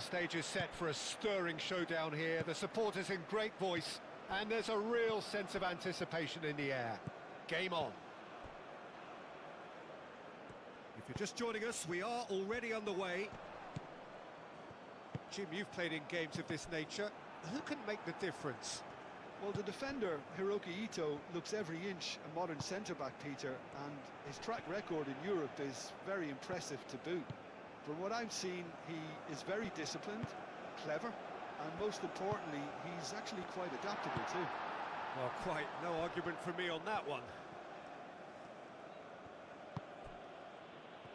stage is set for a stirring showdown here. The supporters in great voice, and there's a real sense of anticipation in the air. Game on. If you're just joining us, we are already underway. Jim, you've played in games of this nature. Who can make the difference? Well, the defender, Hiroki Ito, looks every inch a modern centre-back, Peter, and his track record in Europe is very impressive to boot. From what I've seen, he is very disciplined, clever, and most importantly, he's actually quite adaptable too. Well, quite no argument from me on that one.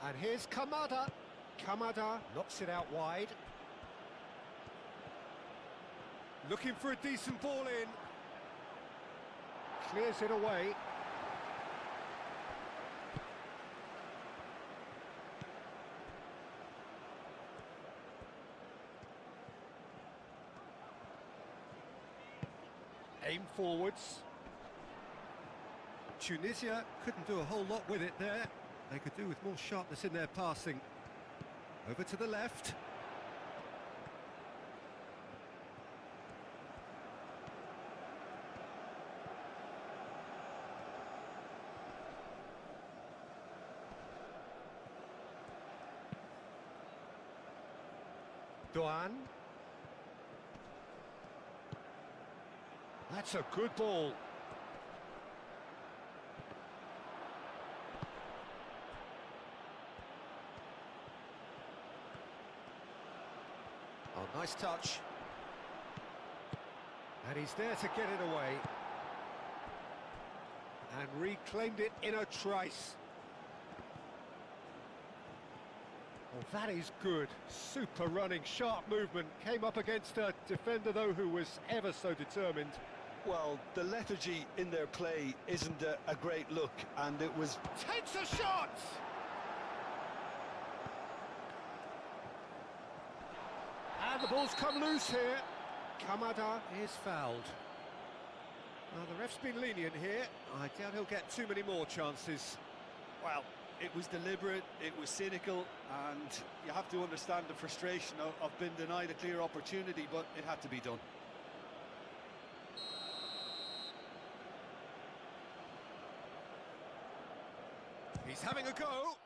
And here's Kamada. Kamada knocks it out wide. Looking for a decent ball in. Clears it away. Aim forwards. Tunisia couldn't do a whole lot with it there. They could do with more sharpness in their passing. Over to the left. Doan. That's a good ball. Oh, nice touch. And he's there to get it away. And reclaimed it in a trice. Well, that is good. Super running, sharp movement. Came up against a defender, though, who was ever so determined. Well, the lethargy in their play isn't a great look, and it was... Takes a shot! And the ball's come loose here. Kamada is fouled. Now, the ref's been lenient here. I doubt he'll get too many more chances. Well, it was deliberate, it was cynical, and you have to understand the frustration of being denied a clear opportunity, but it had to be done. He's having a go.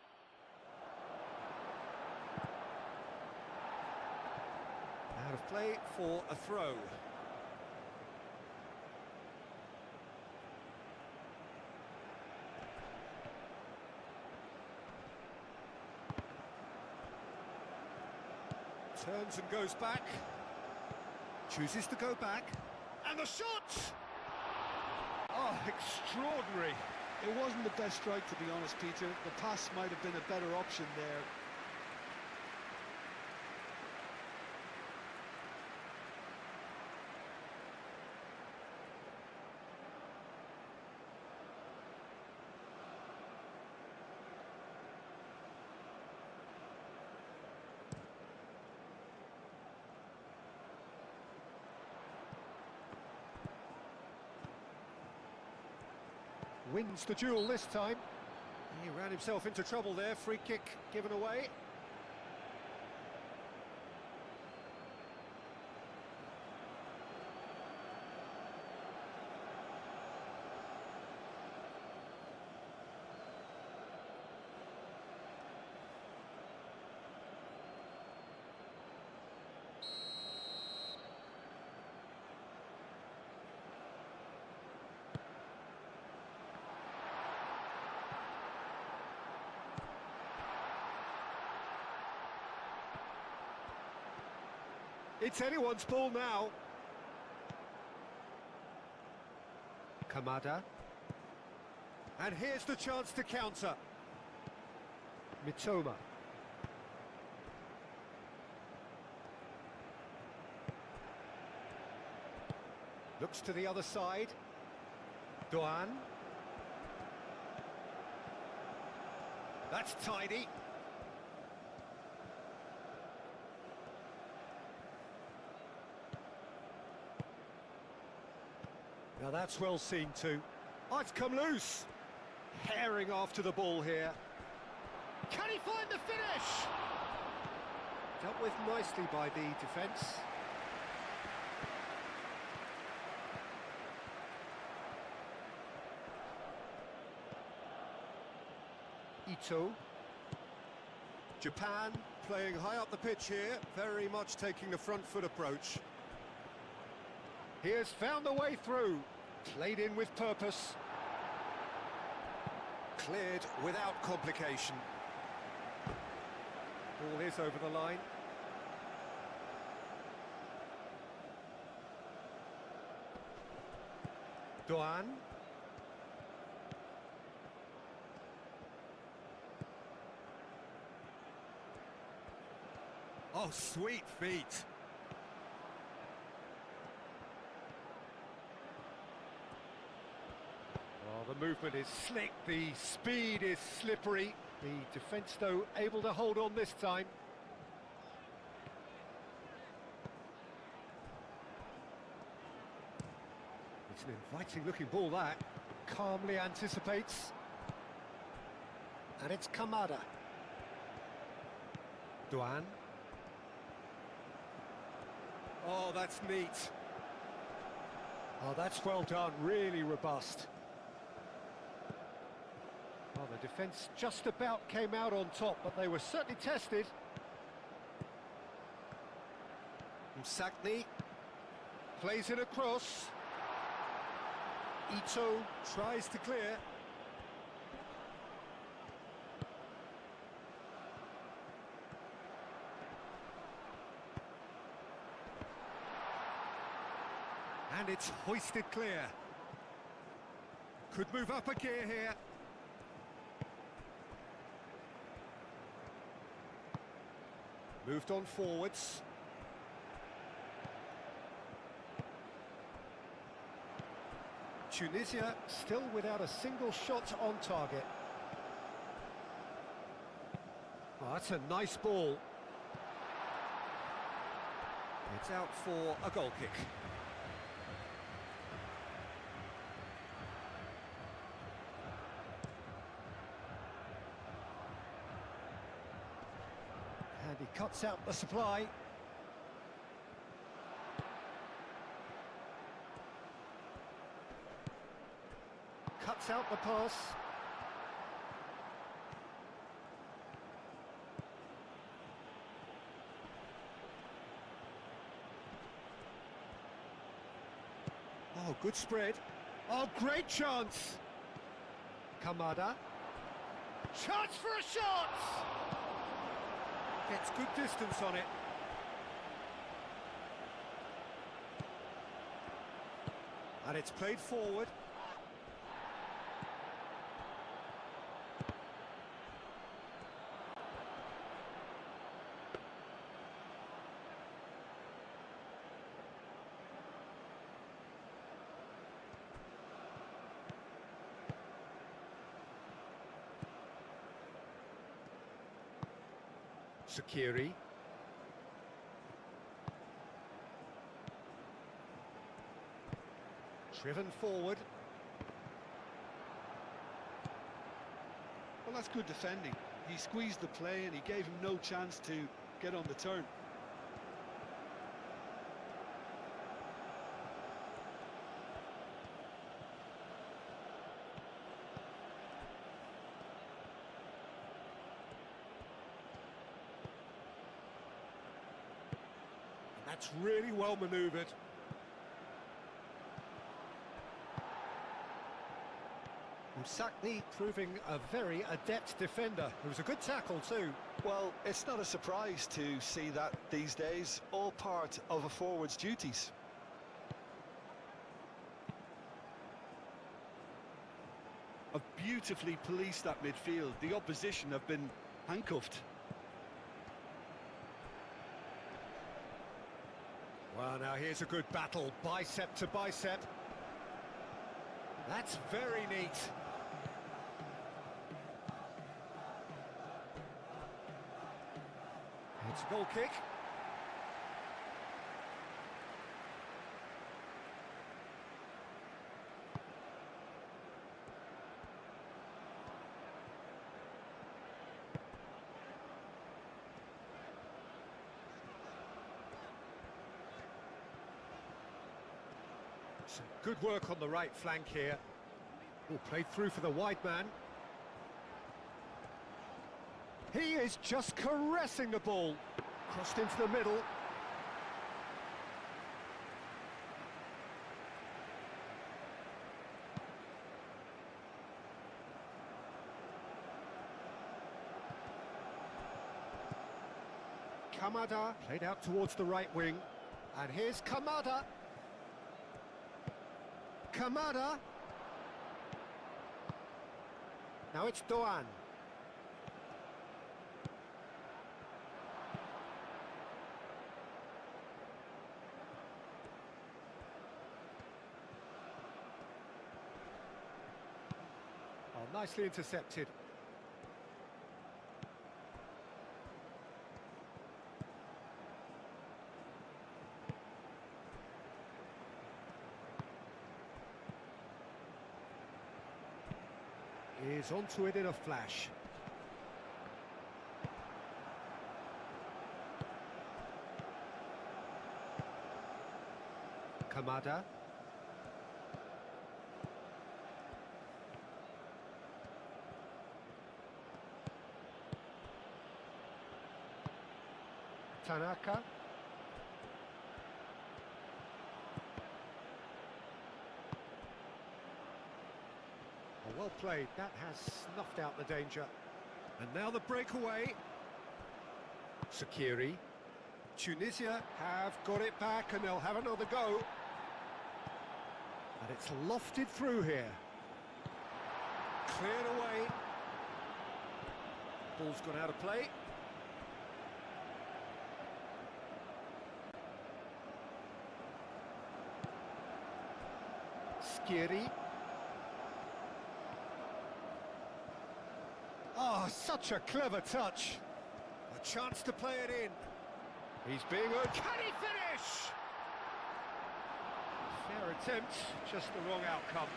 Out of play for a throw. Turns and goes back. Chooses to go back. And the shot! Oh, extraordinary. It wasn't the best strike, to be honest, Peter. The pass might have been a better option there. Wins the duel this time. He ran himself into trouble there. Free kick given away. It's anyone's ball now. Kamada. And here's the chance to counter. Mitoma. Looks to the other side. Doan. That's tidy. Now that's well seen too. Oh, it's come loose. Herring after the ball here. Can he find the finish? Dealt with nicely by the defence. Ito. Japan playing high up the pitch here, very much taking the front foot approach. He has found the way through, played in with purpose. Cleared without complication. Ball is over the line. Doan. Oh, sweet feet. Oh, the movement is slick, the speed is slippery. The defence, though, able to hold on this time. It's an inviting-looking ball, that. Calmly anticipates. And it's Kamada. Doan. Oh, that's neat. Oh, that's well done, really robust. Oh, the defence just about came out on top, but they were certainly tested. Msakni plays it across. Ito tries to clear. And it's hoisted clear. Could move up a gear here. Moved on forwards. Tunisia still without a single shot on target. Oh, that's a nice ball. It's out for a goal kick. And he cuts out the supply. Cuts out the pass. Oh, good spread. Oh, great chance. Kamada. Chance for a shot! Gets good distance on it. And it's played forward. Sakiri. Driven forward. Well, that's good defending. He squeezed the play and he gave him no chance to get on the turn. That's really well manoeuvred. Msakni proving a very adept defender. It was a good tackle too. Well, it's not a surprise to see that these days, all part of a forward's duties. Have beautifully policed that midfield. The opposition have been handcuffed. Well, now here's a good battle, bicep to bicep. That's very neat. It's a goal kick. Some good work on the right flank here. All played through for the wide man. He is just caressing the ball. Crossed into the middle. Kamada played out towards the right wing. And here's Kamada. Kamada. Now it's Doan. Oh, nicely intercepted. Is onto it in a flash. Kamada. Tanaka. Well played, that has snuffed out the danger. And now the breakaway. Sakiri. Tunisia have got it back and they'll have another go. And it's lofted through here. Cleared away. Ball's gone out of play. Skiri. Oh, such a clever touch. A chance to play it in. He's being urged. Can he finish? Fair attempt, just the wrong outcome.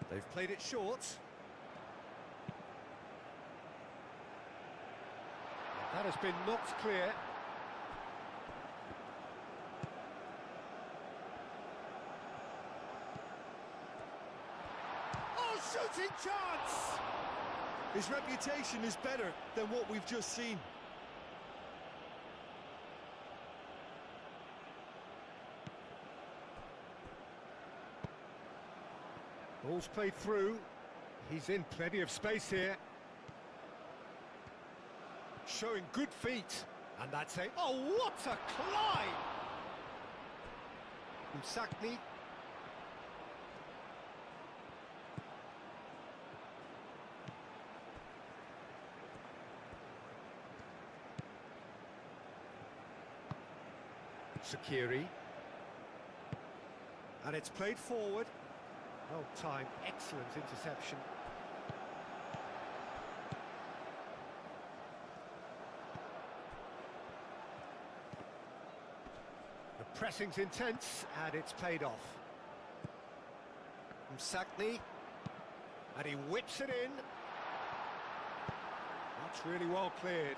They've played it short. That has been knocked clear. Oh, shooting chance! His reputation is better than what we've just seen. Ball's played through. He's in plenty of space here. Showing good feet. And that's a... Oh, what a climb! Msakni. Sakiri. And it's played forward. Well timed, excellent interception. The pressing's intense and it's paid off. Msakni, and he whips it in. That's really well cleared.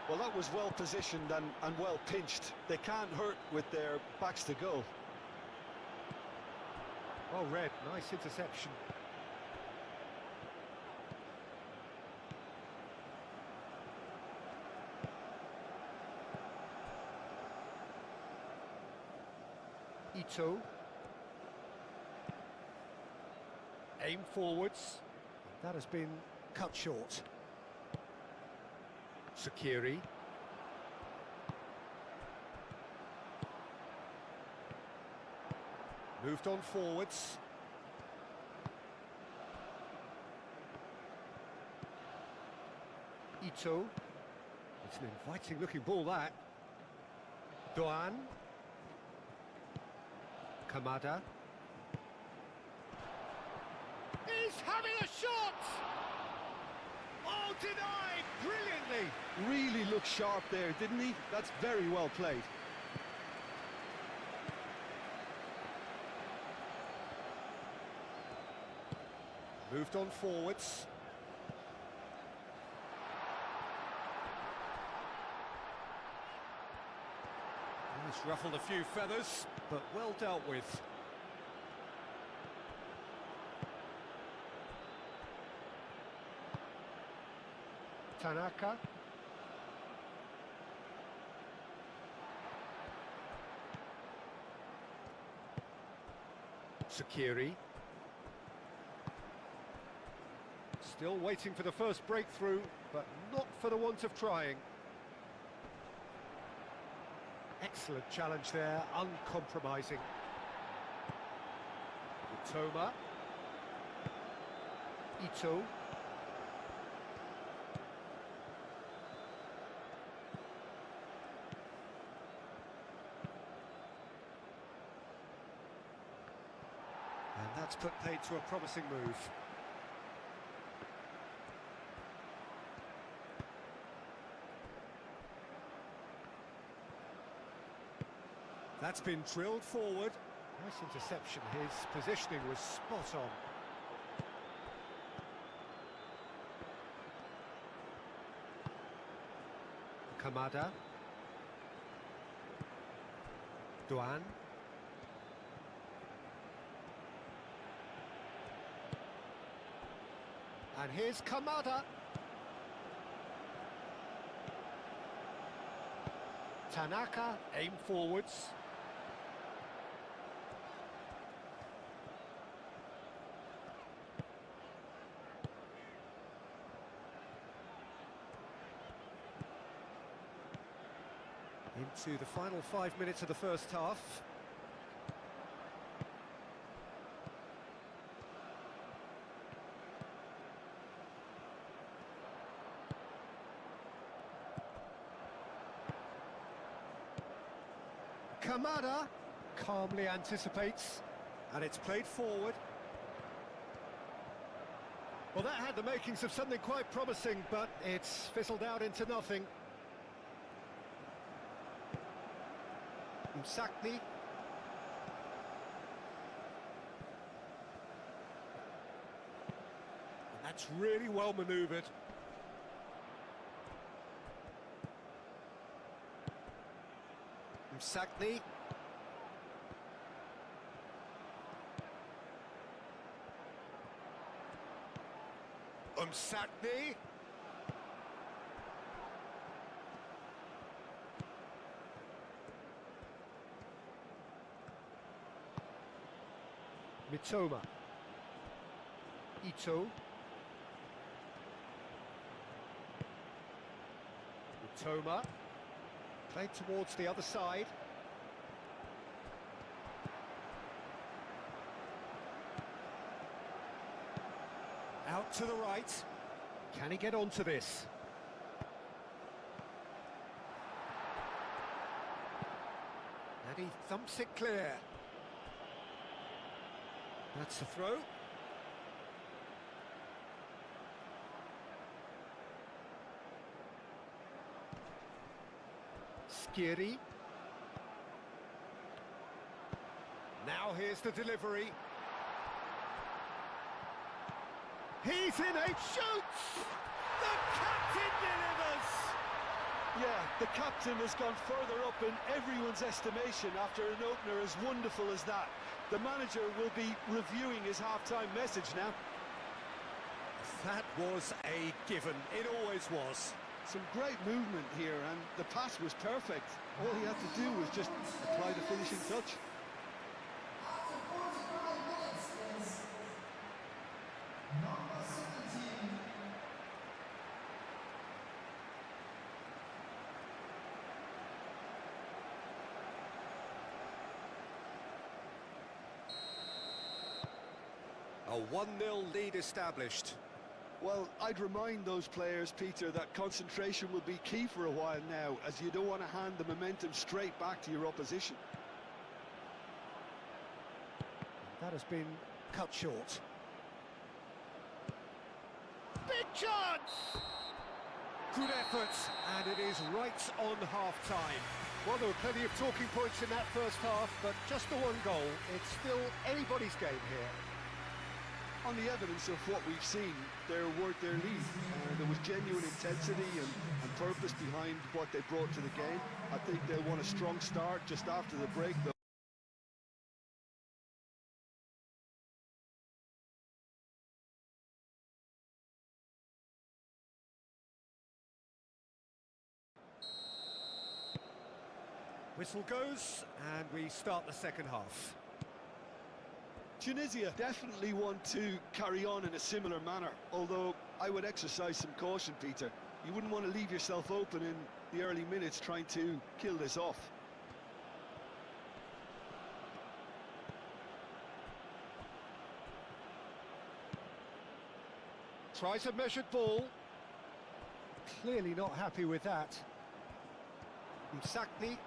Well, that was well positioned and well pinched. They can't hurt with their backs to goal. Well read, nice interception. Ito. Aim forwards. That has been cut short. Sakiri. Moved on forwards. Ito. It's an inviting looking ball, that. Doan. Kamada. He's having a shot! Oh, denied brilliantly! Really looked sharp there, didn't he? That's very well played. Moved on forwards. He's ruffled a few feathers, but well dealt with. Tanaka. Sakiri. Still waiting for the first breakthrough, but not for the want of trying. Excellent challenge there, uncompromising. Toma. Ito. And that's put paid to a promising move. That's been drilled forward. Nice interception. His positioning was spot on. Kamada. Doan. And here's Kamada. Tanaka, aim forwards. Into the final 5 minutes of the first half. Kamada calmly anticipates, and it's played forward. Well, that had the makings of something quite promising, but it's fizzled out into nothing. Sakni. And that's really well manoeuvred. Sakni. Sakni. Mitoma. Ito. Mitoma. Played towards the other side. Out to the right. Can he get onto this? And he thumps it clear. That's the throw. Skiri. Now here's the delivery. He's in it, shoots! The captain delivers! Yeah, the captain has gone further up in everyone's estimation after an opener as wonderful as that. The manager will be reviewing his half-time message now. That was a given. It always was. Some great movement here, and the pass was perfect. All he had to do was just apply the finishing touch. A 1-0 lead established. Well, I'd remind those players, Peter, that concentration will be key for a while now, as you don't want to hand the momentum straight back to your opposition. That has been cut short. Big chance! Good effort, and it is right on half-time. Well, there were plenty of talking points in that first half, but just the one goal. It's still anybody's game here. On the evidence of what we've seen, they're worth their lead. There was genuine intensity and purpose behind what they brought to the game. I think they'll want a strong start just after the break, though. Whistle goes, and we start the second half. Tunisia definitely want to carry on in a similar manner, although I would exercise some caution, Peter. You wouldn't want to leave yourself open in the early minutes trying to kill this off. Tries a measured ball. Clearly not happy with that. Msakni.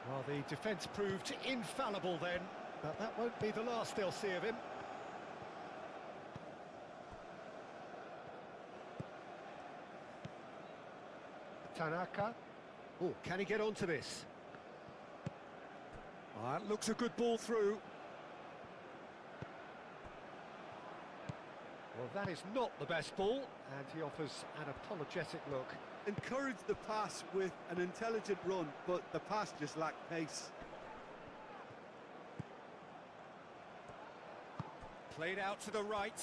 Well, the defence proved infallible then, but that won't be the last they'll see of him. Tanaka. Oh, can he get onto this? That looks a good ball through. Well, that is not the best ball, and he offers an apologetic look. Encourage the pass with an intelligent run, but the pass just lacked pace. Played out to the right.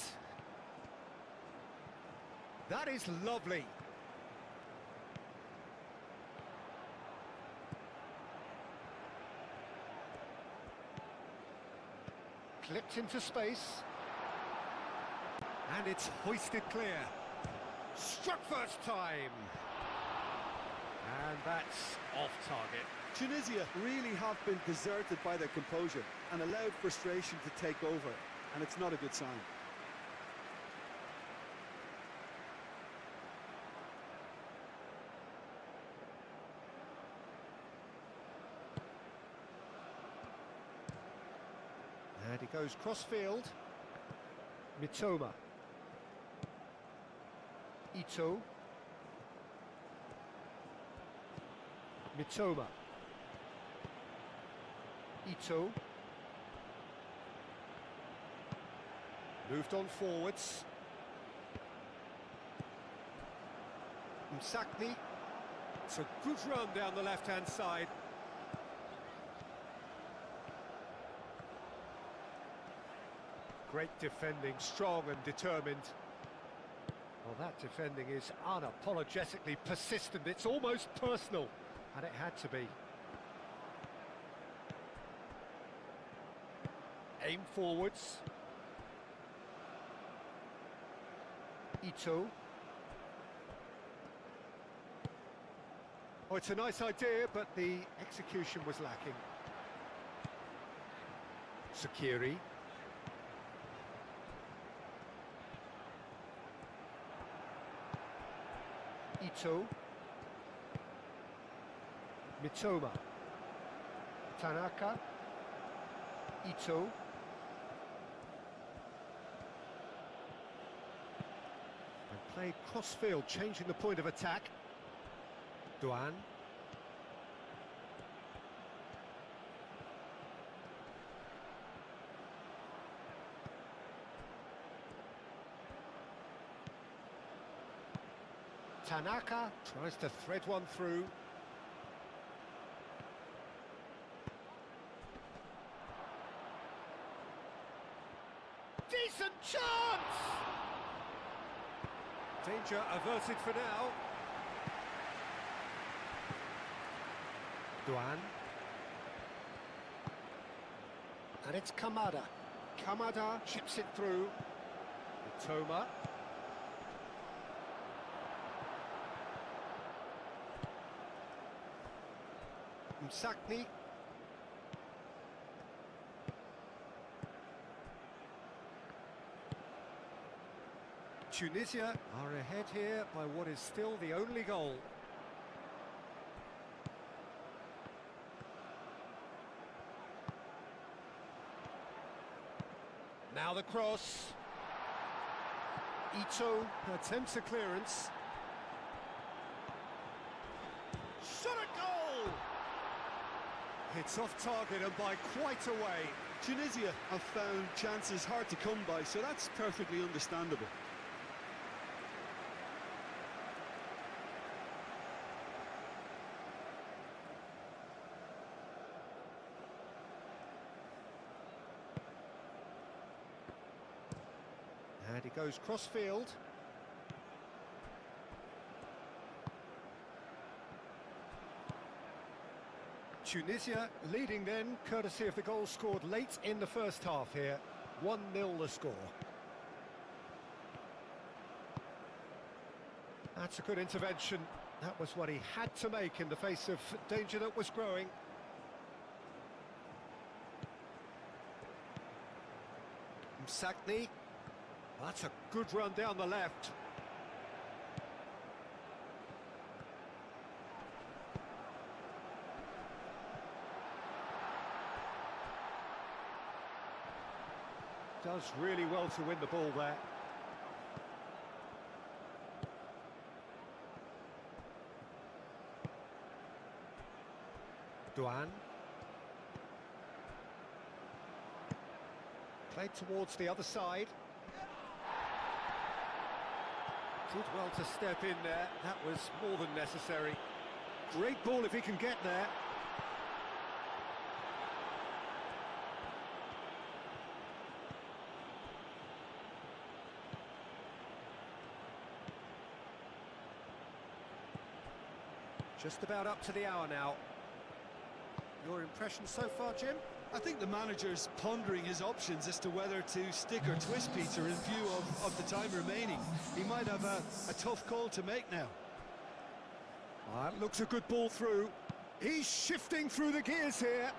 That is lovely. Clipped into space. And it's hoisted clear. Struck first time. And that's off target. Tunisia really have been deserted by their composure and allowed frustration to take over, and it's not a good sign. And he goes cross-field. Mitoma. Ito. Mitoma. Ito. Moved on forwards. Msakni. It's a good run down the left-hand side. Great defending, strong and determined. Well, that defending is unapologetically persistent. It's almost personal, and it had to be. Aim forwards. Ito. Oh, it's a nice idea, but the execution was lacking. Sakiri. Ito. Mitoma. Tanaka. Ito. And played cross-field, changing the point of attack. Duan. Tanaka tries to thread one through. Decent chance! Danger averted for now. Duan. And it's Kamada. Kamada chips it through. Mitoma. Msakni. Tunisia are ahead here by what is still the only goal. Now the cross. Ito attempts a clearance. Shot at goal! It's off target and by quite a way. Tunisia have found chances hard to come by, so that's perfectly understandable. And he goes cross-field. Tunisia leading then, courtesy of the goal scored late in the first half here. 1-0 the score. That's a good intervention. That was what he had to make in the face of danger that was growing. Msakni. That's a good run down the left. Does really well to win the ball there. Duan. Played towards the other side. Did well to step in there. That was more than necessary. Great ball if he can get there. Just about up to the hour now. Your impression so far, Jim? I think the manager's pondering his options as to whether to stick or twist Peter in view of the time remaining. He might have a tough call to make now. That looks a good ball through. He's shifting through the gears here.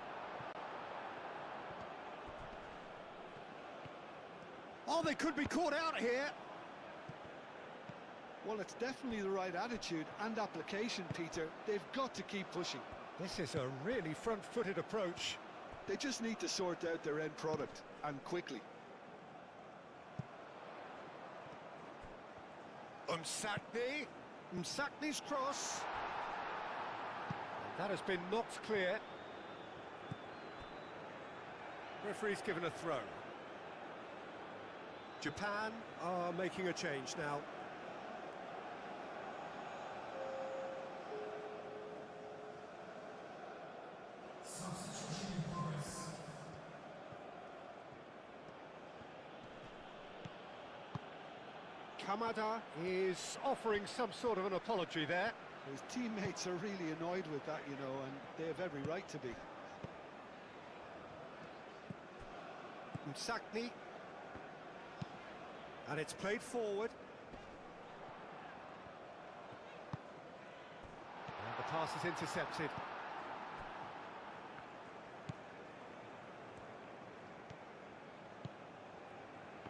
Oh, they could be caught out here. Well, it's definitely the right attitude and application, Peter. They've got to keep pushing. This is a really front-footed approach. They just need to sort out their end product, and quickly. Msakni. Msakni's cross. And that has been knocked clear. Referee's given a throw. Japan are making a change now. Kamada is offering some sort of an apology there. His teammates are really annoyed with that, you know, and they have every right to be. Msakni. And it's played forward. And the pass is intercepted.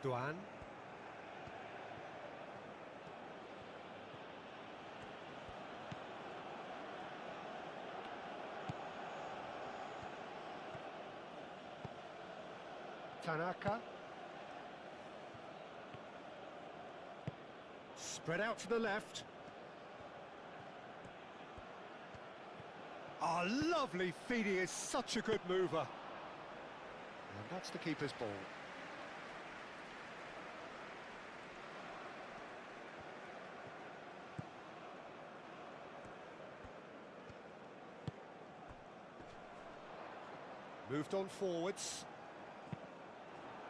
Duan. Tanaka. Spread out to the left. Oh, lovely feed. He is such a good mover. And that's the keeper's ball. Moved on forwards.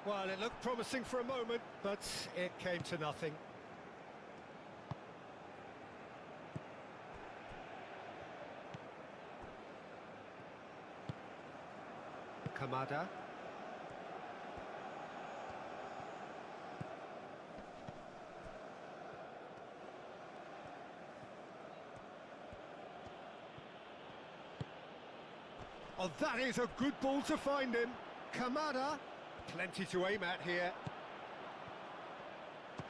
Well, it looked promising for a moment, but it came to nothing. Kamada. Oh, that is a good ball to find him. Kamada, plenty to aim at here.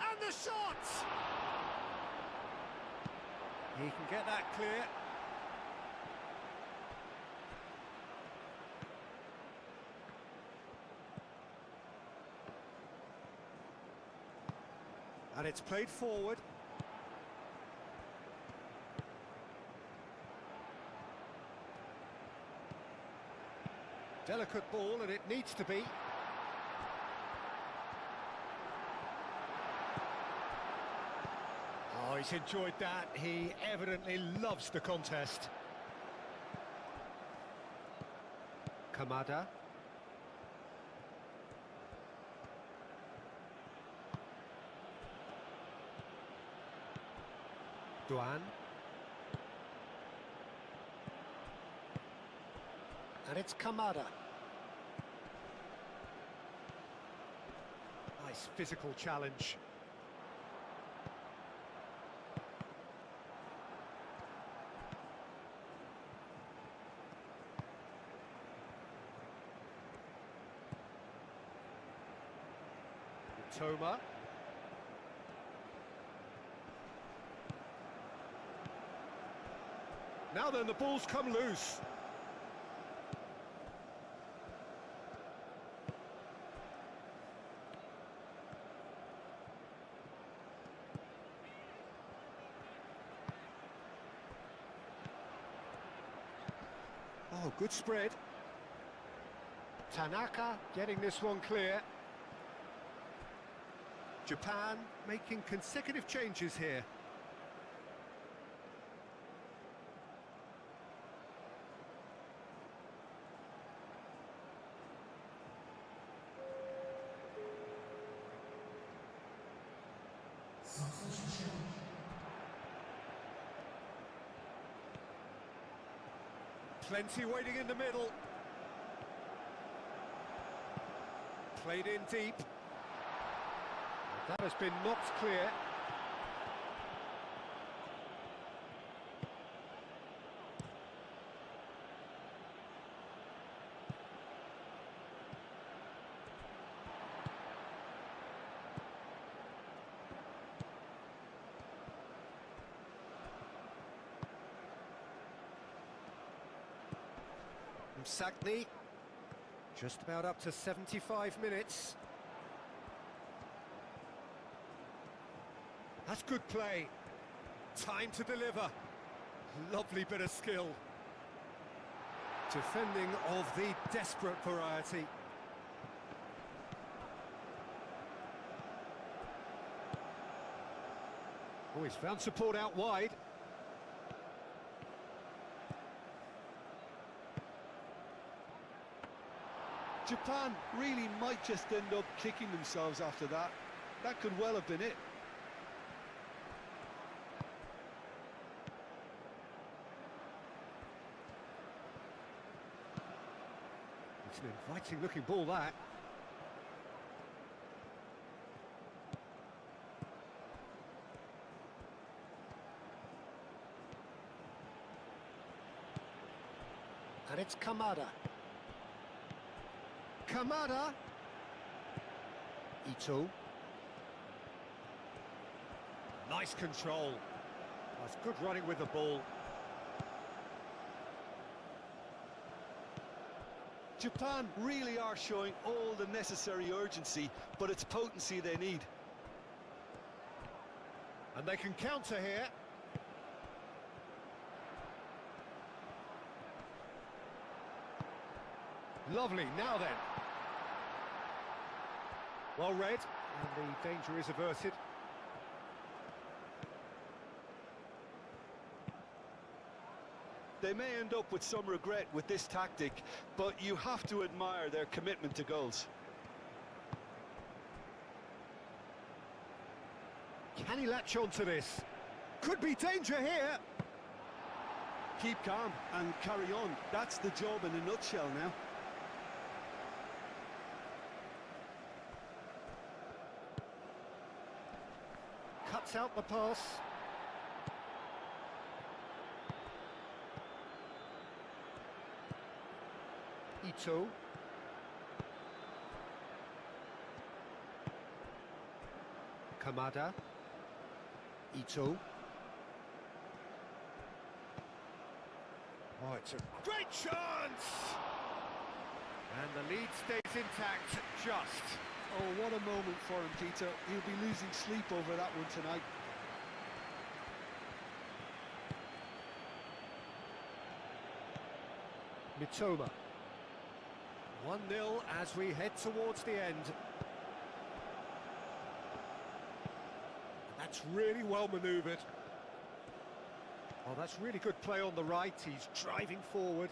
And the shot! He can get that clear. And it's played forward. Delicate ball, and it needs to be. Oh, he's enjoyed that. He evidently loves the contest. Kamada. Duan. And it's Kamada. Nice physical challenge. Toma. Now then, the ball's come loose. Oh, good spread. Tanaka getting this one clear. Japan making consecutive changes here. Plenty waiting in the middle. Played in deep. That has been knocked clear. Sakni, just about up to 75 minutes. That's good play. Time to deliver. Lovely bit of skill. Defending of the desperate variety. Oh, he's found support out wide. Japan really might just end up kicking themselves after that. That could well have been it. It's an inviting looking ball, that. And it's Kamada. Kamada. Ito. Nice control. That's good running with the ball. Japan really are showing all the necessary urgency, but it's potency they need. And they can counter here. Lovely, now then. Well read, and the danger is averted. They may end up with some regret with this tactic, but you have to admire their commitment to goals. Can he latch on to this? Could be danger here. Keep calm and carry on. That's the job in a nutshell now. Cuts out the pass. Ito. Kamada. Ito. Oh, it's a great chance! And the lead stays intact, just. Oh, what a moment for him, Peter. He'll be losing sleep over that one tonight. Mitoma. 1-0 as we head towards the end. That's really well manoeuvred. Oh, that's really good play on the right. He's driving forward.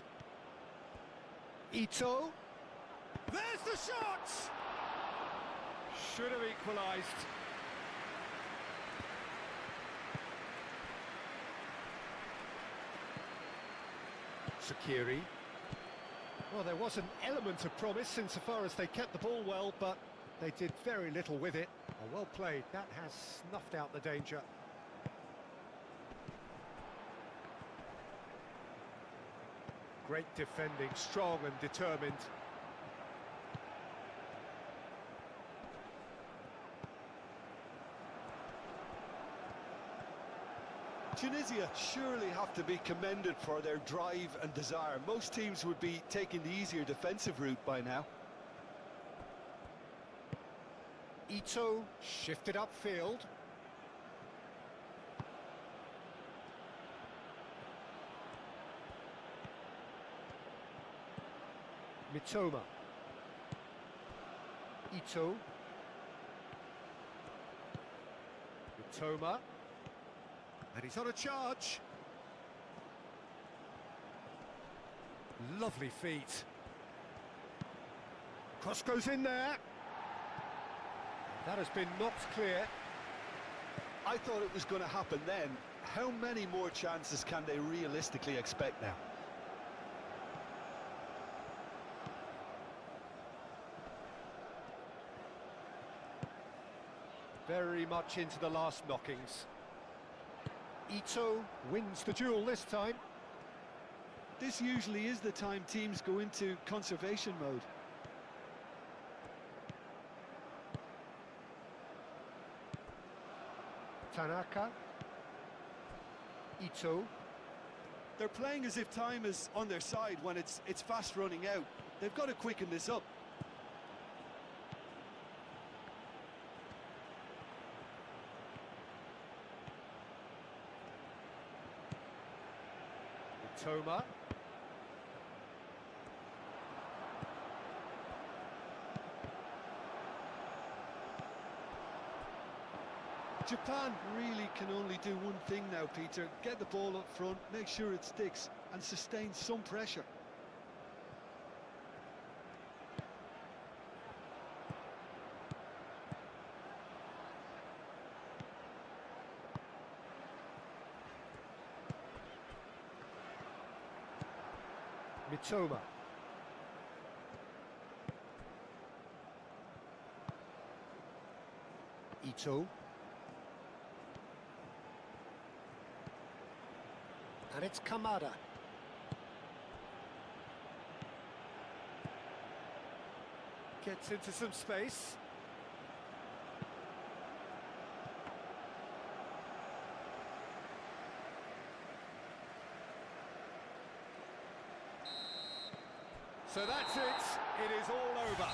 Ito. There's the shot! Should have equalised. Sakiri. Well, there was an element of promise insofar as they kept the ball well, but they did very little with it. Oh, well played. That has snuffed out the danger. Great defending, strong and determined. Tunisia surely have to be commended for their drive and desire. Most teams would be taking the easier defensive route by now. Ito shifted upfield. Mitoma. Ito. Mitoma. And he's on a charge. Lovely feet. Cross goes in there. That has been knocked clear. I thought it was going to happen then. How many more chances can they realistically expect now? Very much into the last knockings. Ito wins the duel this time. This usually is the time teams go into conservation mode. Tanaka. Ito. They're playing as if time is on their side when it's fast running out. They've got to quicken this up. Toma. Japan really can only do one thing now, Peter. Get the ball up front, make sure it sticks, and sustain some pressure. Mitoma. Ito. And it's Kamada. Gets into some space. So that's it. It is all over.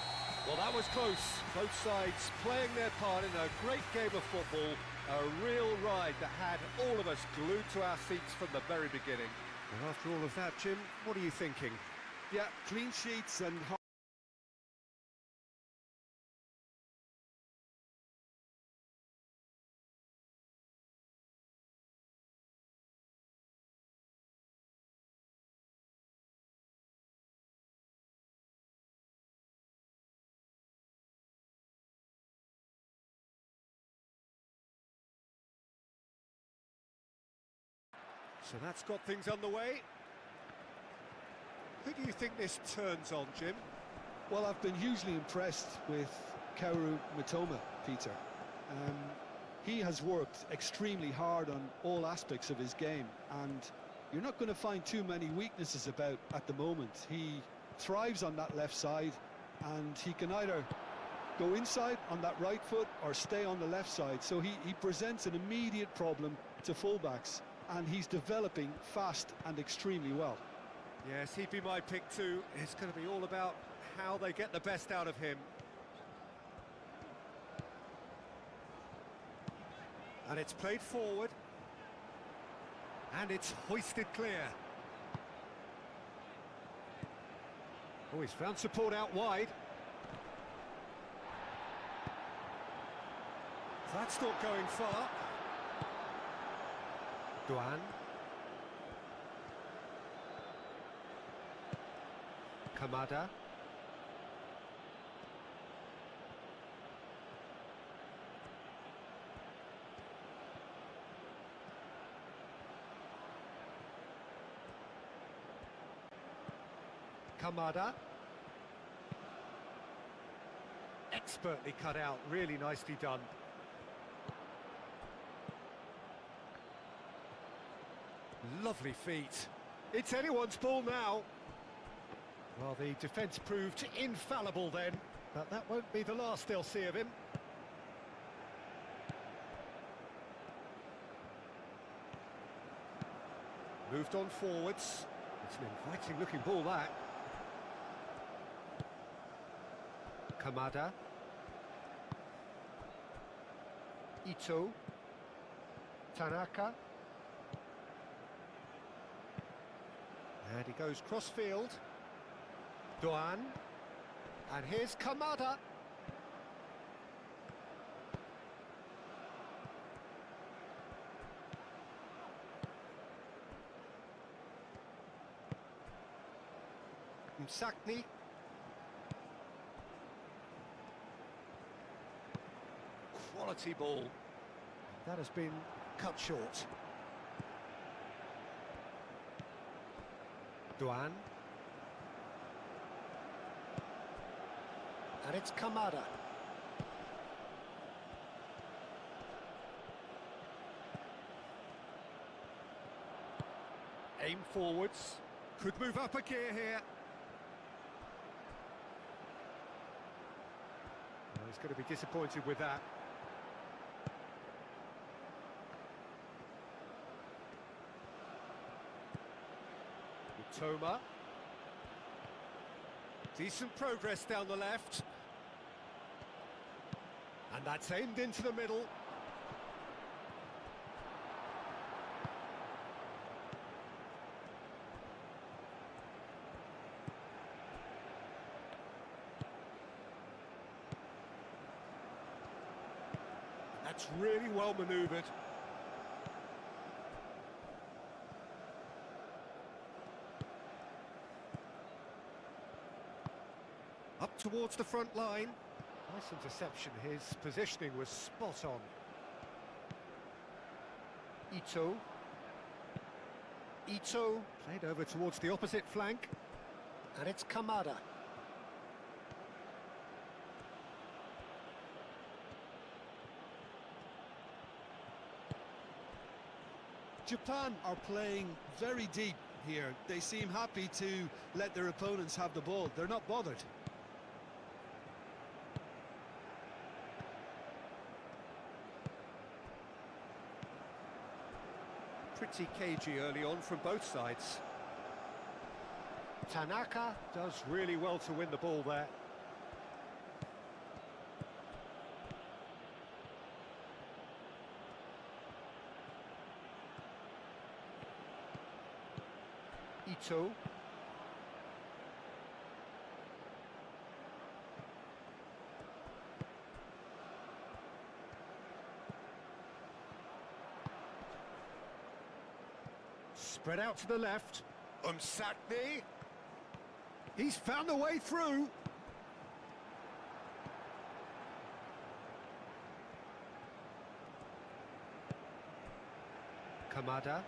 Well, that was close. Both sides playing their part in a great game of football. A real ride that had all of us glued to our seats from the very beginning. And after all of that, Jim, what are you thinking? Yeah, clean sheets and... So that's got things underway. Who do you think this turns on, Jim? Well, I've been hugely impressed with Kaoru Mitoma, Peter. He has worked extremely hard on all aspects of his game, and you're not going to find too many weaknesses about at the moment. He thrives on that left side, and he can either go inside on that right foot or stay on the left side. So he presents an immediate problem to fullbacks, and he's developing fast and extremely well. Yes, he'd be my pick too. It's going to be all about how they get the best out of him. And it's played forward. And it's hoisted clear. Oh, he's found support out wide. That's not going far. Duan. Kamada. Kamada. Expertly cut out, really nicely done. Lovely feet. It's anyone's ball now. Well, the defence proved infallible then, but that won't be the last they'll see of him. Moved on forwards. It's an inviting looking ball, that. Kamada. Ito. Tanaka. And he goes cross-field. Duan. And here's Kamada. Msakni. Quality ball. That has been cut short. Duan. And it's Kamada. Aim forwards. Could move up a gear here. Well, he's going to be disappointed with that. Toma. Decent progress down the left. And that's aimed into the middle. That's really well manoeuvred. Up towards the front line. Nice interception. His positioning was spot on. Ito. Ito played over towards the opposite flank. And it's Kamada. Japan are playing very deep here. They seem happy to let their opponents have the ball. They're not bothered. Pretty cagey early on from both sides. Tanaka does really well to win the ball there. Ito. Spread out to the left. Umsakni. He's found a way through. Kamada.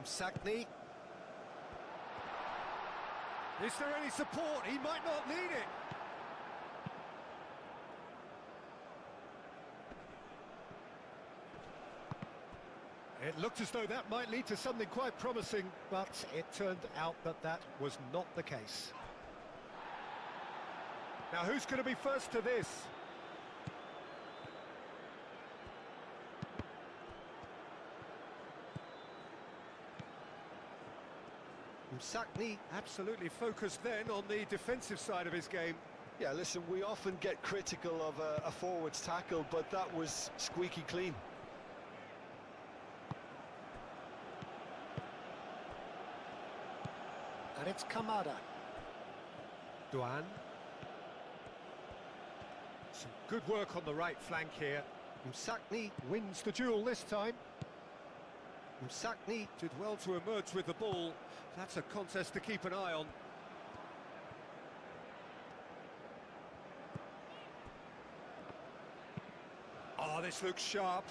Umsakni. Is there any support? He might not need it. It looked as though that might lead to something quite promising, but it turned out that that was not the case. Now, who's going to be first to this? Msakni absolutely focused then on the defensive side of his game. Yeah, listen, we often get critical of a forward's tackle, but that was squeaky clean. And it's Kamada. Duan. Some good work on the right flank here. Msakni wins the duel this time. Msakni did well to emerge with the ball. That's a contest to keep an eye on. Oh, this looks sharp.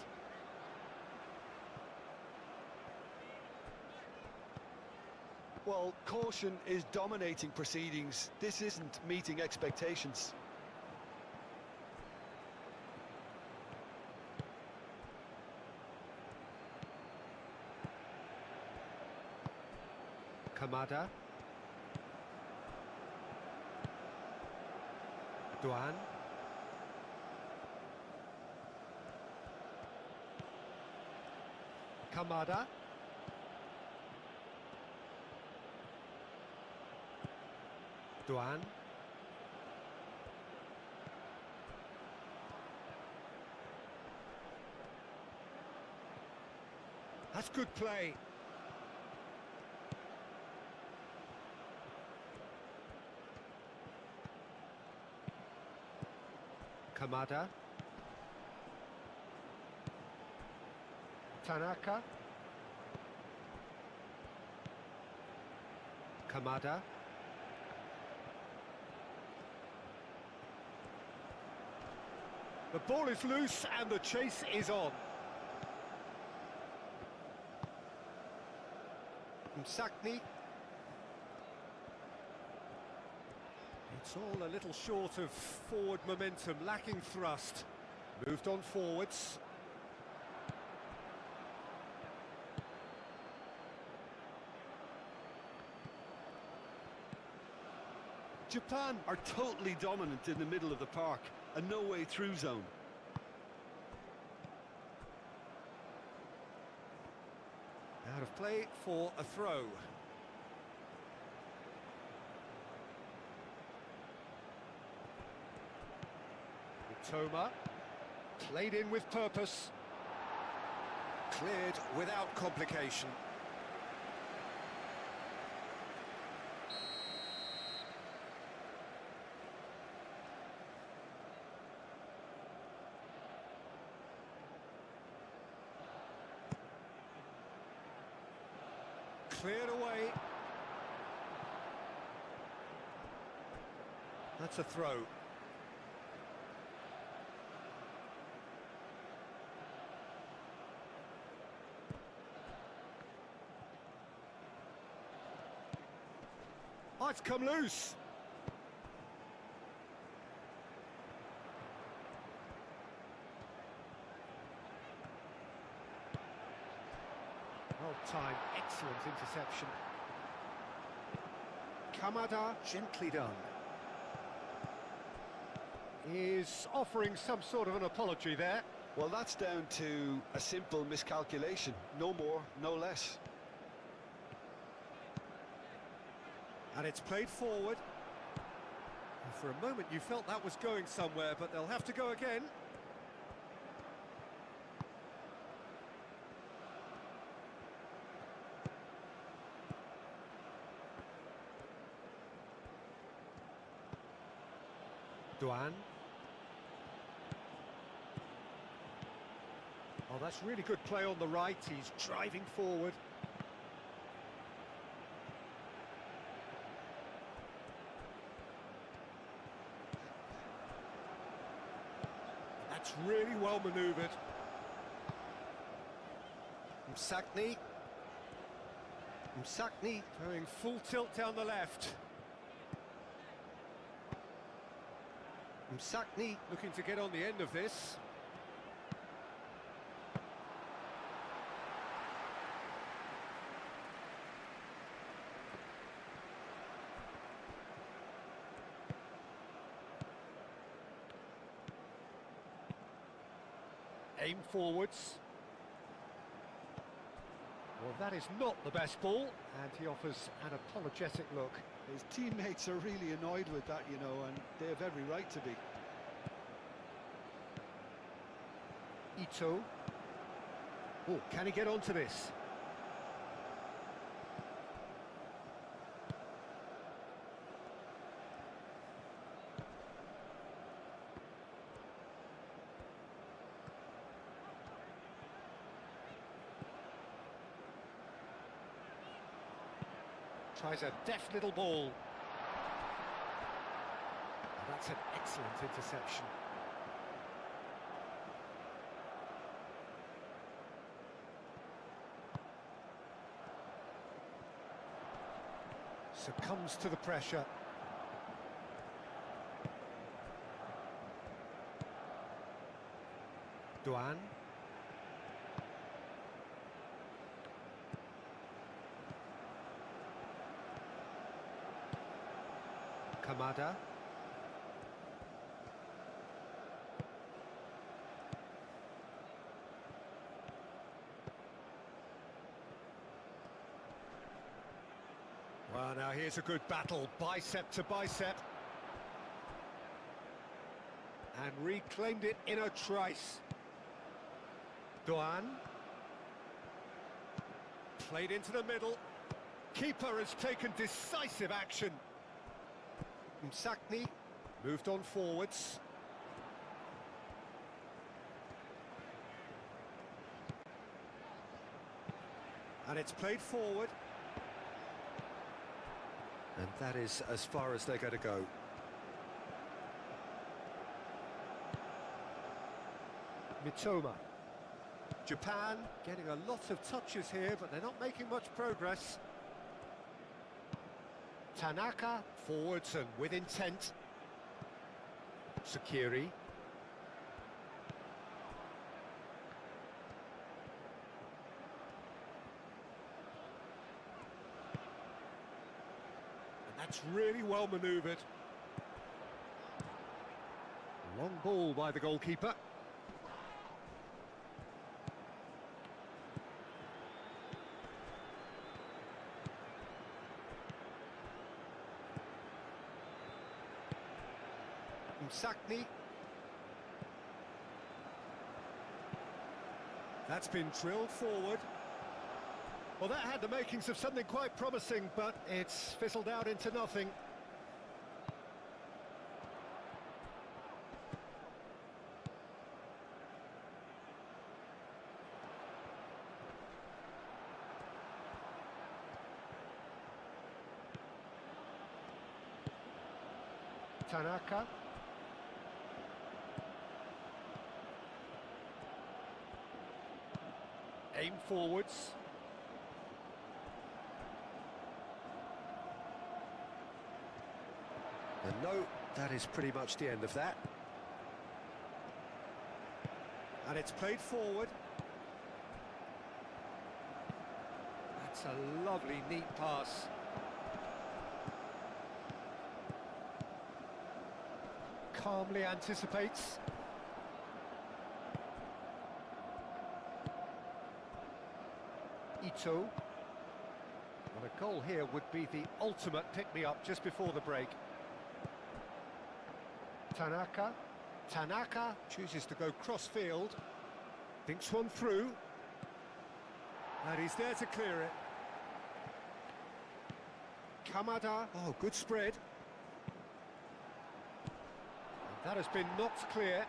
Well, caution is dominating proceedings. This isn't meeting expectations. Kamada. Duan. Kamada. Duan. That's good play. Kamada. Tanaka. Kamada. The ball is loose and the chase is on. Msakni. It's all a little short of forward momentum, lacking thrust. Moved on forwards. Japan are totally dominant in the middle of the park, a no-way through zone. Out of play for a throw. Toma, played in with purpose. Cleared without complication. Cleared away. That's a throw. Oh, it's come loose. Well timed, excellent interception. Kamada, gently done. Is offering some sort of an apology there. Well, that's down to a simple miscalculation. No more, no less. And it's played forward. And for a moment you felt that was going somewhere, but they'll have to go again. Duan. Oh, that's really good play on the right. He's driving forward. That's really well manoeuvred. Msakni. Msakni going full tilt down the left. Msakni looking to get on the end of this. Aim forwards. Well, that is not the best ball, and he offers an apologetic look. His teammates are really annoyed with that, you know, and they have every right to be. Ito. Oh, can he get onto this? Tries a deft little ball. That's an excellent interception. Succumbs to the pressure. Duan. Kamada. Well, now here's a good battle, bicep to bicep. And reclaimed it in a trice. Duan. Played into the middle. Keeper has taken decisive action. Msakni moved on forwards. And it's played forward. And that is as far as they're going to go. Mitoma. Japan getting a lot of touches here, but they're not making much progress. Tanaka, forwards and with intent. Sakiri. And that's really well manoeuvred. Long ball by the goalkeeper. Sakni. That's been drilled forward. Well, that had the makings of something quite promising, but it's fizzled out into nothing. Tanaka. Aim forwards. And no, that is pretty much the end of that. And it's played forward. That's a lovely, neat pass. Calmly anticipates. Ito. Well, a goal here would be the ultimate pick-me-up just before the break. Tanaka. Tanaka chooses to go cross-field. Thinks one through. And he's there to clear it. Kamada. Oh, good spread. And that has been knocked clear.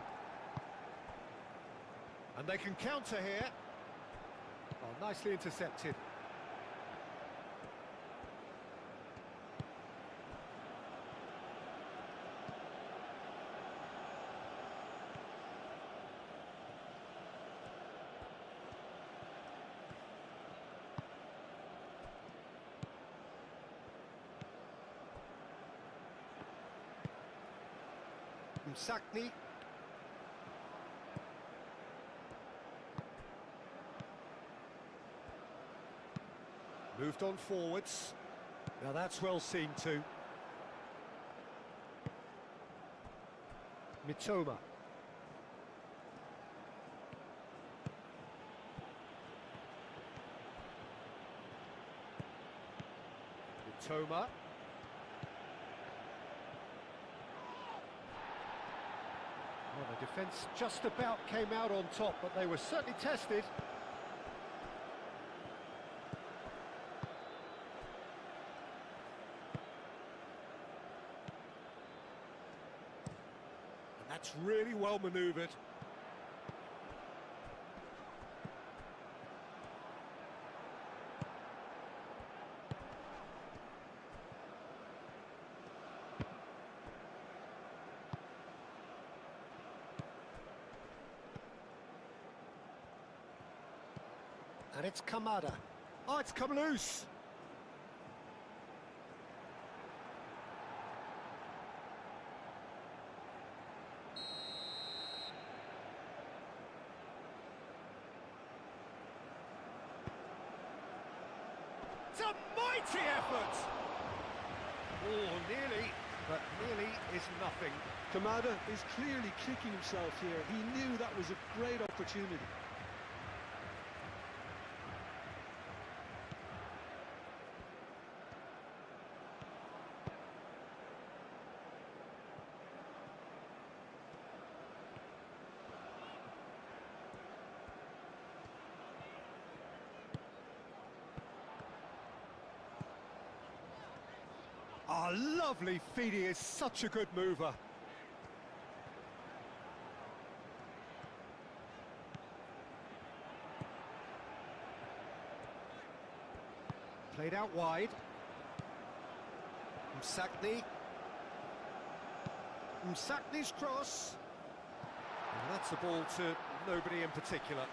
And they can counter here. Oh, nicely intercepted. Sakni. Moved on forwards. Now that's well seen too. Mitoma. Mitoma. Well, the defence just about came out on top, but they were certainly tested. And that's really well manoeuvred. And it's Kamada. Oh, it's come loose. It's a mighty effort. Oh, nearly, but nearly is nothing. Kamada is clearly kicking himself here. He knew that was a great opportunity. Oh, lovely feed. He is such a good mover. Played out wide. Msakni's cross. And that's a ball to nobody in particular.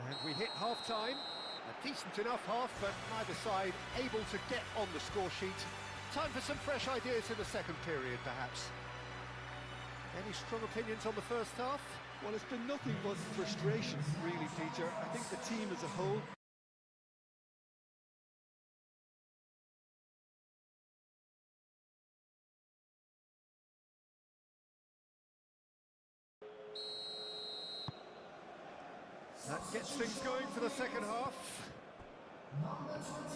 And we hit half-time. A decent enough half, but neither side able to get on the score sheet. Time for some fresh ideas in the second period, perhaps. Any strong opinions on the first half? Well, it's been nothing but frustration, really, Peter. I think the team as a whole... That gets things going for the second half.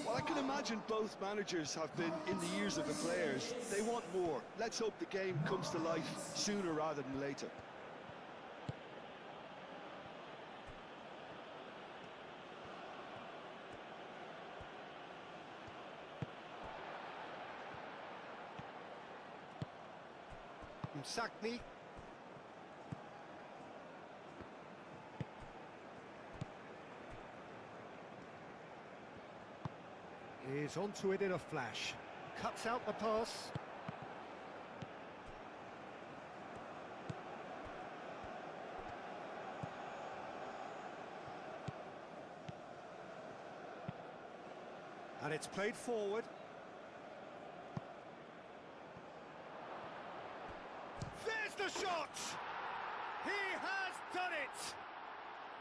Well, I can imagine both managers have been in the ears of the players. They want more. Let's hope the game comes to life sooner rather than later. Msakni. Is onto it in a flash. Cuts out the pass. And it's played forward. There's the shot! He has done it!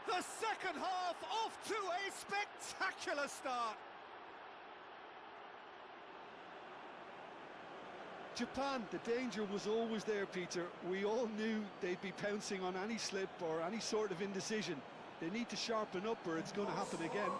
The second half off to a spectacular start. Japan, the danger was always there, Peter. We all knew they'd be pouncing on any slip or any sort of indecision. They need to sharpen up or it's going to happen again.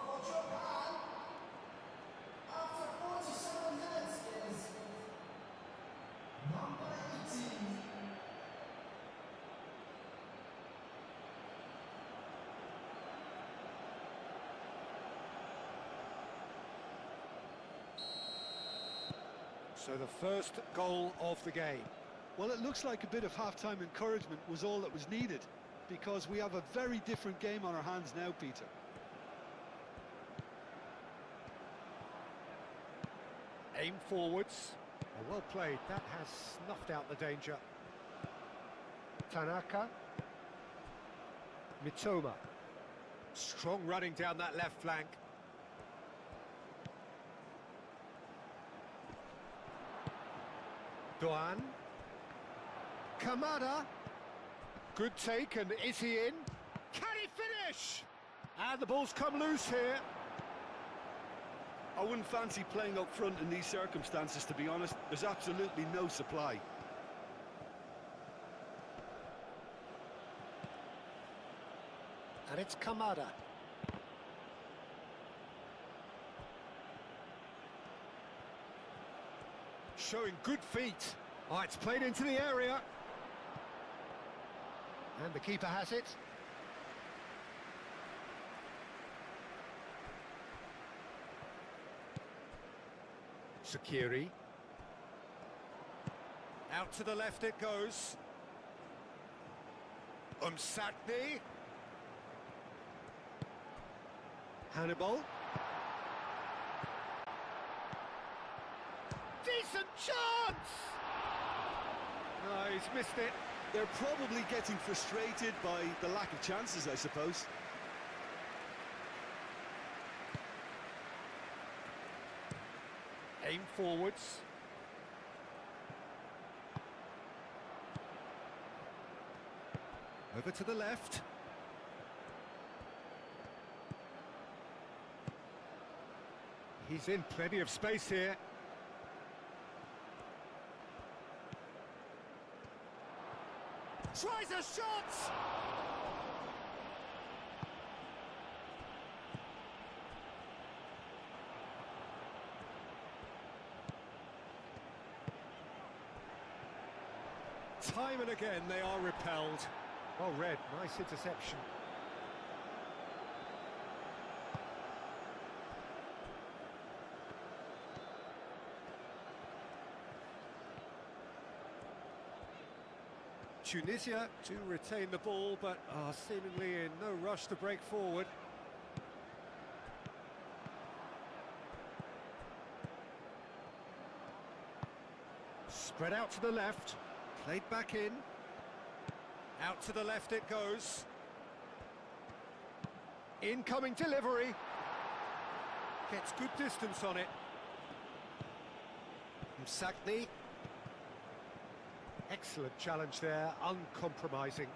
So the first goal of the game. Well, it looks like a bit of half-time encouragement was all that was needed, because we have a very different game on our hands now, Peter. Aim forwards. Oh, well played. That has snuffed out the danger. Tanaka. Mitoma. Strong running down that left flank. Doan. Kamada. Good take, and is he in? Can he finish? And the ball's come loose here. I wouldn't fancy playing up front in these circumstances, to be honest. There's absolutely no supply. And it's Kamada. Showing good feet. Oh, it's played into the area. And the keeper has it. Sakiri. Out to the left it goes. Umsakni. Hannibal. Decent chance! No, he's missed it. They're probably getting frustrated by the lack of chances, I suppose. Aim forwards. Over to the left. He's in plenty of space here. Tries a shot! Time and again they are repelled. Well read, nice interception. Tunisia to retain the ball, but are seemingly in no rush to break forward. Spread out to the left, played back in. Out to the left it goes. Incoming delivery. Gets good distance on it. Msakni. Excellent challenge there, uncompromising.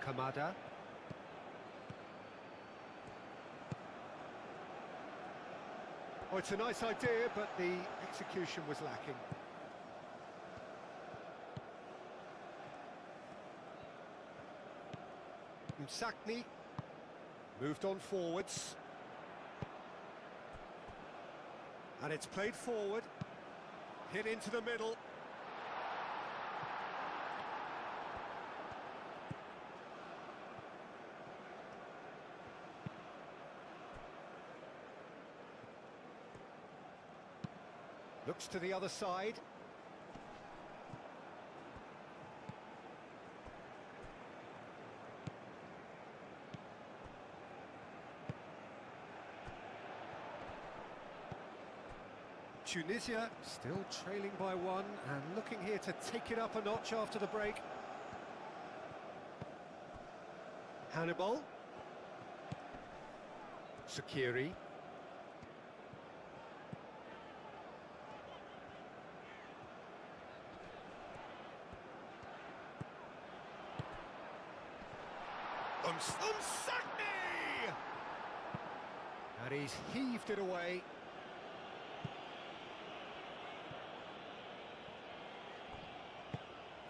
Kamada. Oh, it's a nice idea, but the execution was lacking. Msakni moved on forwards. And it's played forward. Hit into the middle. Looks to the other side. Tunisia still trailing by one and looking here to take it up a notch after the break. Hannibal. Sakiri. Umsakni! And he's heaved it away.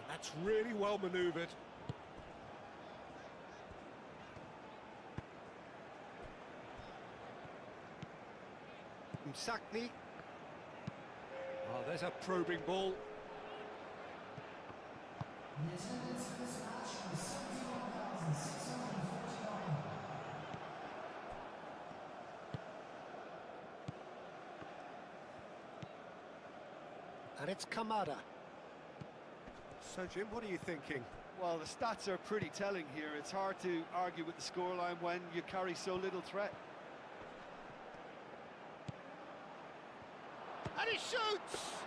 And that's really well manoeuvred. Umsakni. Oh, there's a probing ball. And it's Kamada. So, Jim, what are you thinking? Well, the stats are pretty telling here. It's hard to argue with the scoreline when you carry so little threat. And he shoots!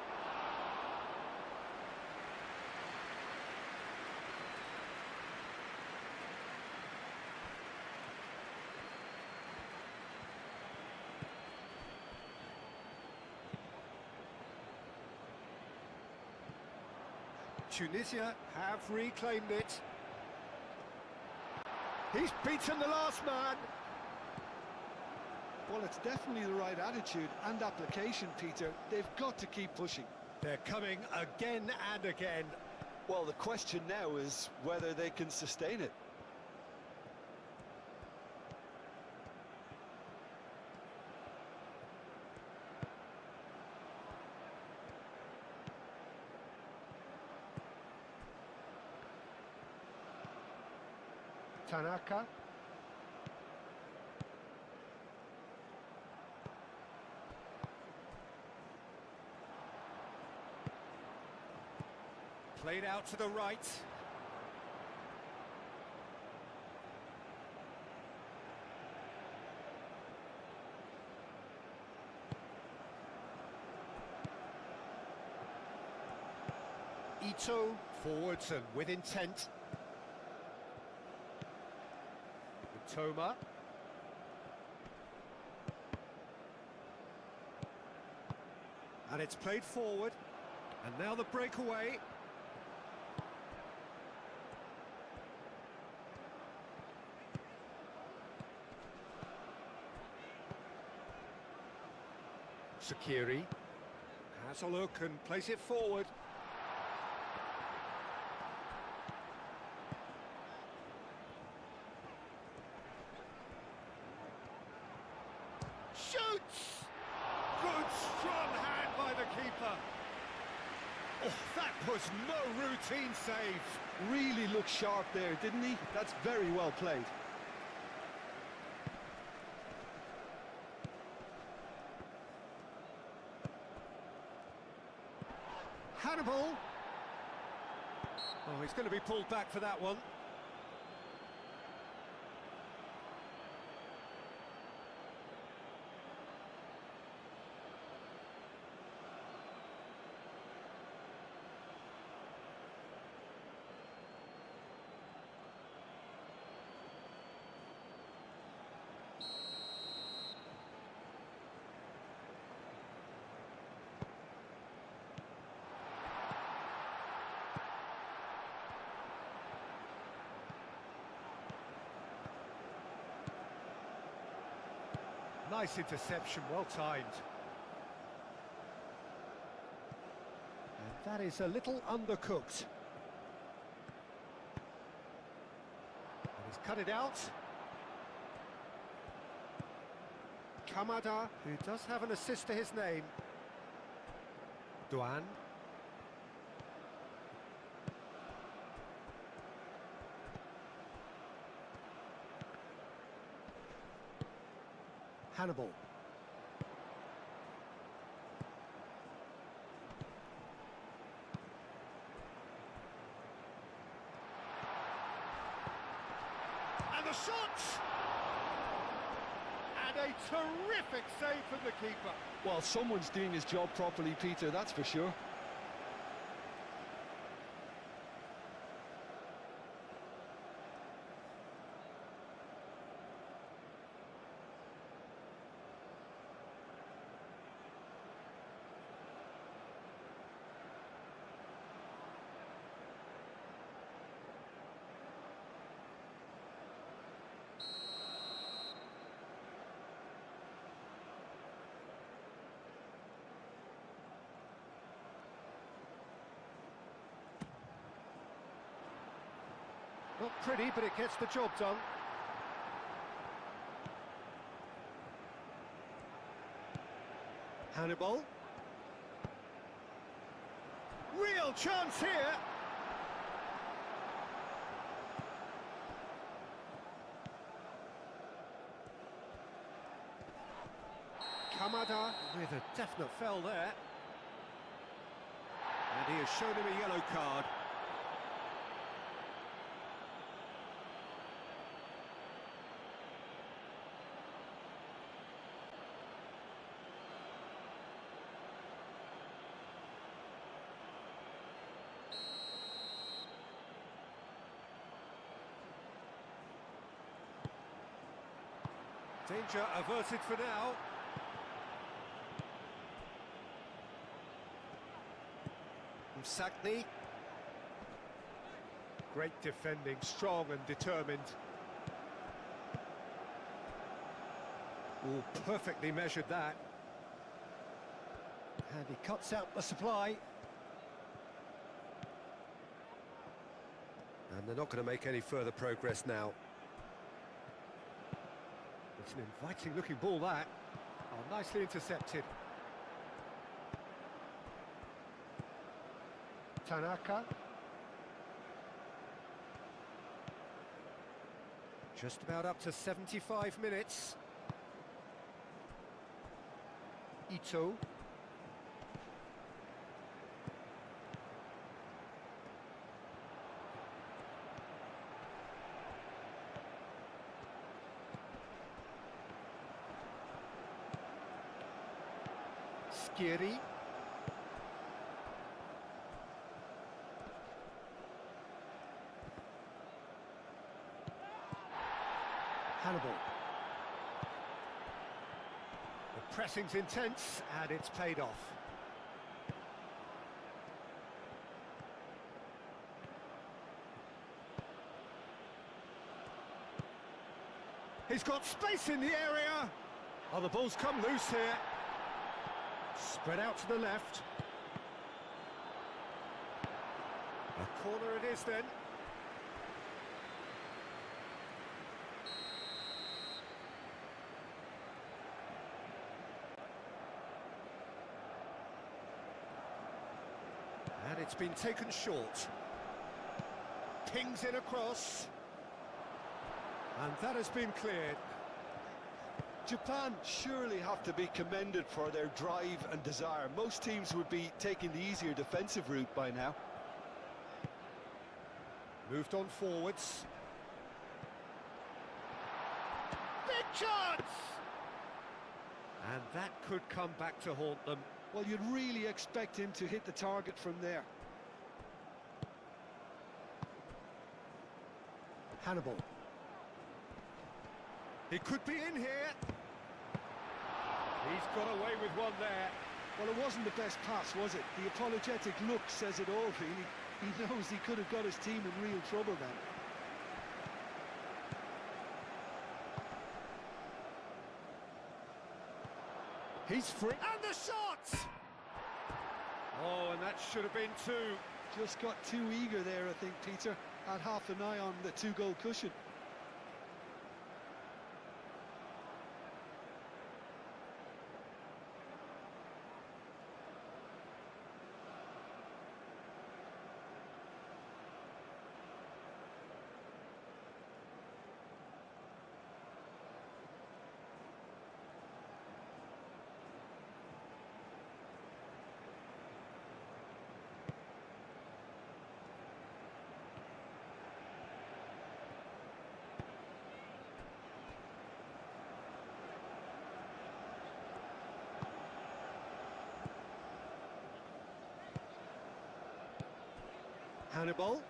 Tunisia have reclaimed it. He's beaten the last man. Well, it's definitely the right attitude and application, Peter. They've got to keep pushing. They're coming again and again. Well, the question now is whether they can sustain it. Tanaka. Played out to the right. Ito forwards and with intent. Toma. And it's played forward. And now the breakaway. Sakiri has a look and plays it forward. Shoots! Good strong hand by the keeper. Oh, that was no routine save. Really looked sharp there, didn't he? That's very well played. Hannibal. Oh, he's going to be pulled back for that one. Nice interception, well timed. And that is a little undercooked. And he's cut it out. Kamada, who does have an assist to his name. Duan. Hannibal. And the shot! And a terrific save from the keeper. Well, someone's doing his job properly, Peter, that's for sure. Not pretty, but it gets the job done. Hannibal. Real chance here. Kamada with a definite foul there. And he has shown him a yellow card. Danger averted for now. Sakni. Great defending, strong and determined. Oh, perfectly measured that. And he cuts out the supply. And they're not going to make any further progress now. It's an inviting looking ball, that. Oh, nicely intercepted. Tanaka. Just about up to 75 minutes. Ito. Skiri. Hannibal. The pressing's intense, and it's paid off. He's got space in the area. Oh, the ball's come loose here. Spread out to the left. A corner it is then. And it's been taken short. Pings in across. And that has been cleared. Japan surely have to be commended for their drive and desire. Most teams would be taking the easier defensive route by now. Moved on forwards. Big chance! And that could come back to haunt them. Well, you'd really expect him to hit the target from there. Hannibal. He could be in here. He's got away with one there. Well, it wasn't the best pass, was it? The apologetic look says it all, really. He knows he could have got his team in real trouble then. He's free. And the shot! Oh, and that should have been two. Just got too eager there, I think, Peter. Had half an eye on the two-goal cushion. Hannibal.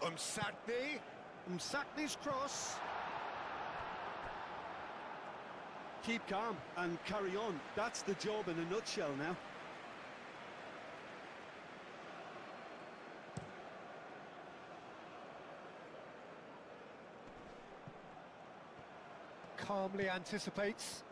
Umsakni's cross. Keep calm and carry on. That's the job in a nutshell now. Calmly anticipates.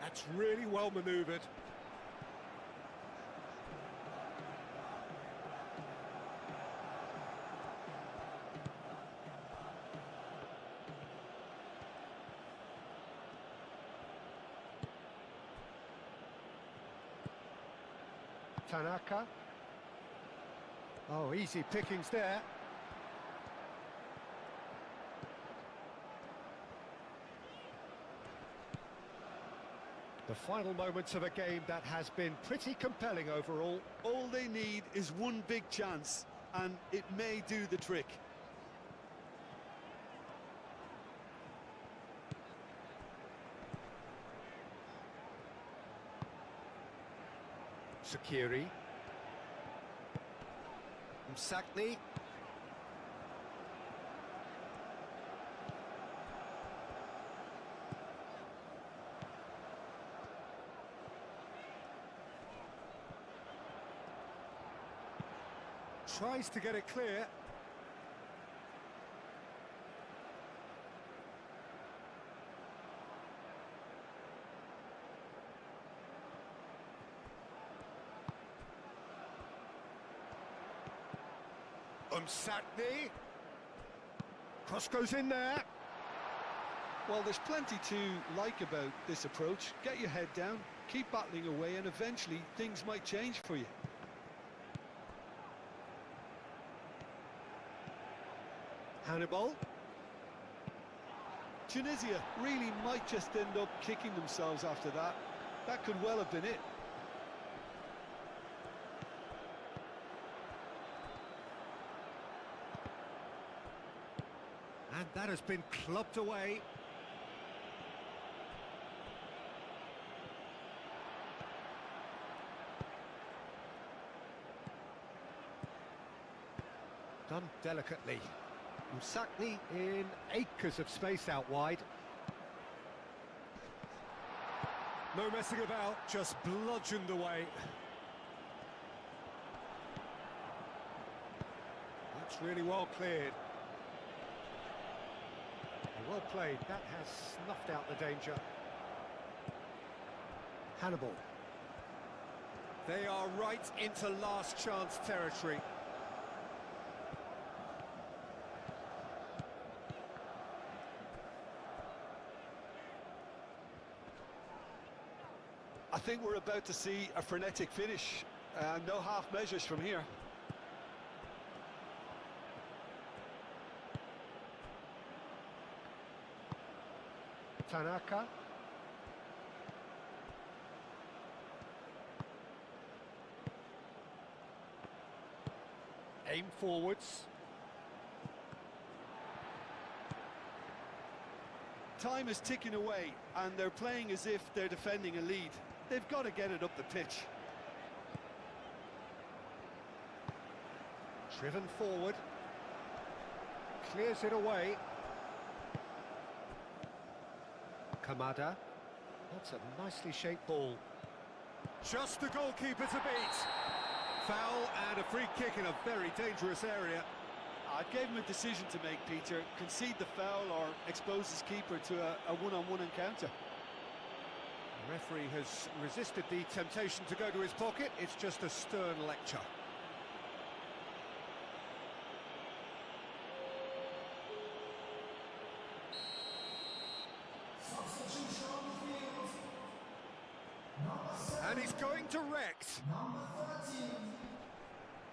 That's really well manoeuvred. Tanaka. Oh, easy pickings there. The final moments of a game that has been pretty compelling overall. All they need is one big chance, and it may do the trick. Sakiri. Msakni. Tries to get it clear. Umsatni. Cross goes in there. Well, there's plenty to like about this approach. Get your head down, keep battling away, and eventually things might change for you. Hannibal. Tunisia really might just end up kicking themselves after that. That could well have been it. And that has been clubbed away. Done delicately. Musakni in acres of space out wide. No messing about, just bludgeoned away. That's really well cleared. Well played, that has snuffed out the danger. Hannibal. They are right into last chance territory. I think we're about to see a frenetic finish. No half measures from here. Tanaka. Aim forwards. Time is ticking away, and they're playing as if they're defending a lead. They've got to get it up the pitch. Driven forward. Clears it away. Kamada. That's a nicely shaped ball. Just the goalkeeper to beat. Foul and a free kick in a very dangerous area. I gave him a decision to make, Peter. Concede the foul or expose his keeper to a one-on-one encounter. The referee has resisted the temptation to go to his pocket. It's just a stern lecture. And he's going direct.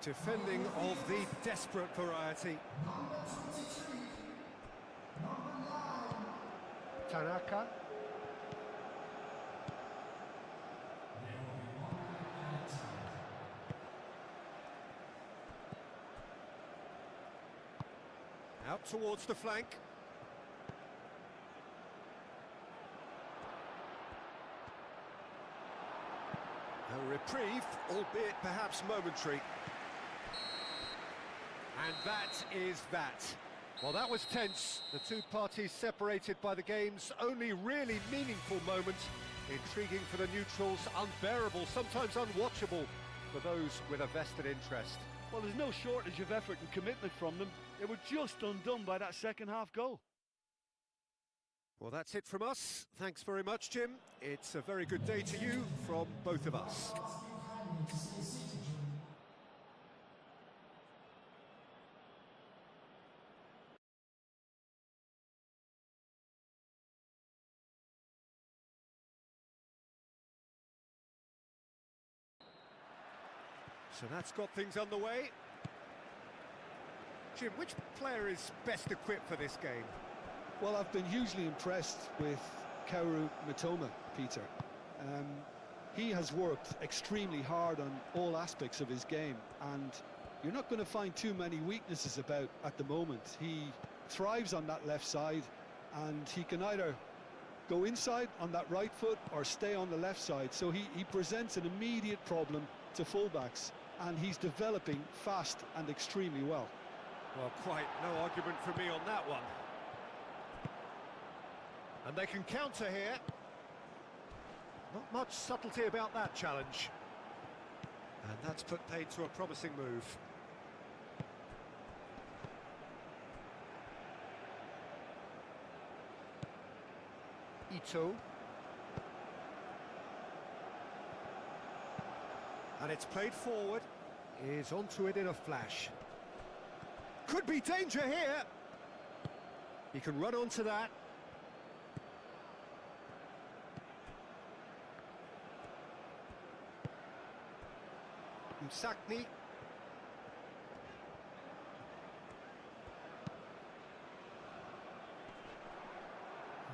Defending of the desperate variety. Tanaka. Out towards the flank. A reprieve, albeit perhaps momentary. And that is that. Well, that was tense. The two parties separated by the game's only really meaningful moment. Intriguing for the neutrals, unbearable, sometimes unwatchable for those with a vested interest. Well, there's no shortage of effort and commitment from them. They were just undone by that second-half goal. Well, that's it from us. Thanks very much, Jim. It's a very good day to you from both of us. So that's got things underway. Jim, which player is best equipped for this game? Well, I've been hugely impressed with Kaoru Mitoma, Peter. He has worked extremely hard on all aspects of his game, and you're not going to find too many weaknesses about at the moment. He thrives on that left side, and he can either go inside on that right foot or stay on the left side, so he presents an immediate problem to fullbacks, and he's developing fast and extremely well. Well, quite no argument for me on that one. And they can counter here. Not much subtlety about that challenge. And that's put paid to a promising move. Ito. And it's played forward. Is onto it in a flash. Could be danger here. He can run onto that. Sakni.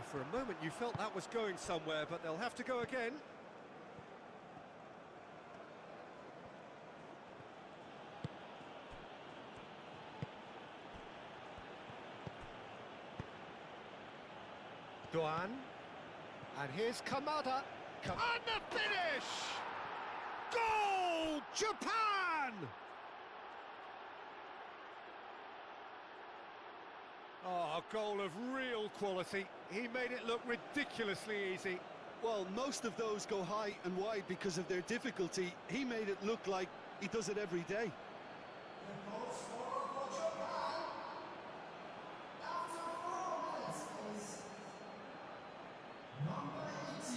For a moment you felt that was going somewhere, but they'll have to go again. Doan. And here's Kamada. And the finish! Goal! Japan! Oh, a goal of real quality. He made it look ridiculously easy. Well, most of those go high and wide because of their difficulty. He made it look like he does it every day. The goal scorer for Japan after 4 minutes is number 18.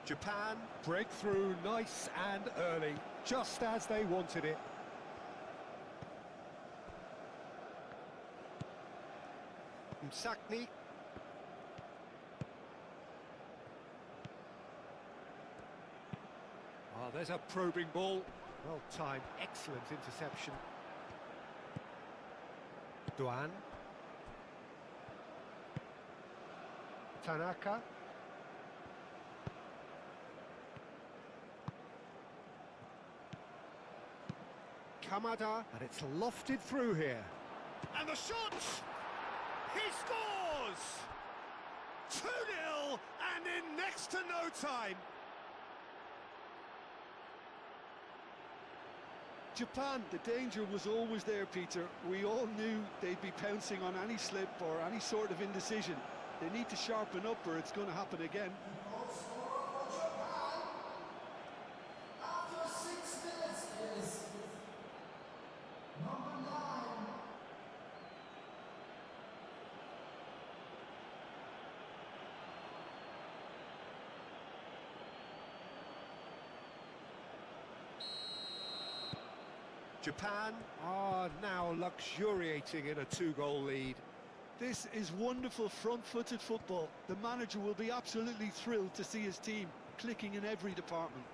Japan break through nice and early, just as they wanted it. Sakni. Oh, there's a probing ball. Well timed, excellent interception. Doan. Tanaka. Kamada, and it's lofted through here. And the shot! He scores! 2-0, and in next to no time. Japan, the danger was always there, Peter. We all knew they'd be pouncing on any slip or any sort of indecision. They need to sharpen up or it's going to happen again. The goal scorer for Japan after 6 minutes is number 9. Japan are now luxuriating in a 2-goal lead. This is wonderful front-footed football. The manager will be absolutely thrilled to see his team clicking in every department.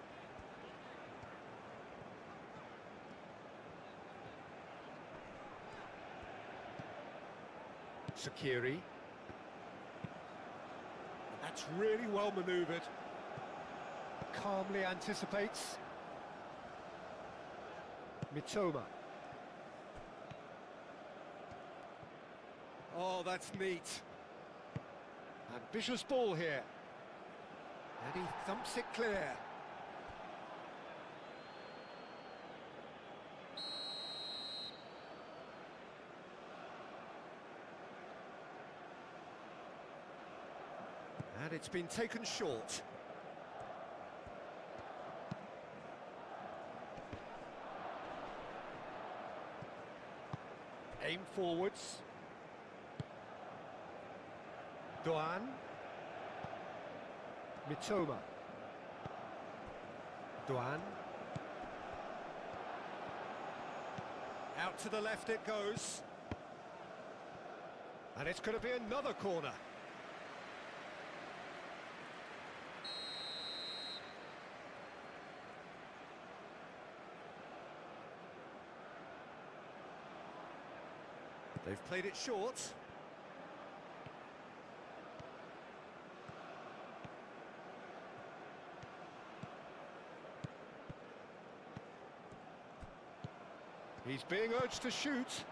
Sakiri. That's really well manoeuvred. Calmly anticipates. Mitoma. Oh, that's neat. Ambitious ball here. And he thumps it clear. And it's been taken short. Aim forwards. Doan. Mitoma. Doan. Out to the left it goes. And it's going to be another corner. They've played it short. He's being urged to shoot.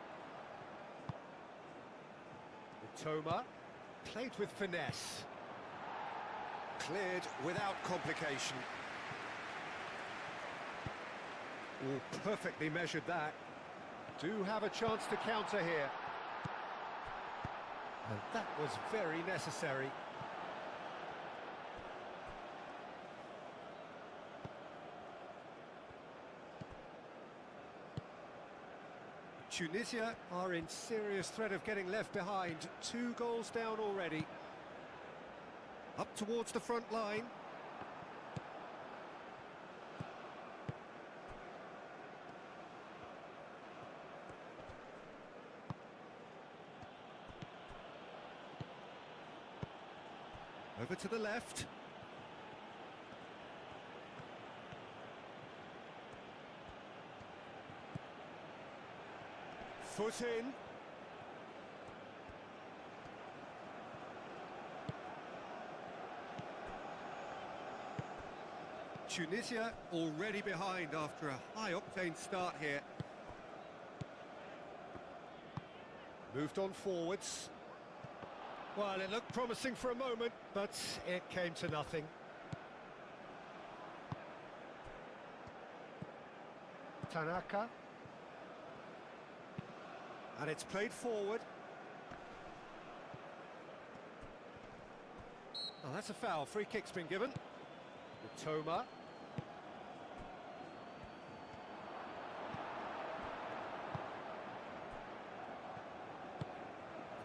Mitoma, played with finesse. Cleared without complication. Oh, perfectly measured that. Do have a chance to counter here. And that was very necessary. Tunisia are in serious threat of getting left behind. 2 goals down already. Up towards the front line. Over to the left. Foot in. Tunisia already behind after a high-octane start here. Moved on forwards. Well, it looked promising for a moment, but it came to nothing. Tanaka. And it's played forward. Oh, that's a foul. Free kick's been given. Toma.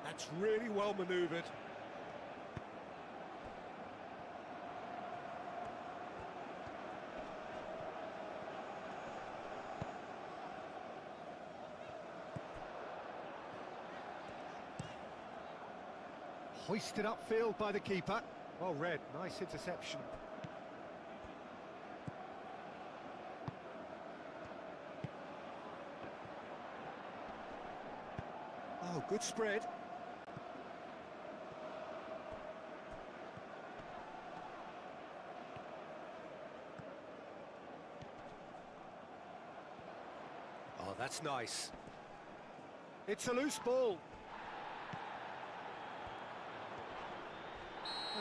That's really well manoeuvred. Hoisted upfield by the keeper. Well read, nice interception. Oh, good spread. Oh, that's nice. It's a loose ball.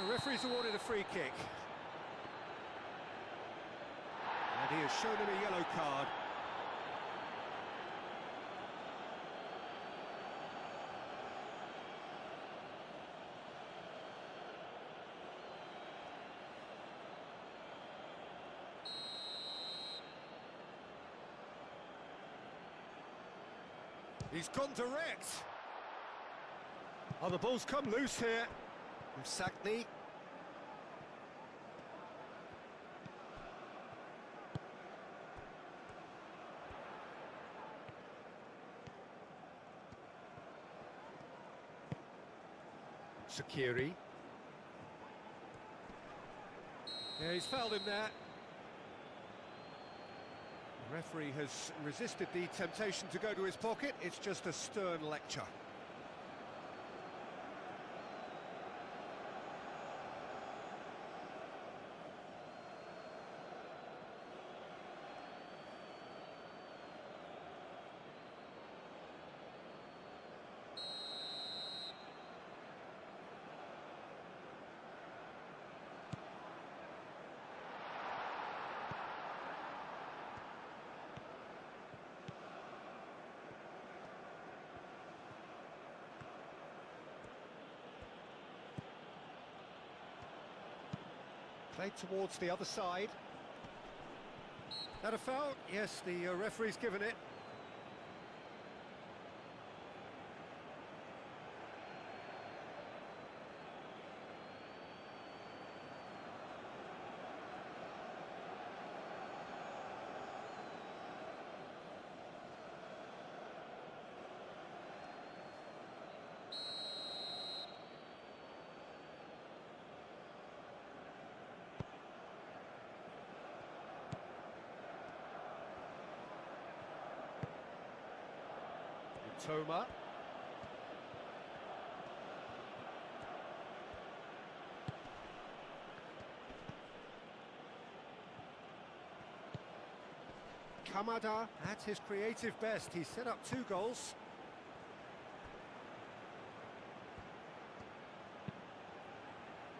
The referee's awarded a free kick. And he has shown him a yellow card. He's gone direct. Oh, the ball's come loose here. Sakni. Sakiri. Yeah, he's fouled him there. The referee has resisted the temptation to go to his pocket. It's just a stern lecture. Played towards the other side. That a foul? Yes, the referee's given it. Toma. Kamada at his creative best. He set up 2 goals.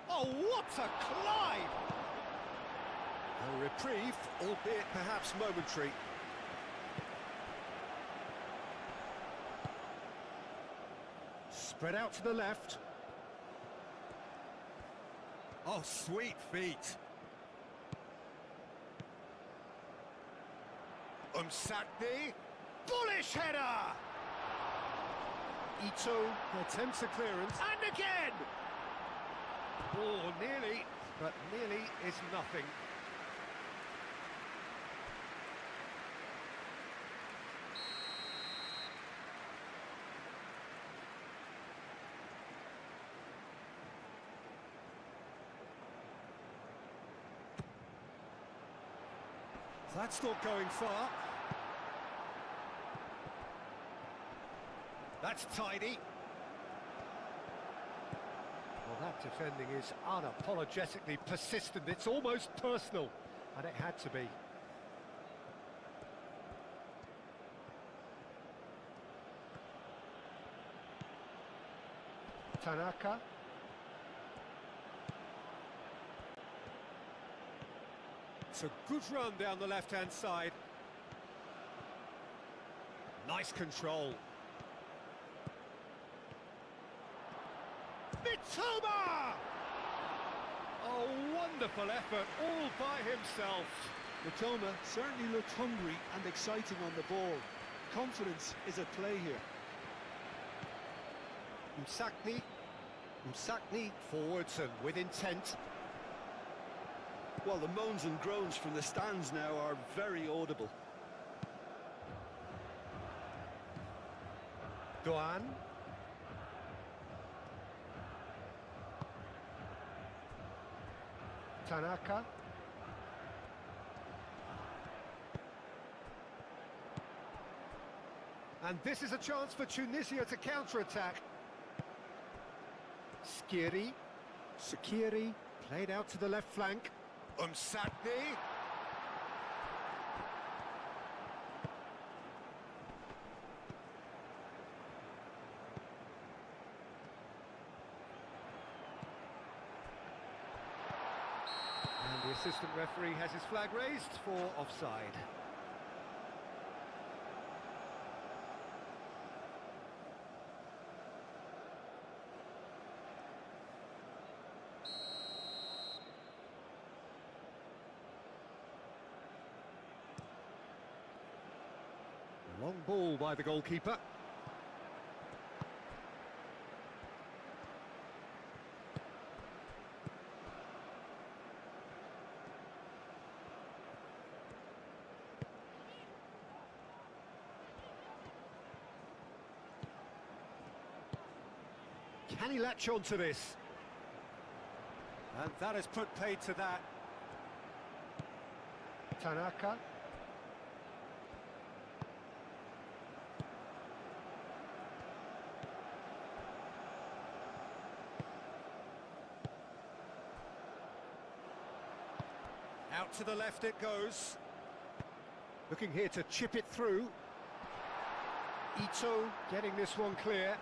Oh, what a climb! A reprieve, albeit perhaps momentary. Spread out to the left. Oh, sweet feet. Umsakni. Bullish header! Ito attempts a clearance. And again! Oh, nearly, but nearly is nothing. That's not going far. That's tidy. Well, that defending is unapologetically persistent. It's almost personal, and it had to be. Tanaka. It's a good run down the left-hand side. Nice control. Mitoma! Oh, wonderful effort, all by himself. Mitoma certainly looked hungry and exciting on the ball. Confidence is at play here. Umsakni forwards and with intent. Well, the moans and groans from the stands now are very audible. Doan. Tanaka. And this is a chance for Tunisia to counter-attack. Sakiri played out to the left flank. Umsakni. And the assistant referee has his flag raised for offside. Long ball by the goalkeeper. Can he latch on to this? And that has put paid to that. Tanaka. Out to the left it goes. Looking here to chip it through. Ito getting this one clear.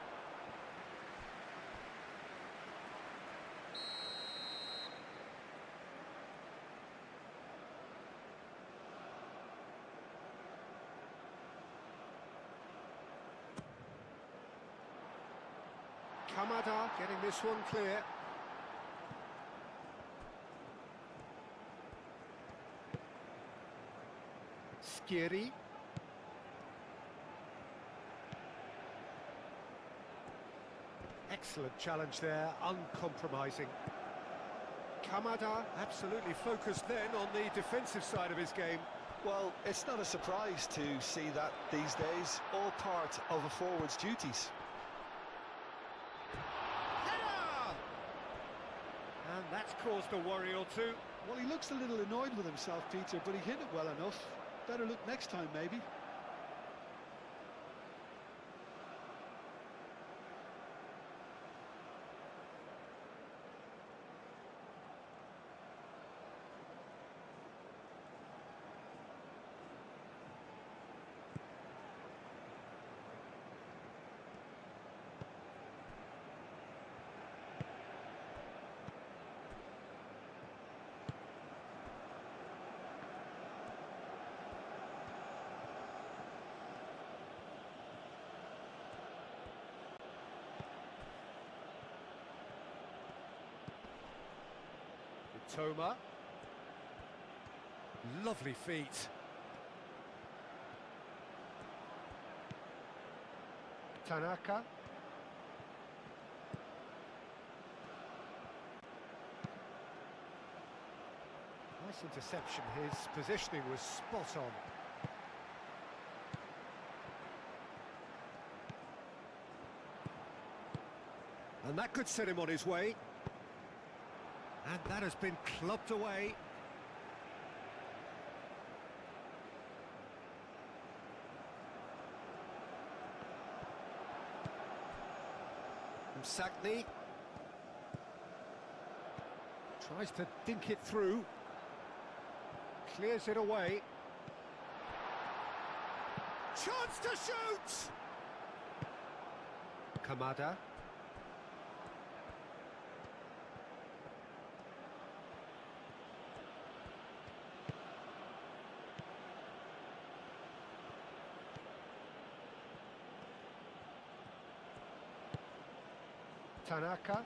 Kamada getting this one clear. Skiri. Excellent challenge there, uncompromising. Kamada absolutely focused then on the defensive side of his game. Well, it's not a surprise to see that these days, all part of a forward's duties. Header! And that's caused a worry or two. Well, he looks a little annoyed with himself, Peter, but he hit it well enough. Better look next time, maybe. Toma. Lovely feet. Tanaka. Nice interception. His positioning was spot on. And that could set him on his way. And that has been clubbed away. Sakni tries to dink it through, clears it away. Chance to shoot! Kamada. Tanaka.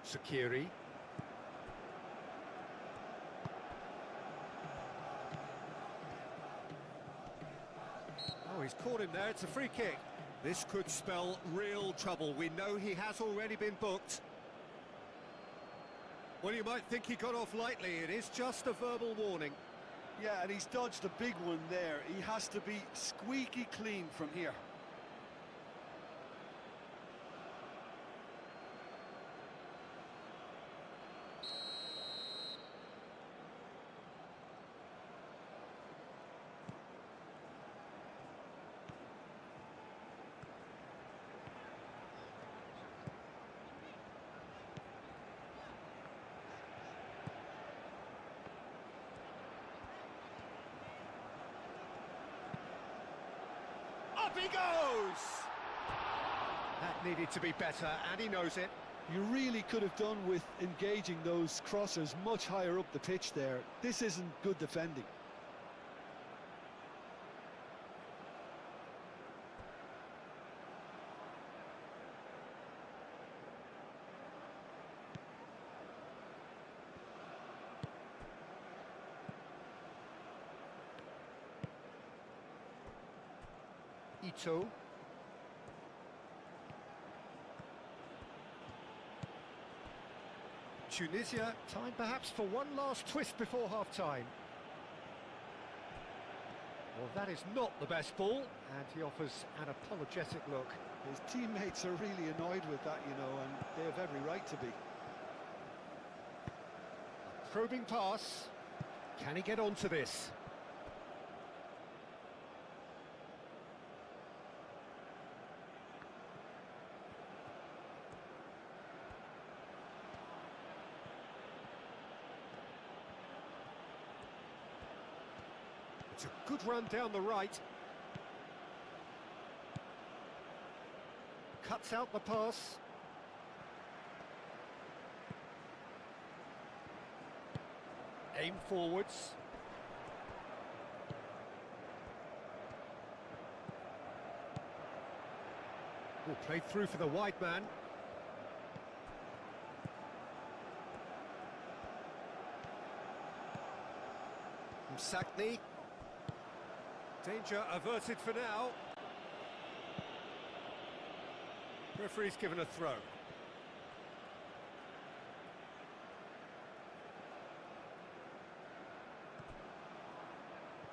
Sakiri. Oh, he's caught him there. It's a free kick. This could spell real trouble. We know he has already been booked. Well, you might think he got off lightly. It is just a verbal warning. Yeah, and he's dodged a big one there. He has to be squeaky clean from here. Up he goes! That needed to be better, and he knows it. You really could have done with engaging those crossers much higher up the pitch there. This isn't good defending. Ito. Tunisia, time perhaps for one last twist before half-time. Well, that is not the best ball, and he offers an apologetic look. His teammates are really annoyed with that, you know, and they have every right to be. Probing pass. Can he get onto this? It's a good run down the right. Cuts out the pass. Aim forwards. Will play through for the wide man. From Sakni. Danger averted for now. Referee's given a throw.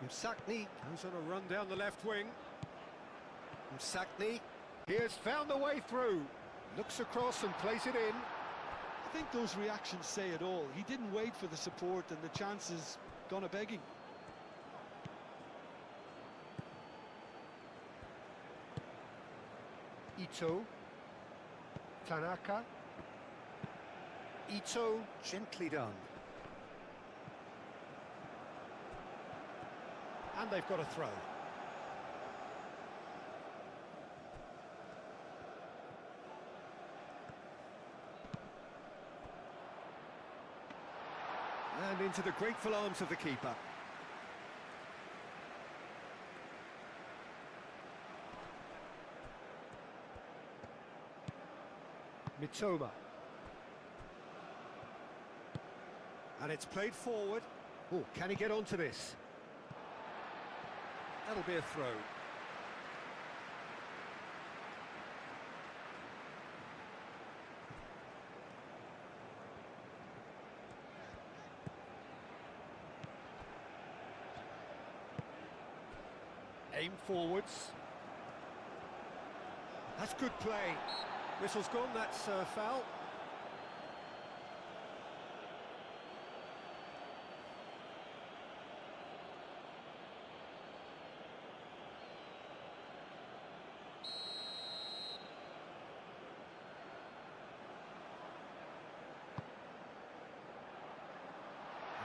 Sakni goes on a run down the left wing. Sakni, he has found the way through. Looks across and plays it in. I think those reactions say it all. He didn't wait for the support and the chances gone a-begging. Ito. Tanaka. Ito, gently done. And they've got a throw. And into the grateful arms of the keeper. Mitoma. And it's played forward. Oh, can he get onto this? That'll be a throw. Aim forwards. That's good play. Whistle's gone, that's a foul.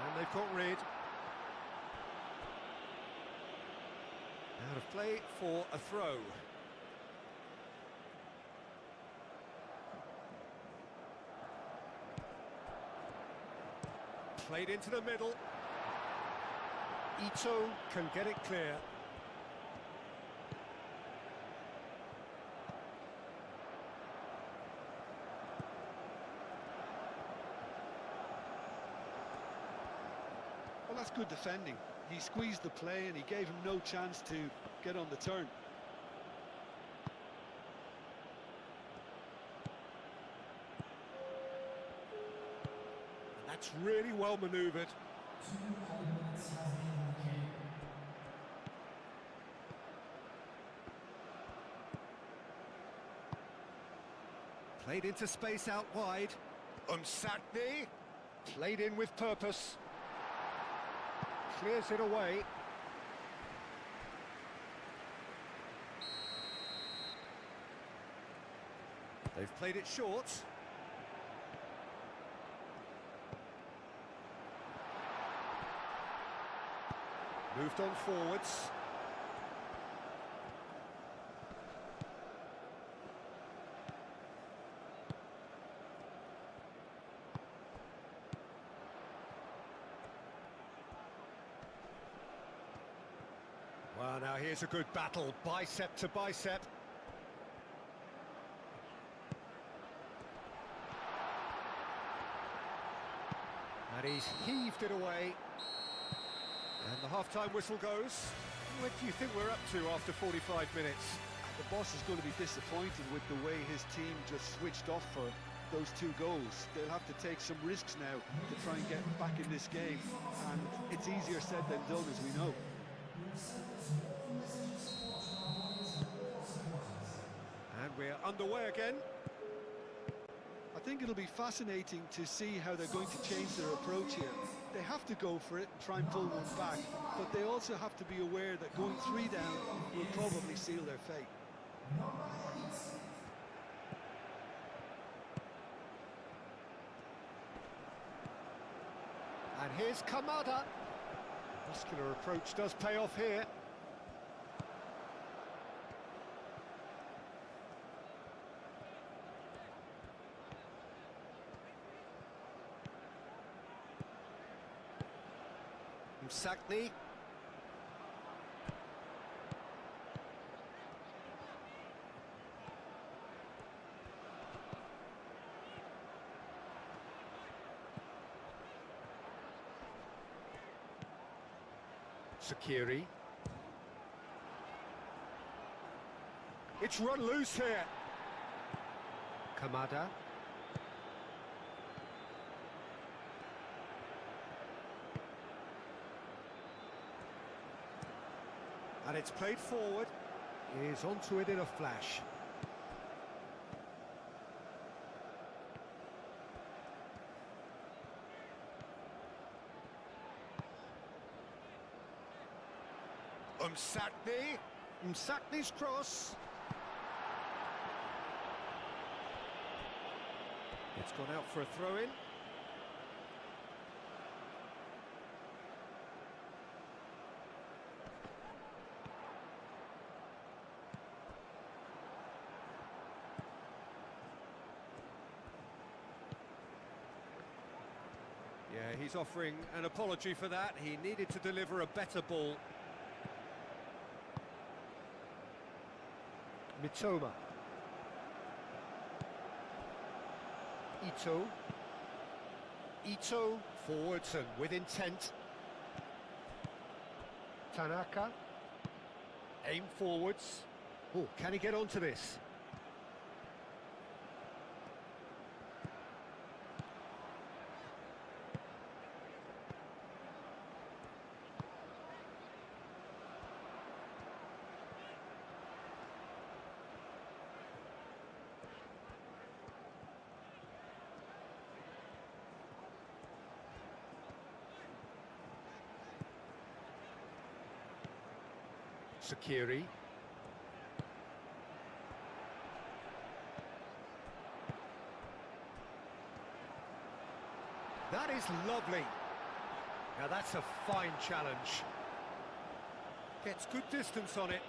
And they've got rid. Out of play for a throw. Played into the middle. Ito can get it clear. Well, that's good defending. He squeezed the play and he gave him no chance to get on the turn. That's really well manoeuvred. 2 elements have been indicated. Played into space out wide. Umsatni. Played in with purpose. Clears it away. They've played it short. Moved on forwards. Well, now here's a good battle, bicep to bicep. And he's heaved it away. And the half-time whistle goes. What do you think we're up to after 45 minutes? The boss is going to be disappointed with the way his team just switched off for those 2 goals. They'll have to take some risks now to try and get back in this game. And it's easier said than done, as we know. And we're underway again. I think it'll be fascinating to see how they're going to change their approach here. They have to go for it and try and pull one back, but they also have to be aware that going 3 down will probably seal their fate. And here's Kamada. Muscular approach does pay off here. Sakni. Sakiri. It's run loose here. Kamada. And it's played forward. He's onto it in a flash. Umsatni. Umsatni's cross. It's gone out for a throw-in. Yeah, he's offering an apology for that. He needed to deliver a better ball. Mitoma. Ito forwards and with intent. Tanaka. Aim forwards. Oh, can he get onto this? Sakiri. That is lovely. Now that's a fine challenge. Gets good distance on it.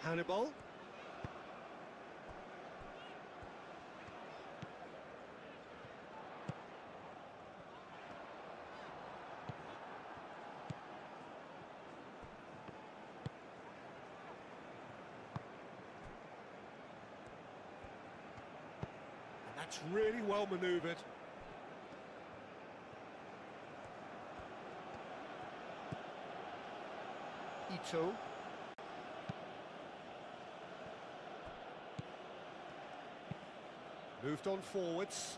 Hannibal. And that's really well manoeuvred. Ito. Moved on forwards.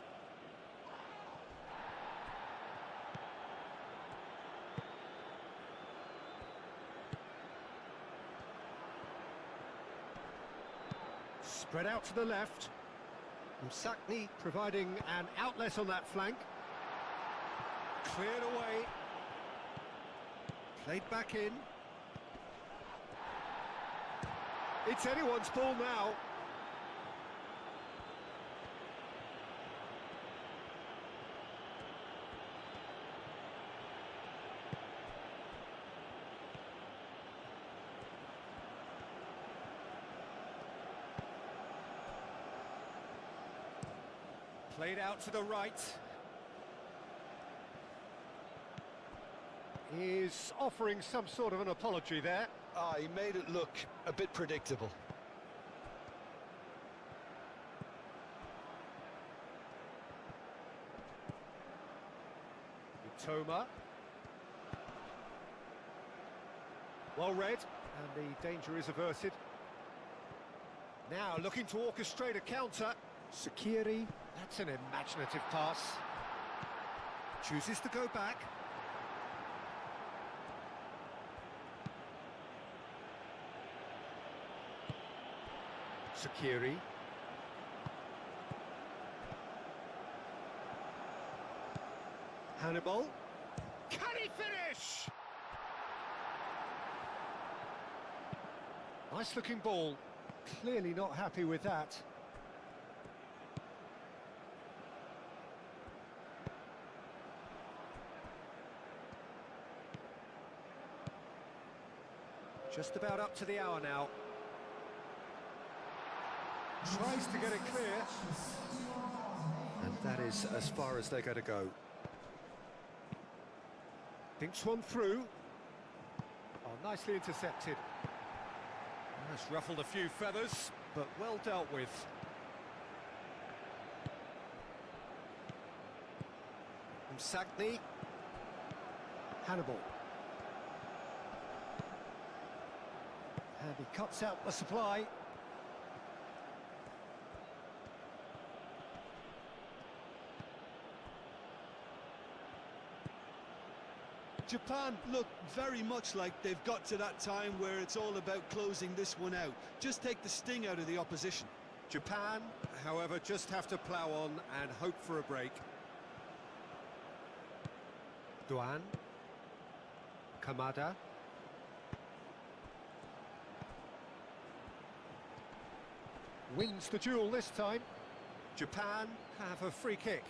Spread out to the left. Msakni providing an outlet on that flank. Cleared away. Played back in. It's anyone's ball now. Played out to the right. He's offering some sort of an apology there. He made it look a bit predictable. Toma. Well read, and the danger is averted. Now looking to orchestrate a counter. Sakiri, that's an imaginative pass. Chooses to go back. Sakiri. Hannibal. Can he finish? Nice looking ball. Clearly not happy with that. Just about up to the hour now. Tries to get it clear. And that is as far as they're going to go. Thinks one through. Oh, nicely intercepted. That's ruffled a few feathers, but well dealt with. Msakni. Hannibal. And he cuts out the supply. Japan look very much like they've got to that time where it's all about closing this one out. Just take the sting out of the opposition. Japan, however, just have to plough on and hope for a break. Duan. Kamada. Wins the duel this time. Japan have a free kick.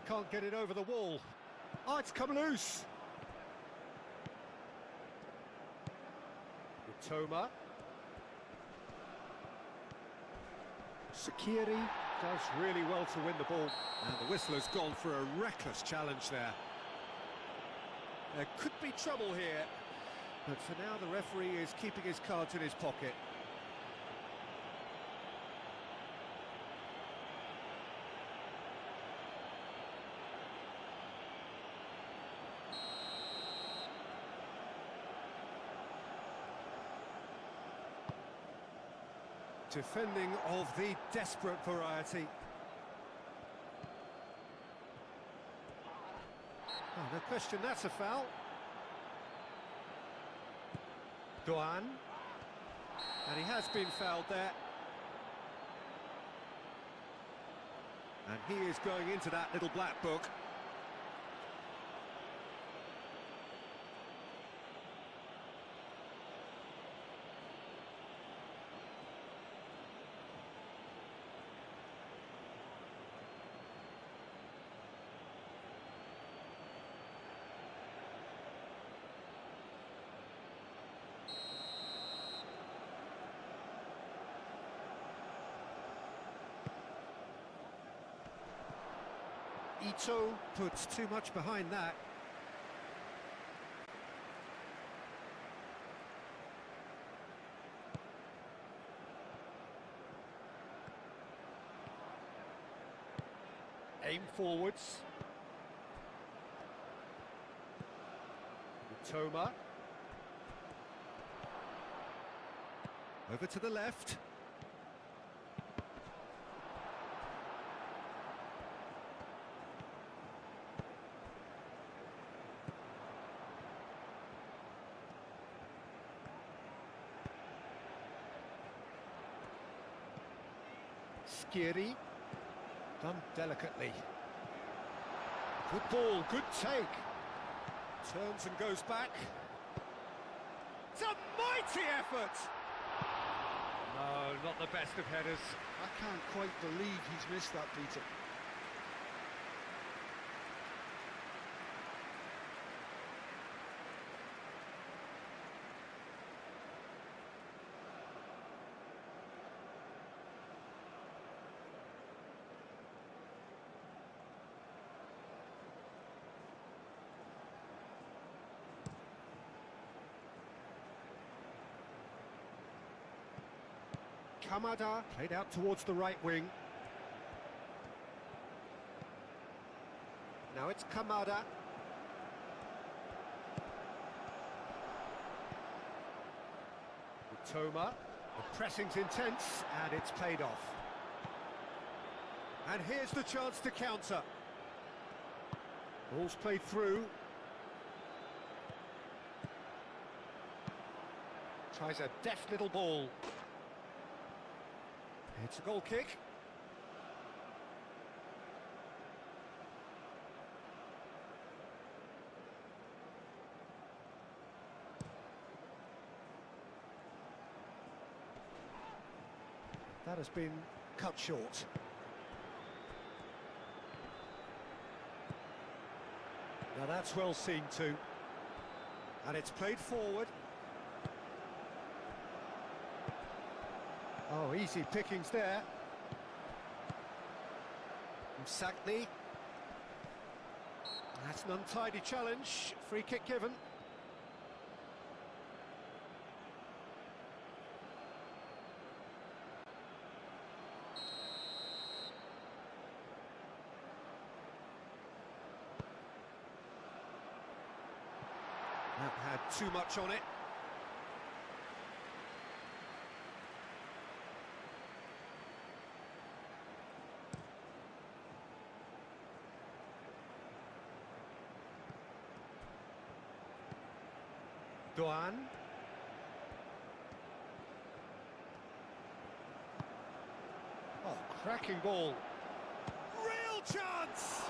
He can't get it over the wall. Oh, it's come loose. Toma. Sakiri does really well to win the ball. And the whistler's gone for a reckless challenge there. There could be trouble here, but for now the referee is keeping his cards in his pocket. Defending of the desperate variety. Oh, no question, that's a foul. Doan. And he has been fouled there. And he is going into that little black book. Ito puts too much behind that. Aim forwards. Toma. Over to the left. Skiri, done delicately. Good ball, good take. Turns and goes back. It's a mighty effort! No, not the best of headers. I can't quite believe he's missed that, Peter. Kamada played out towards the right wing. Now it's Kamada. Toma. The pressing's intense and it's paid off. And here's the chance to counter. Ball's played through. Tries a deft little ball. It's a goal kick. That has been cut short. Now that's well seen too. And it's played forward. Oh, easy pickings there. From Sakni. That's an untidy challenge. Free kick given. That had too much on it. Doan. Oh, cracking ball. Real chance!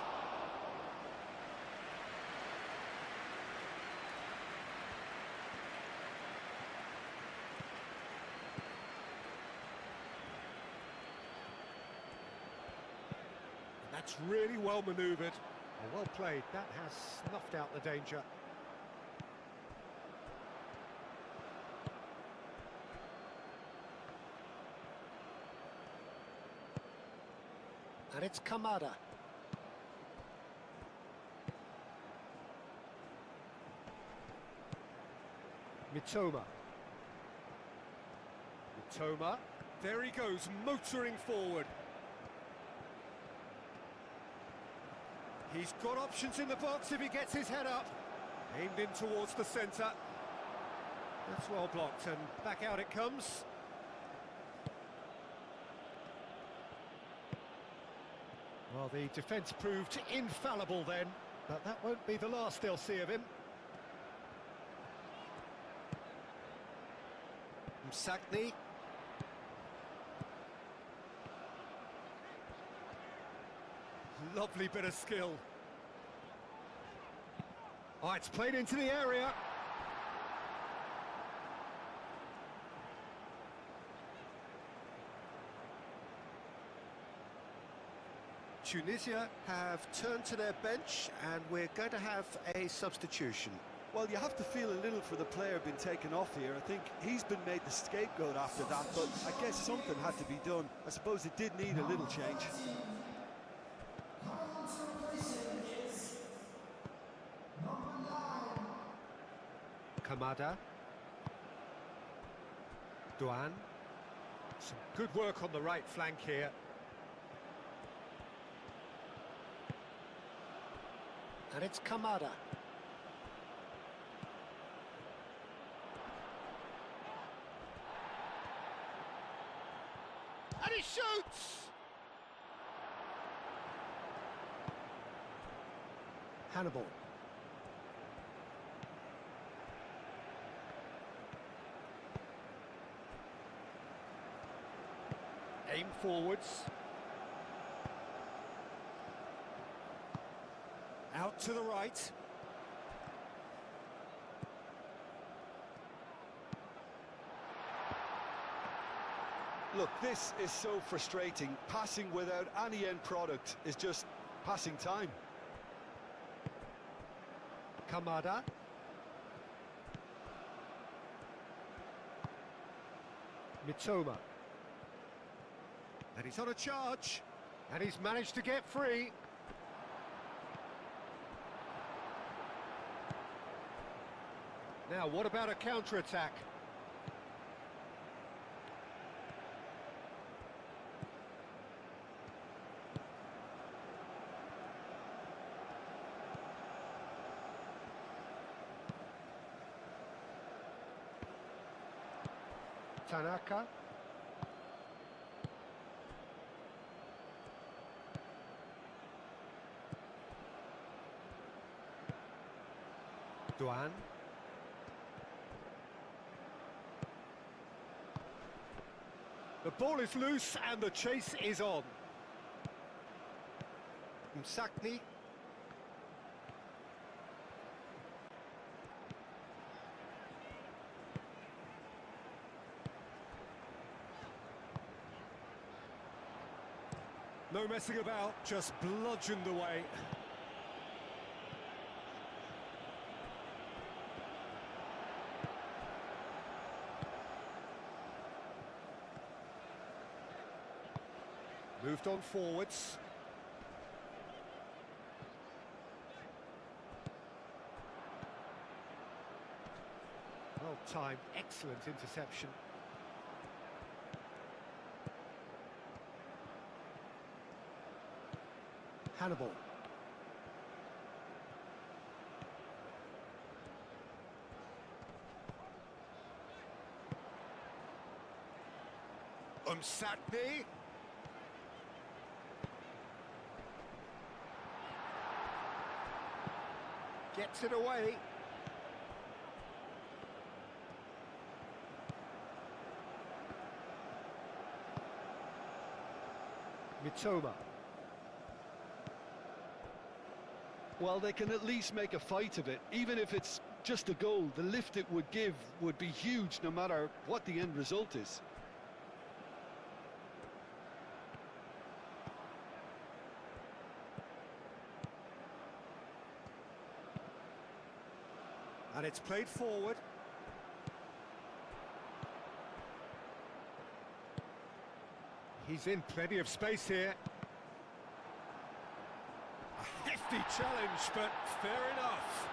That's really well manoeuvred. Oh, well played. That has snuffed out the danger. And it's Kamada. Mitoma. Mitoma. There he goes, motoring forward. He's got options in the box if he gets his head up. Aimed in towards the centre. That's well blocked, and back out it comes. Well, the defence proved infallible then, but that won't be the last they'll see of him. Msakni. Lovely bit of skill. Oh, it's played into the area. Tunisia have turned to their bench, and we're going to have a substitution. Well, you have to feel a little for the player being taken off here. I think he's been made the scapegoat after that, but I guess something had to be done. I suppose it did need a little change. Kamada. Duan. Some good work on the right flank here. And it's Kamada. And he shoots! Hannibal. Aim forwards. Out to the right. Look, this is so frustrating. Passing without any end product is just passing time. Kamada. Mitoma. And he's on a charge. And he's managed to get free. Now, what about a counter-attack? Tanaka. Duan. The ball is loose and the chase is on. Msakni. No messing about, just bludgeoned away. Moved on forwards. Well timed, excellent interception. Hannibal. Msakni. Gets it away. Mitoma. Well, they can at least make a fight of it. Even if it's just a goal, the lift it would give would be huge no matter what the end result is. And it's played forward. He's in plenty of space here. A hefty challenge, but fair enough.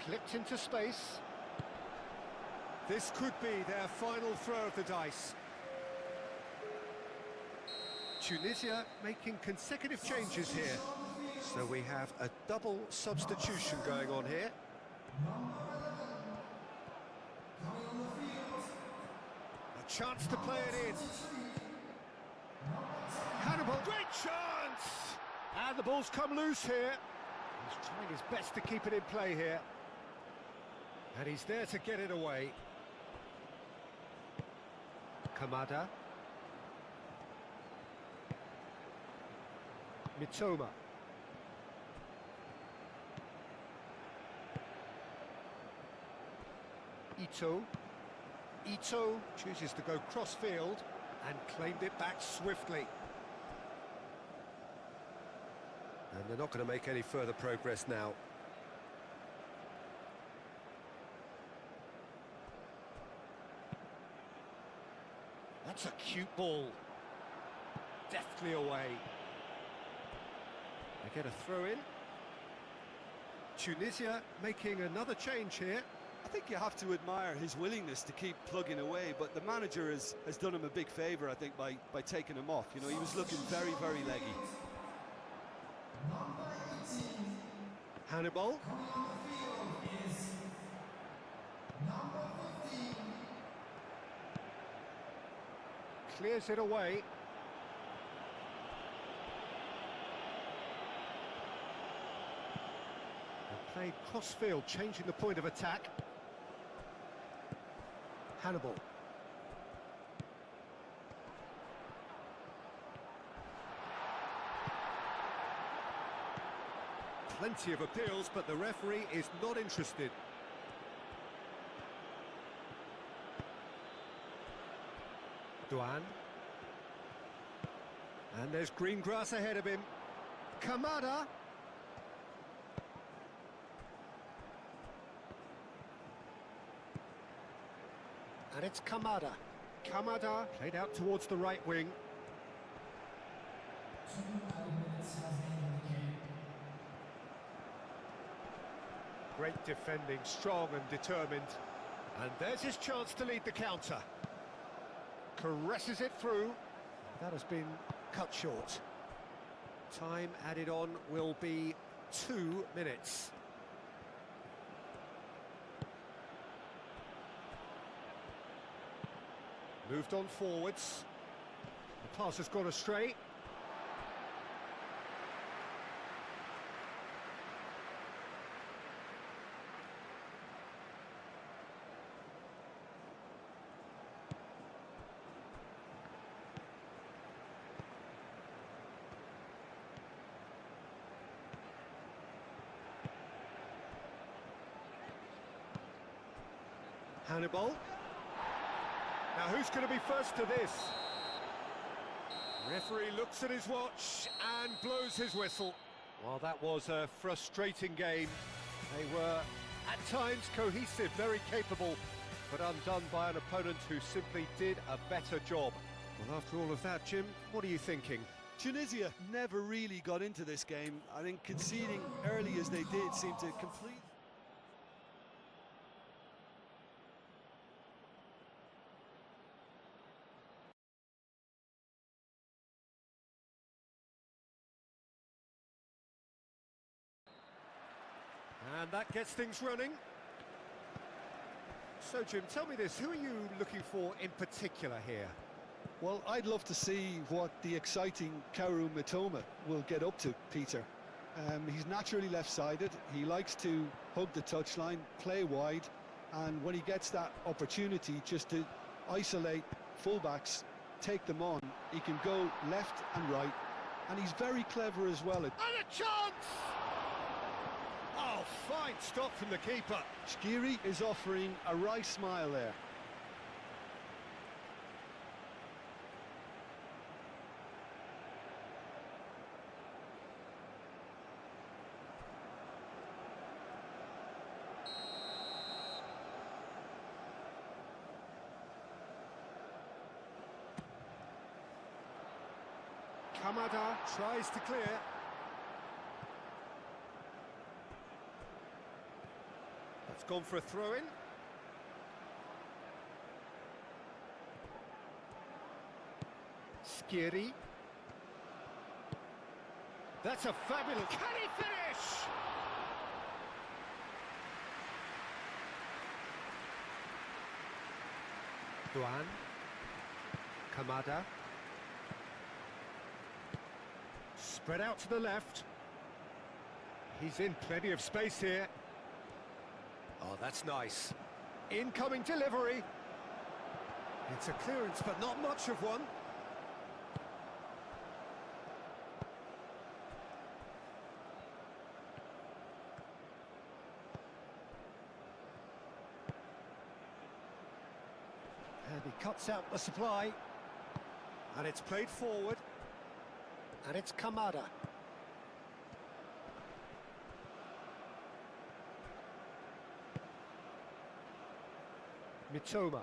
Clipped into space. This could be their final throw of the dice. Tunisia making consecutive changes here. So we have a double substitution going on here. A chance to play it in. Hannibal, great chance! And the ball's come loose here. He's trying his best to keep it in play here. And he's there to get it away. Kamada. Mitoma. Ito chooses to go cross-field and claimed it back swiftly. And they're not going to make any further progress now. That's a cute ball. Deftly away. They get a throw in. Tunisia making another change here. I think you have to admire his willingness to keep plugging away, but the manager has done him a big favour, I think, by taking him off. You know, he was looking very, very leggy. Hannibal. Clears it away. And played cross-field, changing the point of attack. Hannibal. Plenty of appeals, but the referee is not interested. Duan. And there's green grass ahead of him. Kamada. And it's Kamada. Kamada played out towards the right wing. 2 added minutes has been indicated. Great defending, strong and determined. And there's his chance to lead the counter. Caresses it through. That has been cut short. Time added on will be 2 minutes. Moved on forwards. The pass has gone astray. Hannibal. Now who's going to be first to this? Referee looks at his watch and blows his whistle. Well, that was a frustrating game. They were at times cohesive, very capable, but undone by an opponent who simply did a better job. Well, after all of that, Jim, what are you thinking? Tunisia never really got into this game. I think conceding early as they did seemed to complete. And that gets things running. So, Jim, tell me this, who are you looking for in particular here? Well, I'd love to see what the exciting Kaoru Mitoma will get up to, Peter. He's naturally left-sided. He likes to hug the touchline, play wide, and when he gets that opportunity just to isolate fullbacks, take them on, he can go left and right, and he's very clever as well. And a chance! Oh, fine stop from the keeper. Shqiri is offering a wry smile there. Kamada tries to clear. That's gone for a throw-in. Skiri. That's a fabulous... Can he finish? Duan. Kamada. Spread out to the left. He's in plenty of space here. Oh, that's nice. Incoming delivery. It's a clearance, but not much of one. And he cuts out the supply. And it's played forward. And it's Kamada. Mitoma.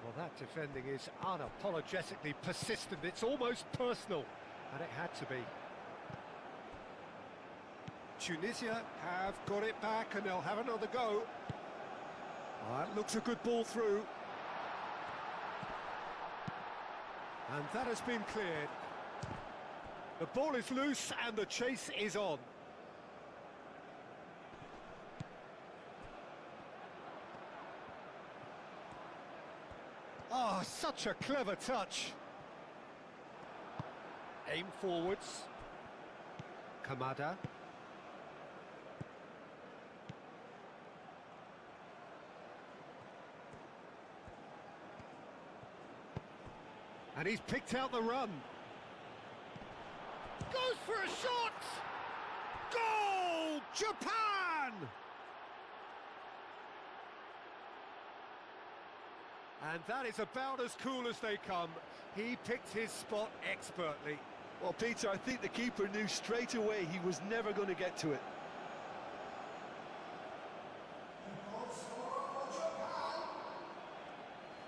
Well, that defending is unapologetically persistent. It's almost personal, and it had to be. Tunisia have got it back, and they'll have another go. Oh, that looks a good ball through. And that has been cleared. The ball is loose and the chase is on. Oh, such a clever touch. Aim forwards. Kamada. And he's picked out the run. Goes for a shot! Goal! Japan! And that is about as cool as they come. He picked his spot expertly. Well, Peter, I think the keeper knew straight away he was never going to get to it. The goal scorer for Japan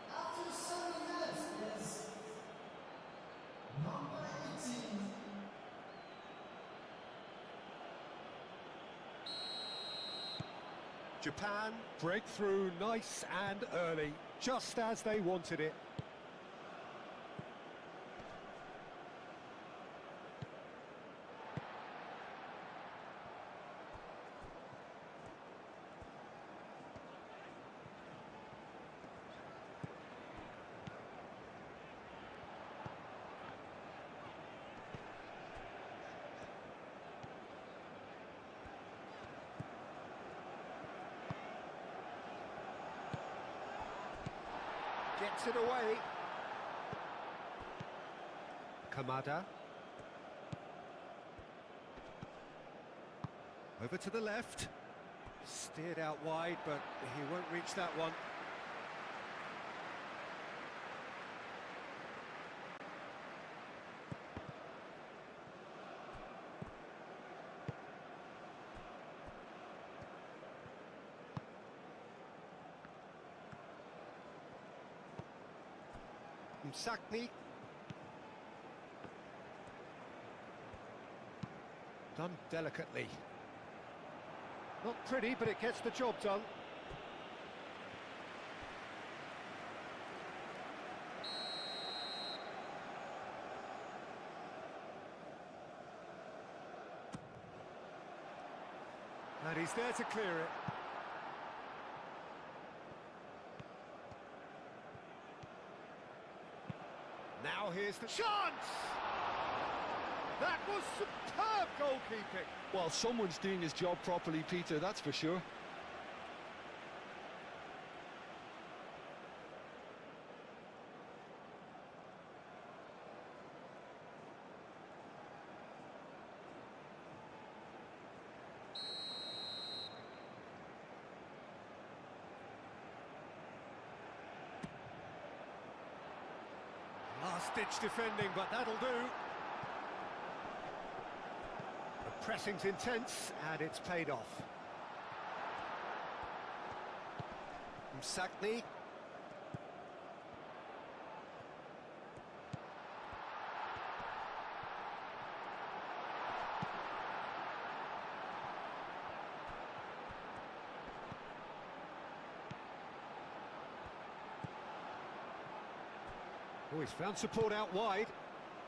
after 7 minutes is number 18. Japan break through nice and early, just as they wanted it. Gets it away. Kamada. Over to the left. Steered out wide, but he won't reach that one. Sakni. Done delicately. Not pretty, but it gets the job done. And he's there to clear it. Now here's the chance! That was superb goalkeeping. Well, someone's doing his job properly, Peter, that's for sure. Last-ditch defending, but that'll do. The pressing's intense, and it's paid off. Sakni. Oh, he's found support out wide.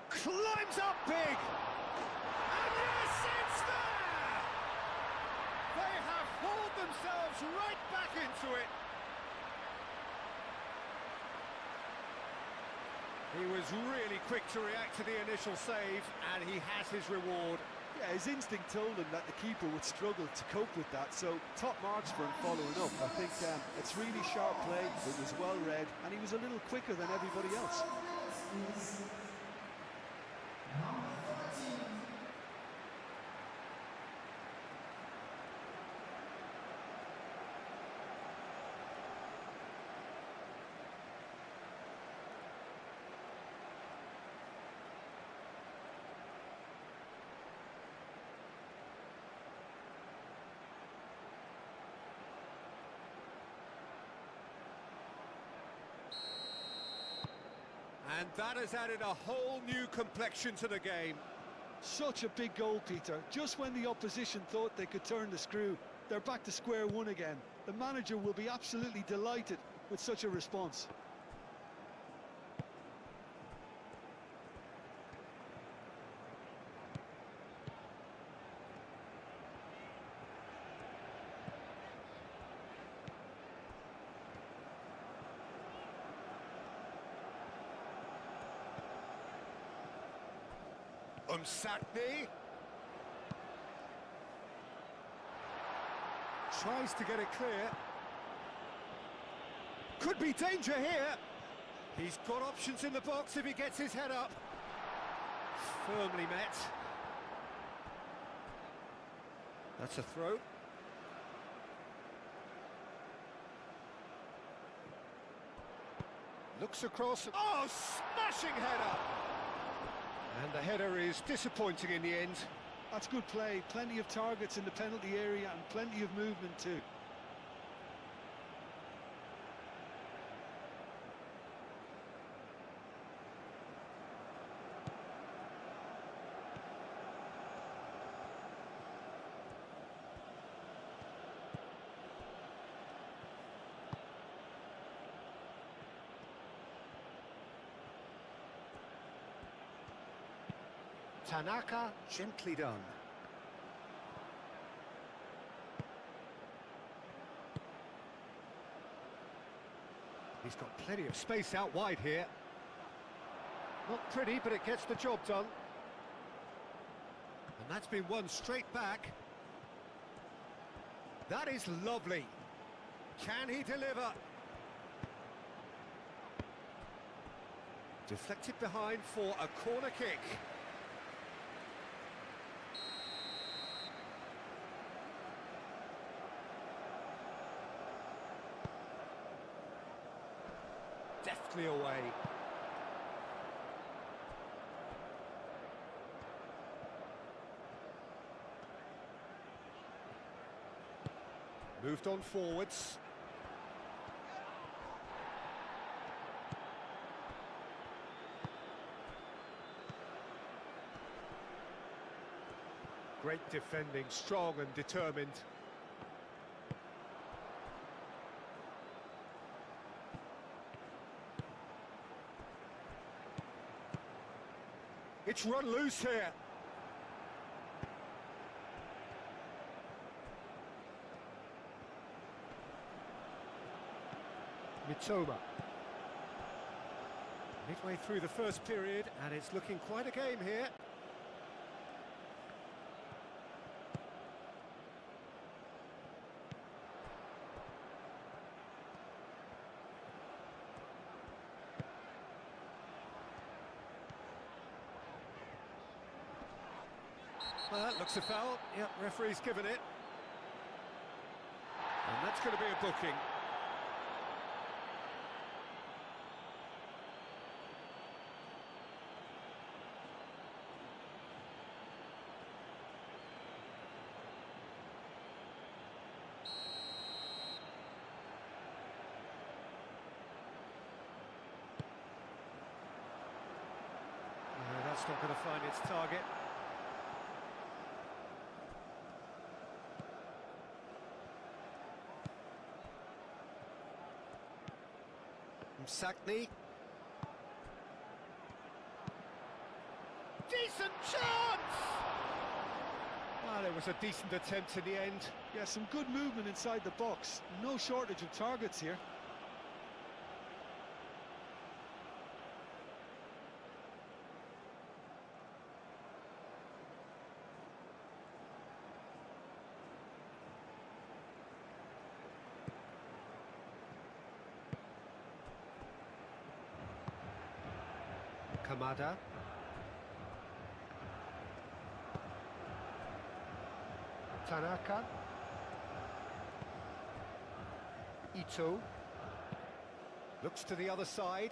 Climbs up big! And yes, it's there! They have hauled themselves right back into it. He was really quick to react to the initial save, and he has his reward. Yeah, his instinct told him that the keeper would struggle to cope with that, so top marks for him following up. I think it's really sharp play, it was well read, and he was a little quicker than everybody else. And that has added a whole new complexion to the game. Such a big goal, Peter. Just when the opposition thought they could turn the screw, they're back to square one again. The manager will be absolutely delighted with such a response. Sakni tries to get it clear. Could be danger here. He's got options in the box if he gets his head up. Firmly met. That's a throw. Looks across. Oh, smashing header! And the header is disappointing in the end. That's good play. Plenty of targets in the penalty area and plenty of movement too. Tanaka, gently done. He's got plenty of space out wide here. Not pretty, but it gets the job done. And that's been won straight back. That is lovely. Can he deliver? Deflected behind for a corner kick. Deftly away. Moved on forwards. Great defending, strong and determined. It's run loose here. Mitoma. Midway through the first period, and it's looking quite a game here. Well, that looks a foul. Yep, referee's given it. And that's going to be a booking. It's not going to find its target. Msakni. Decent chance! Well, it was a decent attempt in the end. Yeah, some good movement inside the box. No shortage of targets here. Kamada. Tanaka. Ito. Looks to the other side.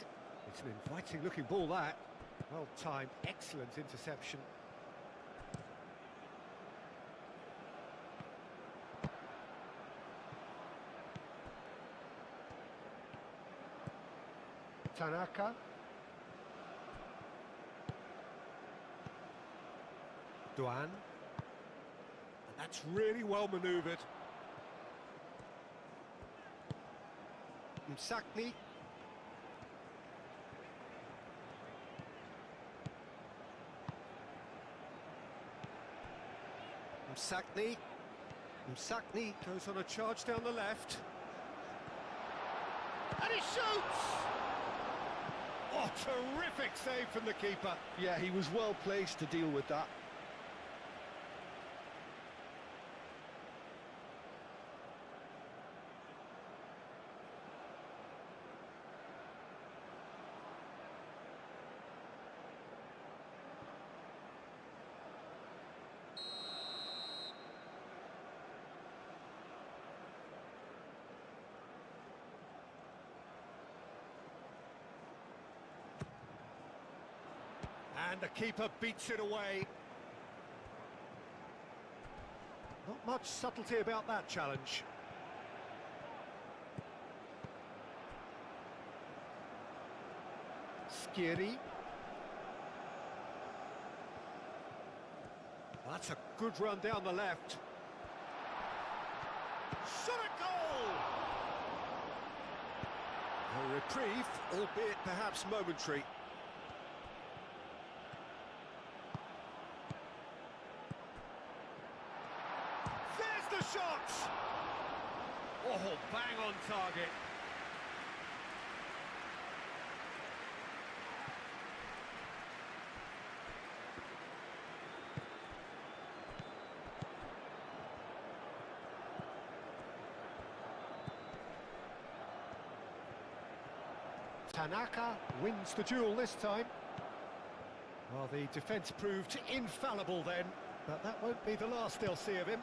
It's an inviting looking ball, that. Well timed, excellent interception. Tanaka. Duan. And that's really well manoeuvred. Msakni. Msakni. Msakni goes on a charge down the left. And he shoots! Oh, terrific save from the keeper. Yeah, he was well placed to deal with that. And the keeper beats it away. Not much subtlety about that challenge. Skiri. That's a good run down the left. Shot a goal! A reprieve, albeit perhaps momentary. The shot! Oh, bang on target. Tanaka wins the duel this time. Well, the defence proved infallible then, but that won't be the last they'll see of him.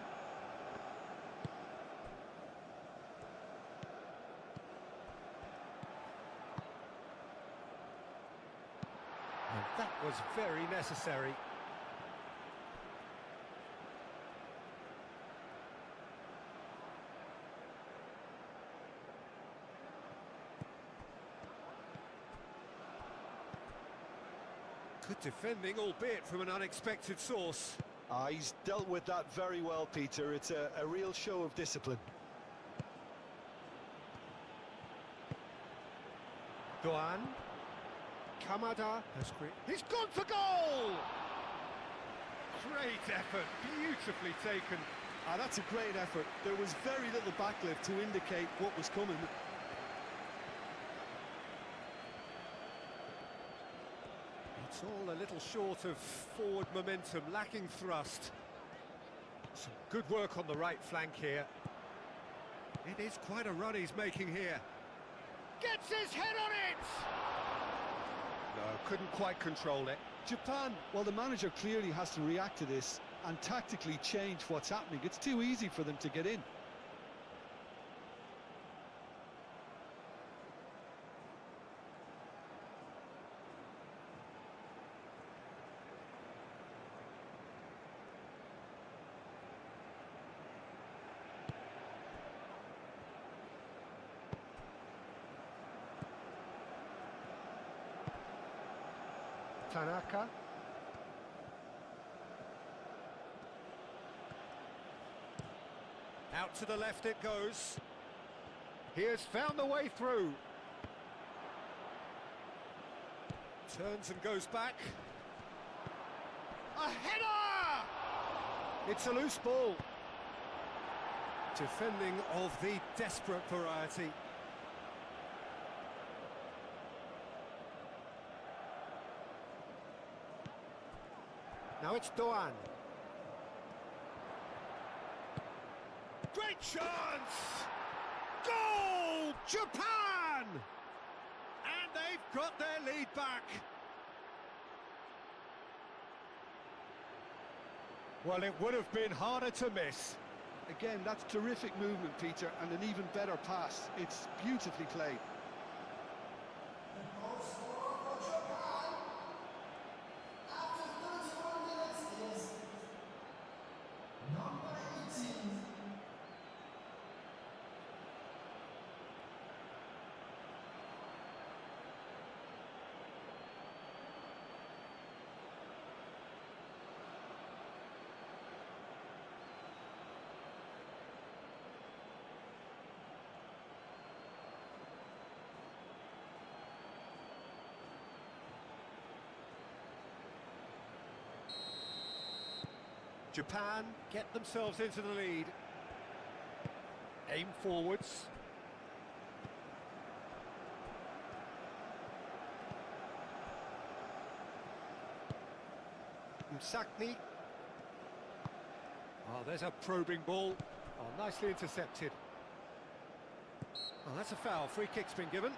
And that was very necessary. Good defending, albeit from an unexpected source. He's dealt with that very well, Peter. It's a real show of discipline. Duan. Kamada has he's gone for goal! Great effort, beautifully taken. That's a great effort. There was very little backlift to indicate what was coming. It's all a little short of forward momentum, lacking thrust. Some good work on the right flank here. It is quite a run he's making here. Gets his head on it! No, couldn't quite control it. Japan, well, the manager clearly has to react to this and tactically change what's happening. It's too easy for them to get in. Tanaka. Out to the left it goes. He has found the way through. Turns and goes back. A header! It's a loose ball. Defending of the desperate variety. Now it's Doan. Great chance! Goal! Japan! And they've got their lead back. Well, it would have been harder to miss. Again, that's terrific movement, Peter, and an even better pass. It's beautifully played. The goal scorer for Japan after 31 minutes is number 18. Japan get themselves into the lead. Aim forwards. Msakni. Oh, there's a probing ball. Oh, nicely intercepted. Oh, that's a foul. Free kick's been given.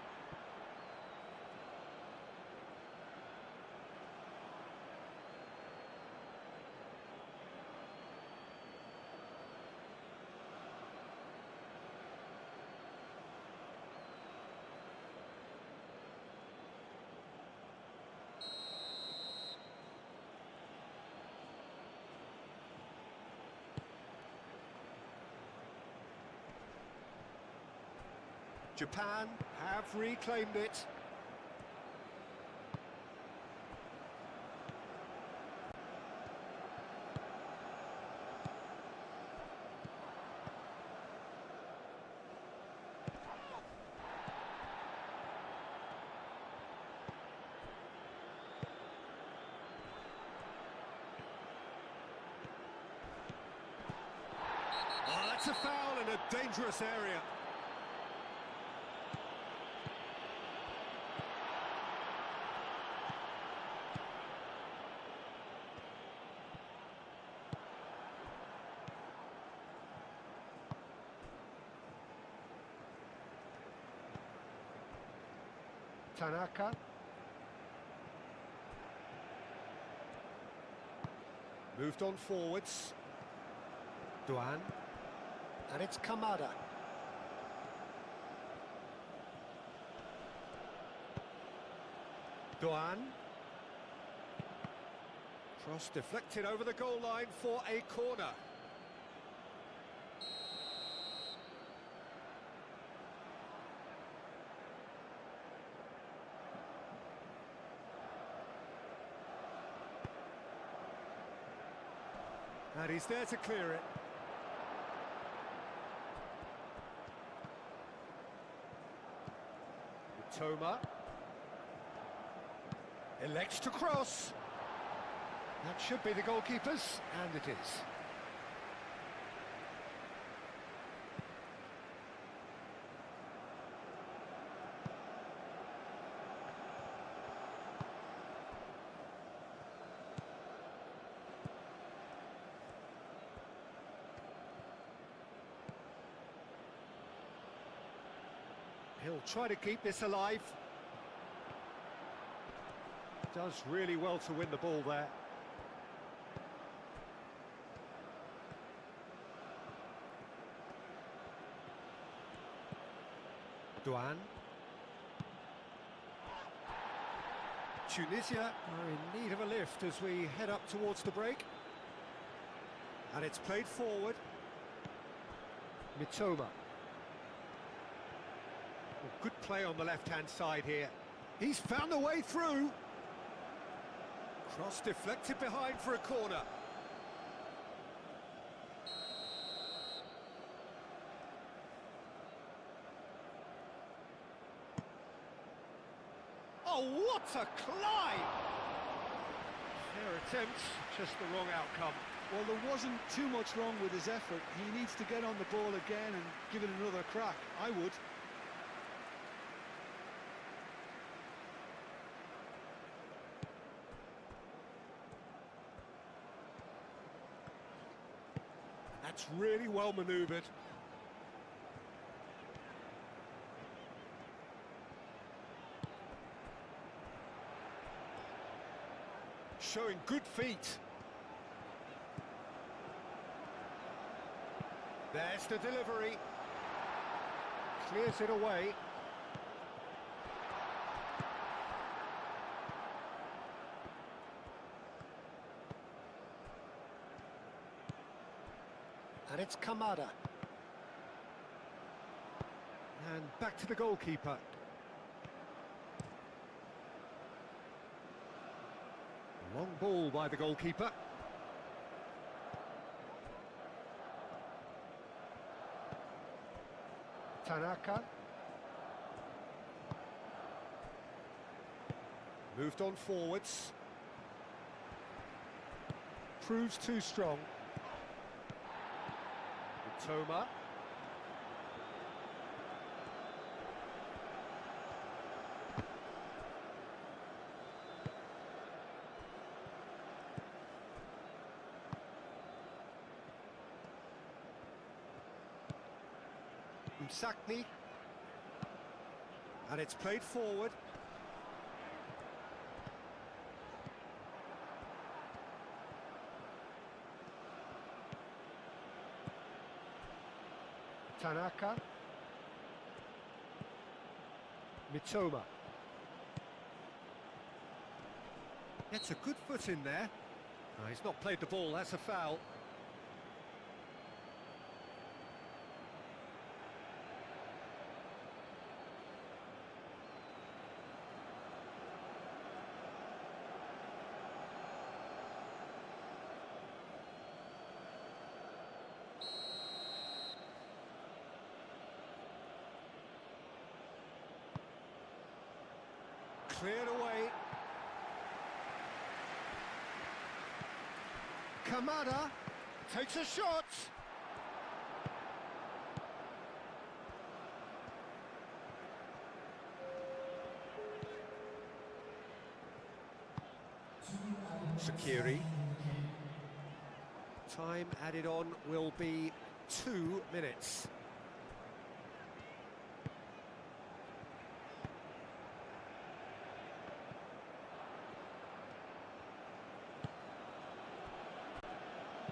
Japan have reclaimed it. Oh, that's a foul in a dangerous area. Tanaka. Moved on forwards. Duan. And it's Kamada. Duan. Cross deflected over the goal line for a corner. And he's there to clear it. Toma elects to cross. That should be the goalkeeper's, and it is. He'll try to keep this alive. Does really well to win the ball there. Duan. Tunisia are in need of a lift as we head up towards the break. And it's played forward. Mitoma. Good play on the left-hand side here. He's found a way through. Cross deflected behind for a corner. Oh, what a climb! Fair attempt, just the wrong outcome. Well, there wasn't too much wrong with his effort. He needs to get on the ball again and give it another crack. I would. That's really well manoeuvred. Showing good feet. There's the delivery. Clears it away. And it's Kamada. And back to the goalkeeper. Long ball by the goalkeeper. Tanaka. Moved on forwards. Proves too strong. Toma. Msakni. And it's played forward. Tanaka. Mitoma. Gets a good foot in there. Oh, he's not played the ball, that's a foul. Cleared away. Kamada takes a shot. Sakiri. Time added on will be 2 minutes.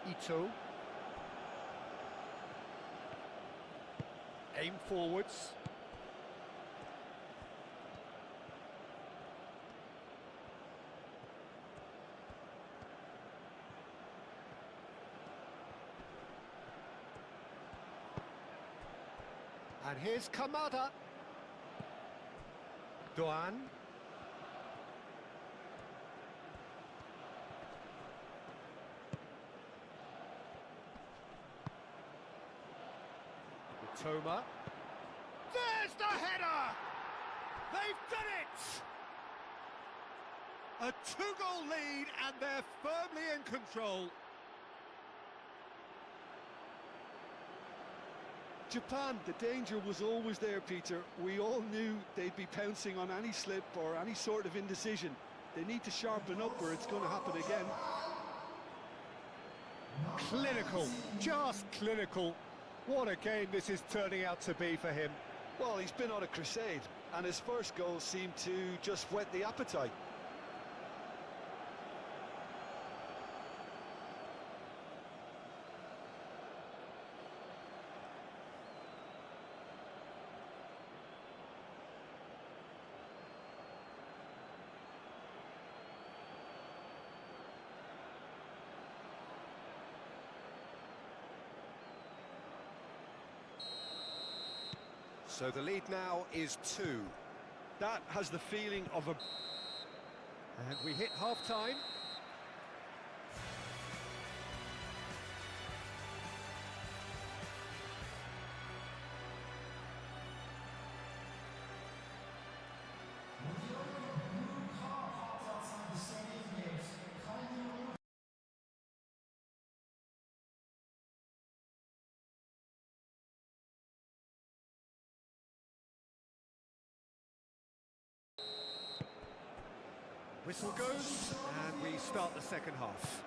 Ito. Aim forwards. And here's Kamada. Doan. Toma. There's the header! They've done it! A 2-goal lead and they're firmly in control. Japan, the danger was always there, Peter. We all knew they'd be pouncing on any slip or any sort of indecision. They need to sharpen up or it's going to happen again. Clinical, just clinical. What a game this is turning out to be for him. Well, he's been on a crusade, and his first goal seemed to just whet the appetite. So the lead now is 2. That has the feeling of a... And we hit half-time. Whistle goes, and we start the second half.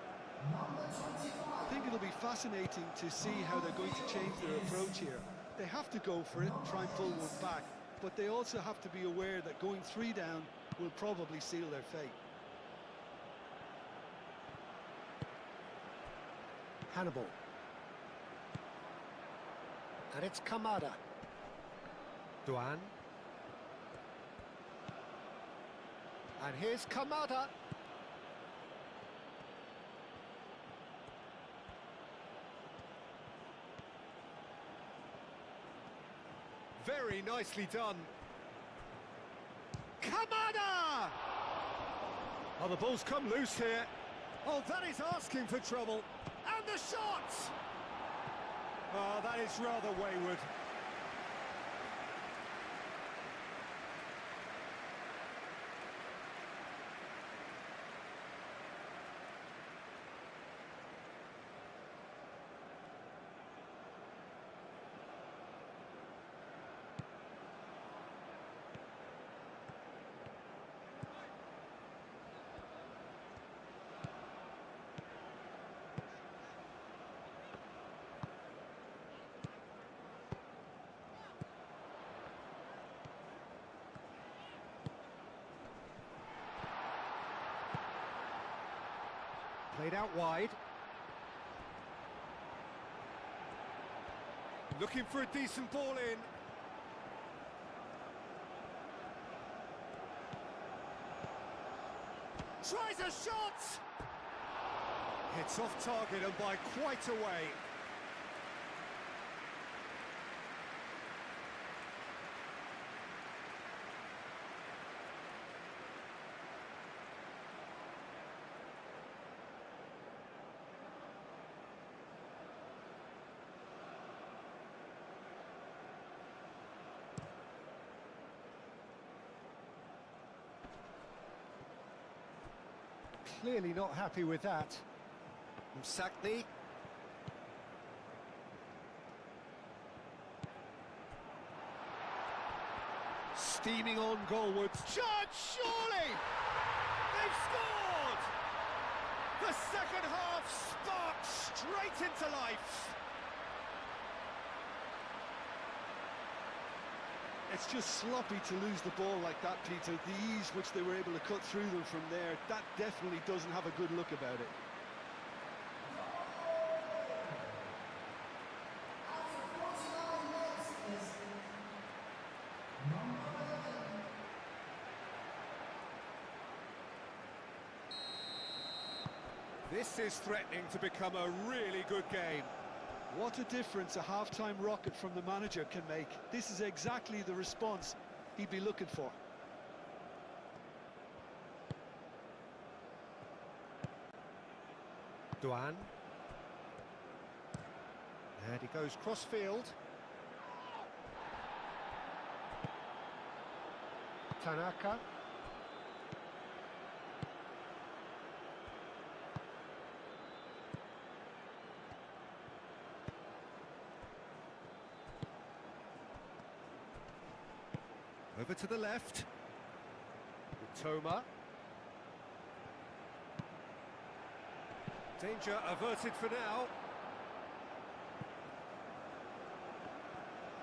I think it'll be fascinating to see how they're going to change their approach here. They have to go for it and try and pull one back, but they also have to be aware that going 3 down will probably seal their fate. Hannibal. And it's Kamada. Duan. And here's Kamada. Very nicely done. Kamada! Oh, the ball's come loose here. Oh, that is asking for trouble. And the shot! Oh, that is rather wayward. Played out wide. Looking for a decent ball in. Tries a shot! Hits off target and by quite a way. Clearly not happy with that. Msakni. Steaming on goalwards. Chance, surely! They've scored! The second half sparks straight into life. It's just sloppy to lose the ball like that, Peter. The ease which they were able to cut through them from there, that definitely doesn't have a good look about it. This is threatening to become a really good game. What a difference a half-time rocket from the manager can make. This is exactly the response he'd be looking for. Duan. And he goes cross-field. Tanaka. Over to the left. Toma. Danger averted for now.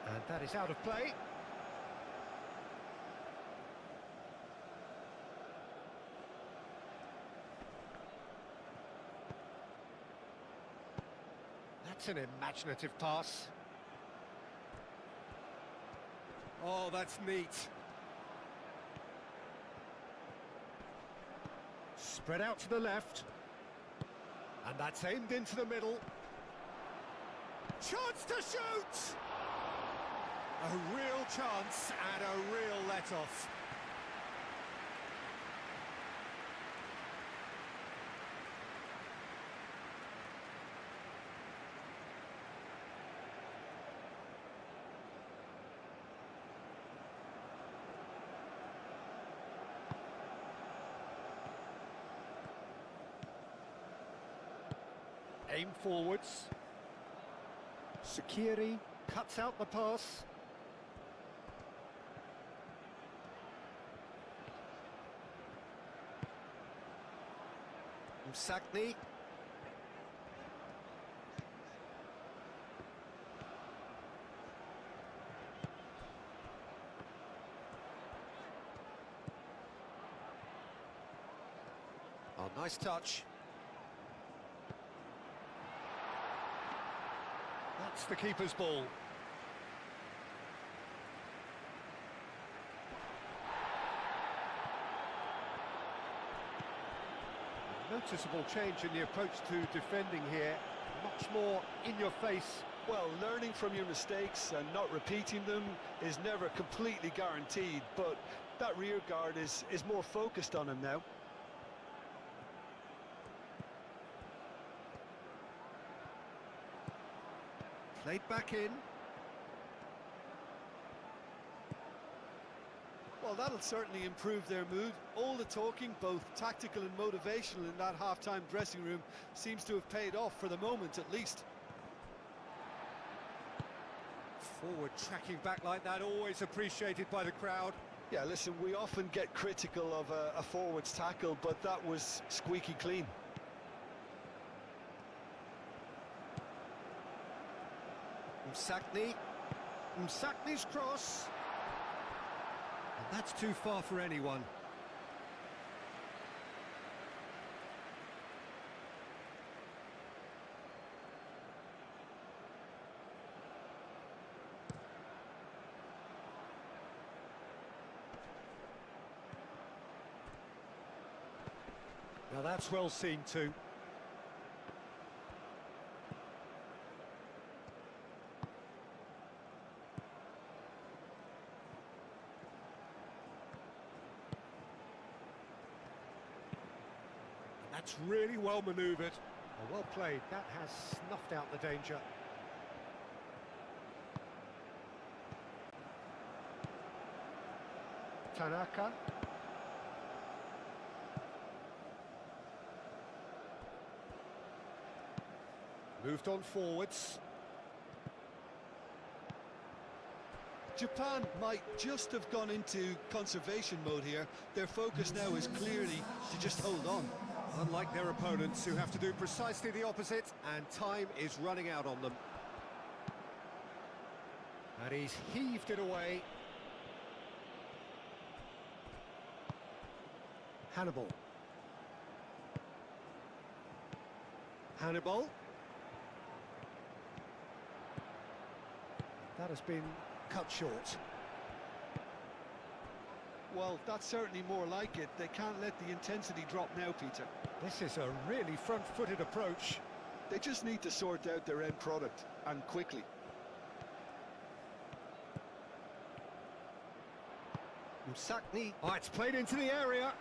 And that is out of play. That's an imaginative pass. Oh, that's neat. Spread out to the left. And that's aimed into the middle. Chance to shoot! A real chance and a real let-off. Aim forwards. Sakiri cuts out the pass. Sakni. Oh, nice touch. That's the keeper's ball. Noticeable change in the approach to defending here. Much more in your face. Well, learning from your mistakes and not repeating them is never completely guaranteed, but that rear guard is more focused on him now. Played back in. Well, that'll certainly improve their mood. All the talking, both tactical and motivational in that half-time dressing room, seems to have paid off for the moment, at least. Forward tracking back like that, always appreciated by the crowd. Yeah, listen, we often get critical of a forward's tackle, but that was squeaky clean. Sakni. Sakni's cross. And that's too far for anyone. Now that's well seen too. That's really well manoeuvred. Well played. That has snuffed out the danger. Tanaka. Moved on forwards. Japan might just have gone into conservation mode here. Their focus now is clearly to just hold on. Unlike their opponents, who have to do precisely the opposite, and time is running out on them. And he's heaved it away. Hannibal. Hannibal. That has been cut short. Well, that's certainly more like it. They can't let the intensity drop now, Peter. This is a really front-footed approach. They just need to sort out their end product, and quickly. Sakni. Oh, it's played into the area.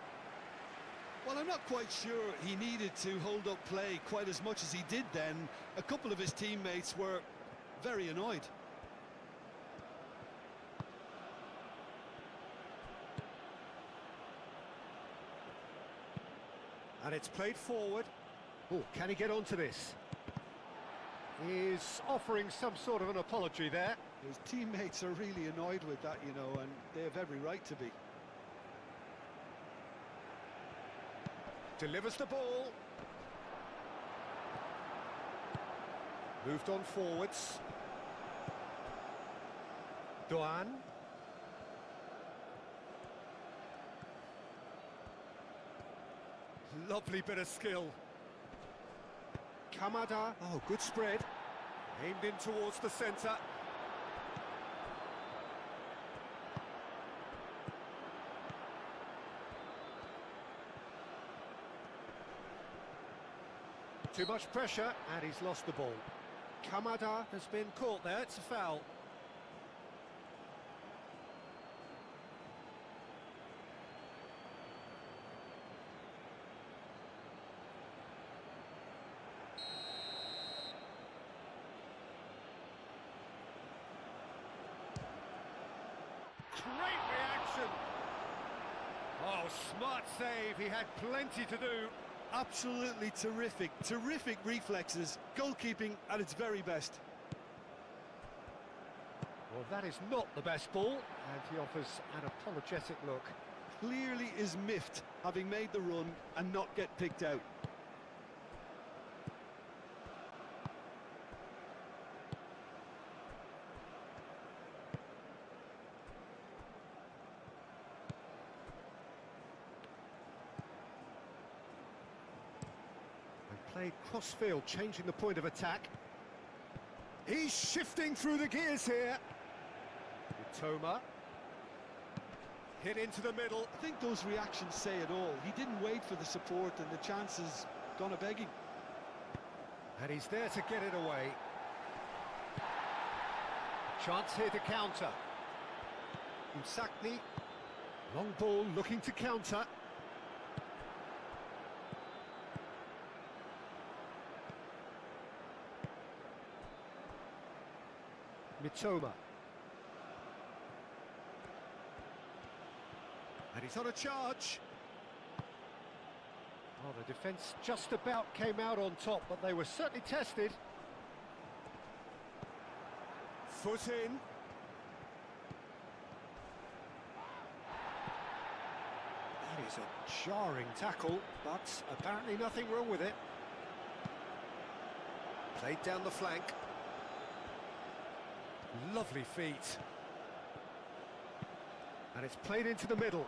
Well, I'm not quite sure he needed to hold up play quite as much as he did then. A couple of his teammates were very annoyed. And it's played forward. Oh, can he get onto this? He's offering some sort of an apology there. His teammates are really annoyed with that, you know, and they have every right to be. Delivers the ball. Moved on forwards. Doan. Lovely bit of skill. Kamada. Oh, good spread. Aimed in towards the centre. Too much pressure, and he's lost the ball. Kamada has been caught there, it's a foul. Great reaction! Oh, smart save, he had plenty to do. Absolutely terrific, terrific reflexes, goalkeeping at its very best. Well, that is not the best ball, and he offers an apologetic look. Clearly is miffed, having made the run and not get picked out. Played cross-field, changing the point of attack. He's shifting through the gears here. Toma. Hit into the middle. I think those reactions say it all. He didn't wait for the support and the chances gone a-begging. And he's there to get it away. Chance here to counter. Usakni. Long ball looking to counter. Mitoma. And he's on a charge. Well, the defence just about came out on top, but they were certainly tested. Foot in. That is a jarring tackle, but apparently nothing wrong with it. Played down the flank. Lovely feet. And it's played into the middle.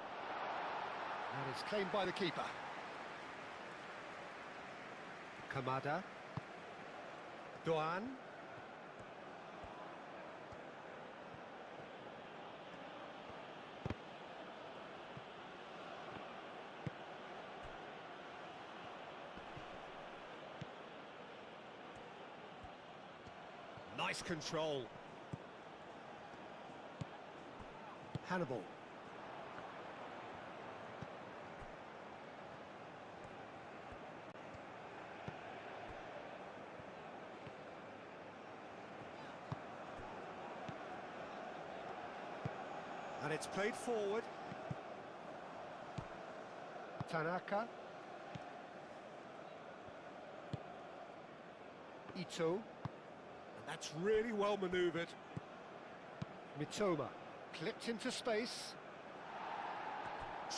And it's claimed by the keeper. Kamada. Doan. Nice control. Hannibal. And it's played forward. Tanaka. Ito. And that's really well manoeuvred. Mitoma. Clipped into space.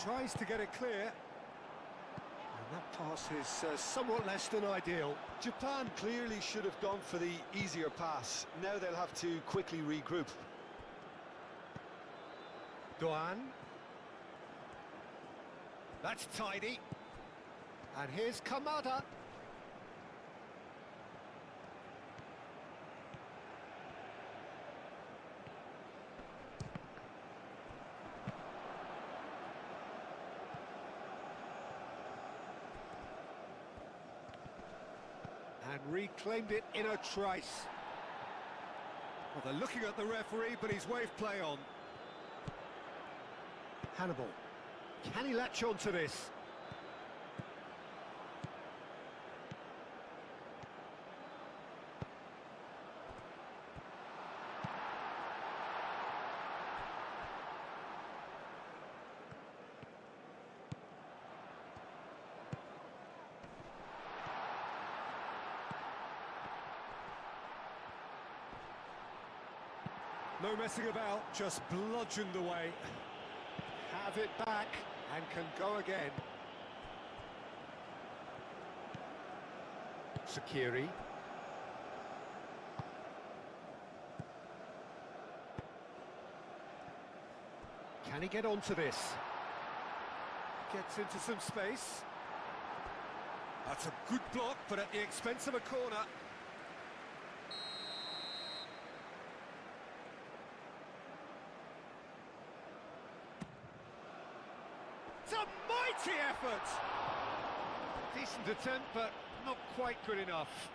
Tries to get it clear. And that pass is somewhat less than ideal. Japan clearly should have gone for the easier pass. Now they'll have to quickly regroup. Doan. That's tidy. And here's Kamada. And reclaimed it in a trice. Well, they're looking at the referee, but he's waved play on. Hannibal. Can he latch on to this? No messing about, just bludgeoned away. Have it back and can go again. Sakiri. Can he get onto this? Gets into some space. That's a good block, but at the expense of a corner. It's a mighty effort! Decent attempt, but not quite good enough.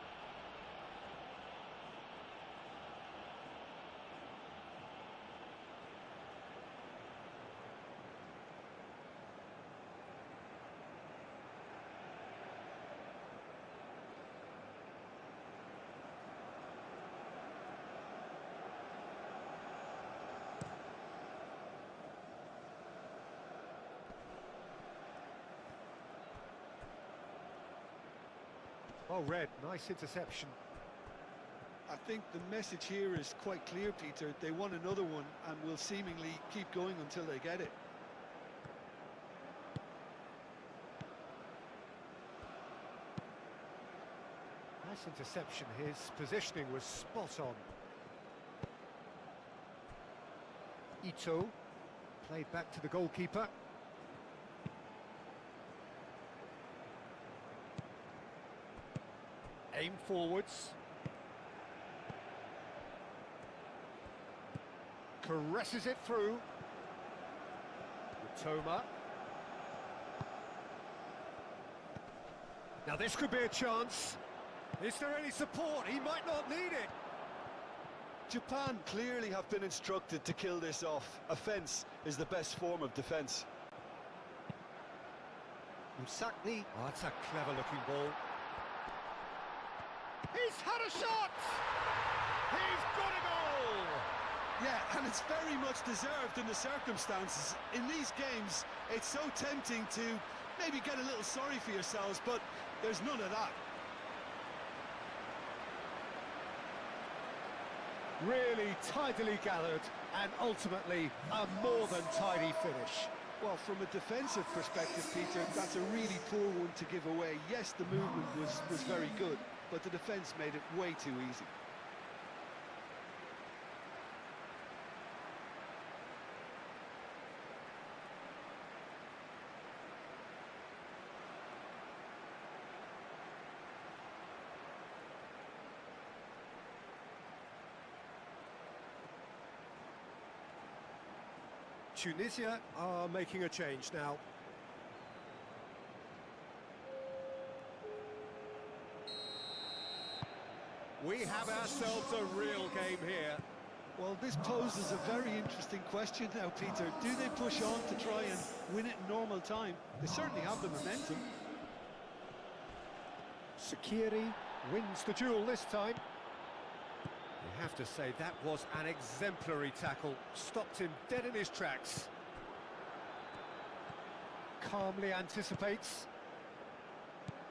Oh, Red, nice interception. I think the message here is quite clear, Peter. They want another one and will seemingly keep going until they get it. Nice interception. His positioning was spot on. Ito played back to the goalkeeper. Aim forwards. Caresses it through. Toma. Now this could be a chance. Is there any support? He might not need it. Japan clearly have been instructed to kill this off. Offence is the best form of defence. Musakni. Oh, that's a clever-looking ball. He's had a shot! He's got a goal! Yeah, and it's very much deserved in the circumstances. In these games, it's so tempting to maybe get a little sorry for yourselves, but there's none of that. Really tidily gathered, and ultimately a more than tidy finish. Well, from a defensive perspective, Peter, that's a really poor one to give away. Yes, the movement was very good, but the defence made it way too easy. Tunisia are making a change now. We have ourselves a real game here. Well, this poses a very interesting question now, Peter. Do they push on to try and win it in normal time? They certainly have the momentum. Sakiri wins the duel this time. You have to say that was an exemplary tackle. Stopped him dead in his tracks. Calmly anticipates.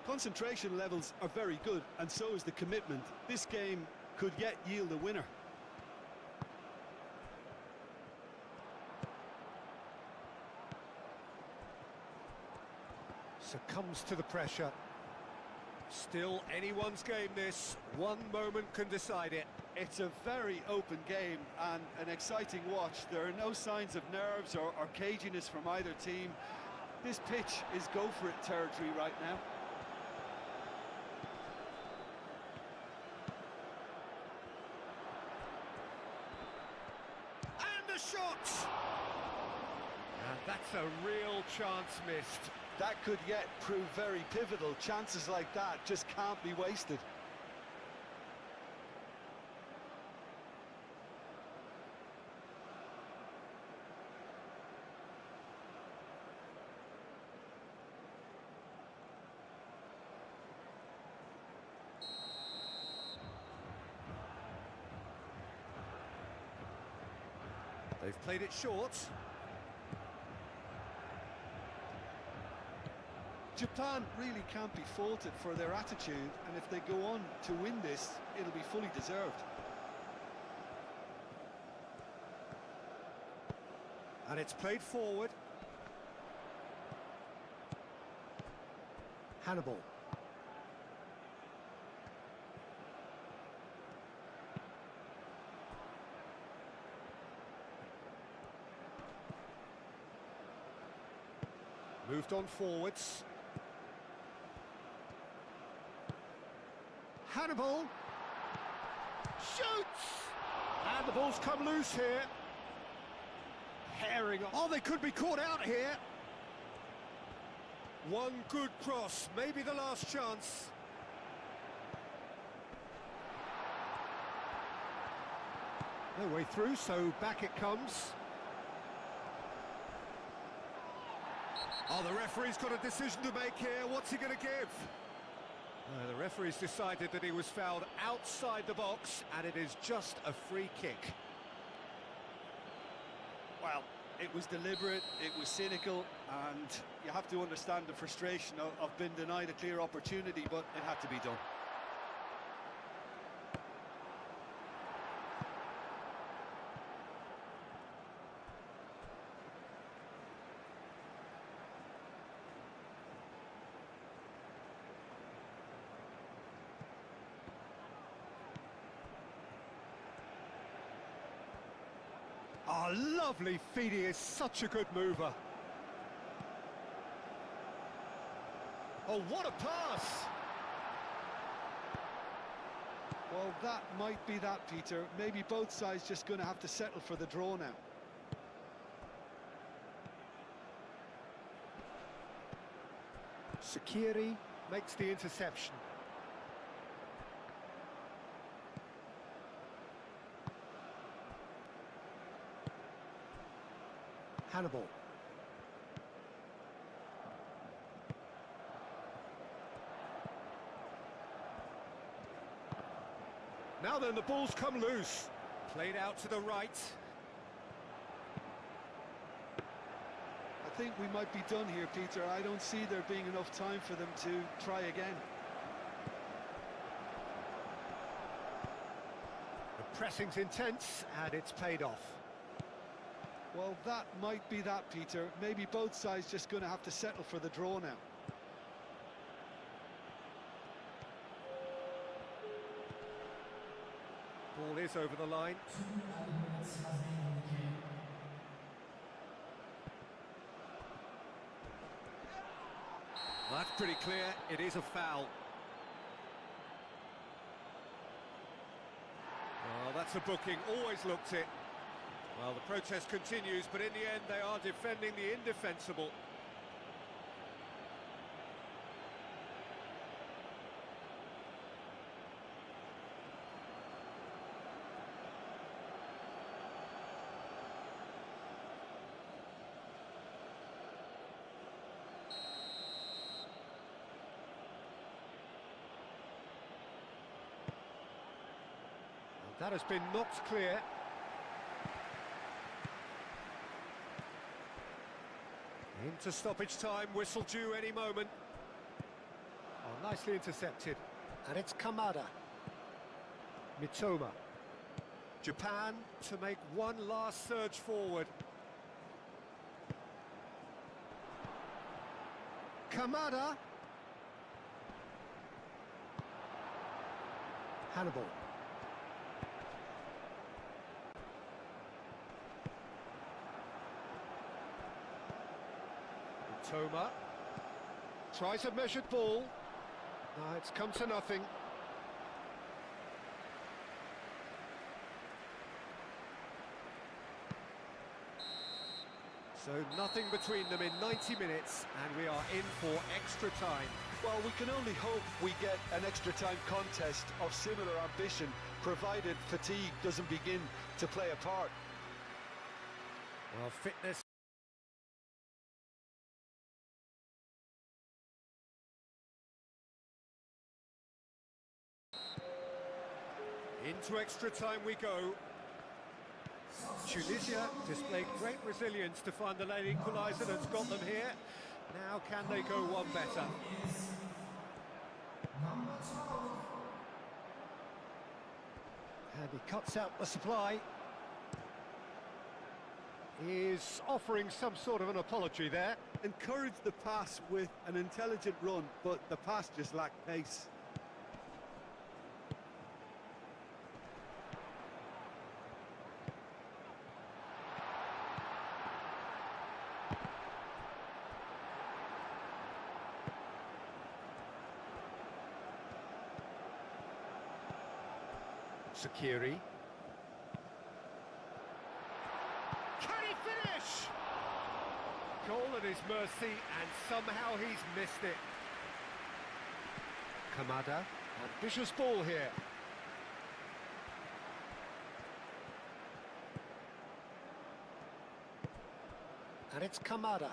Concentration levels are very good, and so is the commitment. This game could yet yield a winner. Succumbs to the pressure. Still anyone's game this. One moment can decide it. It's a very open game and an exciting watch. There are no signs of nerves or caginess from either team. This pitch is go-for-it territory right now. And a shot! And that's a real chance missed. That could yet prove very pivotal. Chances like that just can't be wasted. They've played it short. Japan really can't be faulted for their attitude, and if they go on to win this, it'll be fully deserved. And it's played forward. Hannibal. Moved on forwards. Hannibal shoots! And the ball's come loose here. Herring. Oh, they could be caught out here. One good cross, maybe the last chance. No way through, so back it comes. Oh, the referee's got a decision to make here. What's he going to give? The referee's decided that he was fouled outside the box, and it is just a free kick. Well, it was deliberate, it was cynical, and you have to understand the frustration of being denied a clear opportunity, but it had to be done. Oh, lovely feed. He is such a good mover. Oh, what a pass! Well, that might be that, Peter. Maybe both sides just going to have to settle for the draw now. Sakiri makes the interception. Hannibal. Now then, the ball's come loose. Played out to the right. I think we might be done here, Peter. I don't see there being enough time for them to try again. The pressing's intense, and it's paid off. Well, that might be that, Peter. Maybe both sides just going to have to settle for the draw now. Ball is over the line. That's pretty clear. It is a foul. Oh, that's a booking. Always looked it. Well, the protest continues, but in the end they are defending the indefensible. That has been knocked clear. Into stoppage time, whistle due any moment. Oh, nicely intercepted. And it's Kamada. Mitoma. Japan to make one last surge forward. Kamada. Hannibal. Toma tries a measured ball. It's come to nothing. So nothing between them in 90 minutes, and we are in for extra time. Well, we can only hope we get an extra time contest of similar ambition, provided fatigue doesn't begin to play a part. Well, fitness. Into extra time we go. Tunisia displayed great resilience to find the late equaliser that's got them here. Now can they go one better? And he cuts out the supply. He's offering some sort of an apology there. Encouraged the pass with an intelligent run, but the pass just lacked pace. Sakiri. Can he finish? Goal at his mercy, and somehow he's missed it. Kamada, ambitious ball here. And it's Kamada.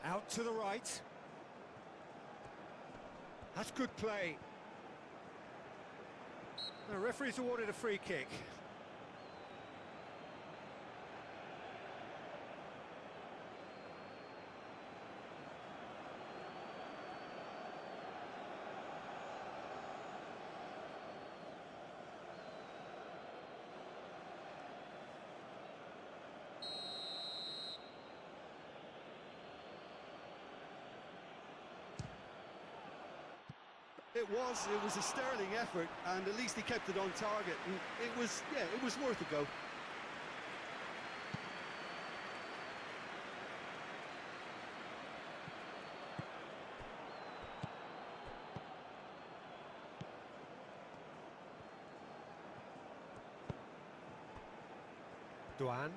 Out to the right. That's good play. The referee's awarded a free kick. It was a sterling effort, and at least he kept it on target. And it was worth a go. Duan.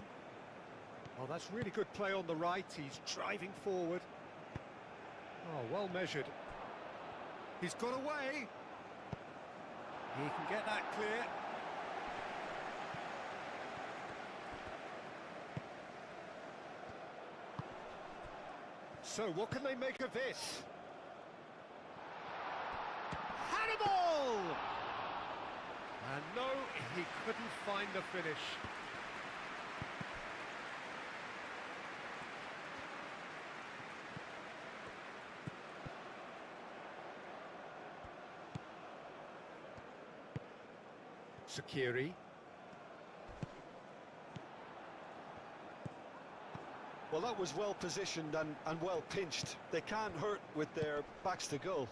Oh, that's really good play on the right. He's driving forward. Oh, well measured. He's got away. He can get that clear. So, what can they make of this? Hannibal! And no, he couldn't find the finish. Sakiri. Well, that was well positioned and well pinched. They can't hurt with their backs to goal.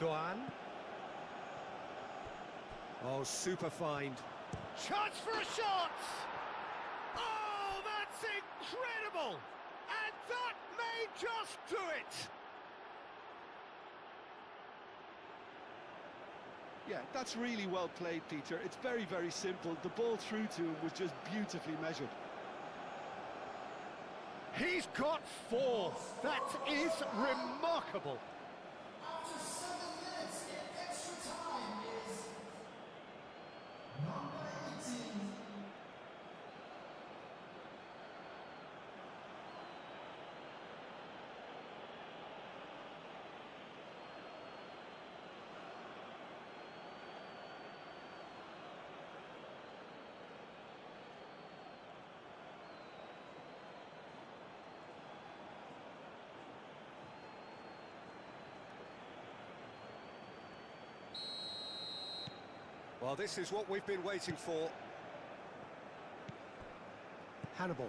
Duan. Oh, super find. Chance for a shot! Oh, that's incredible! And that may just do it! Yeah, that's really well played, Peter. It's very, very simple. The ball through to him was just beautifully measured. He's got 4. That is remarkable. After 7 minutes in extra time is number 18. Well, this is what we've been waiting for. Hannibal.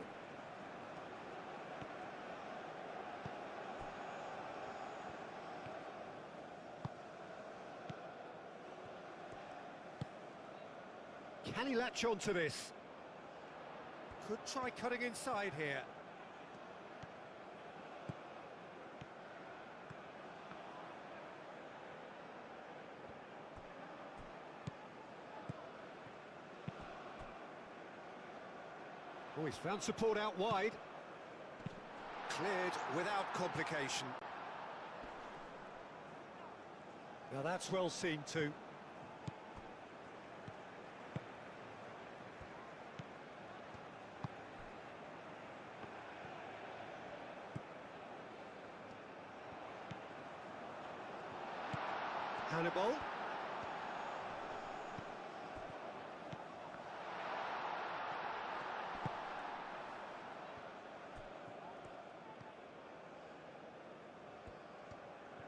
Can he latch on to this? Could try cutting inside here. Oh, he's found support out wide. Cleared without complication. Now that's well seen too. Hannibal.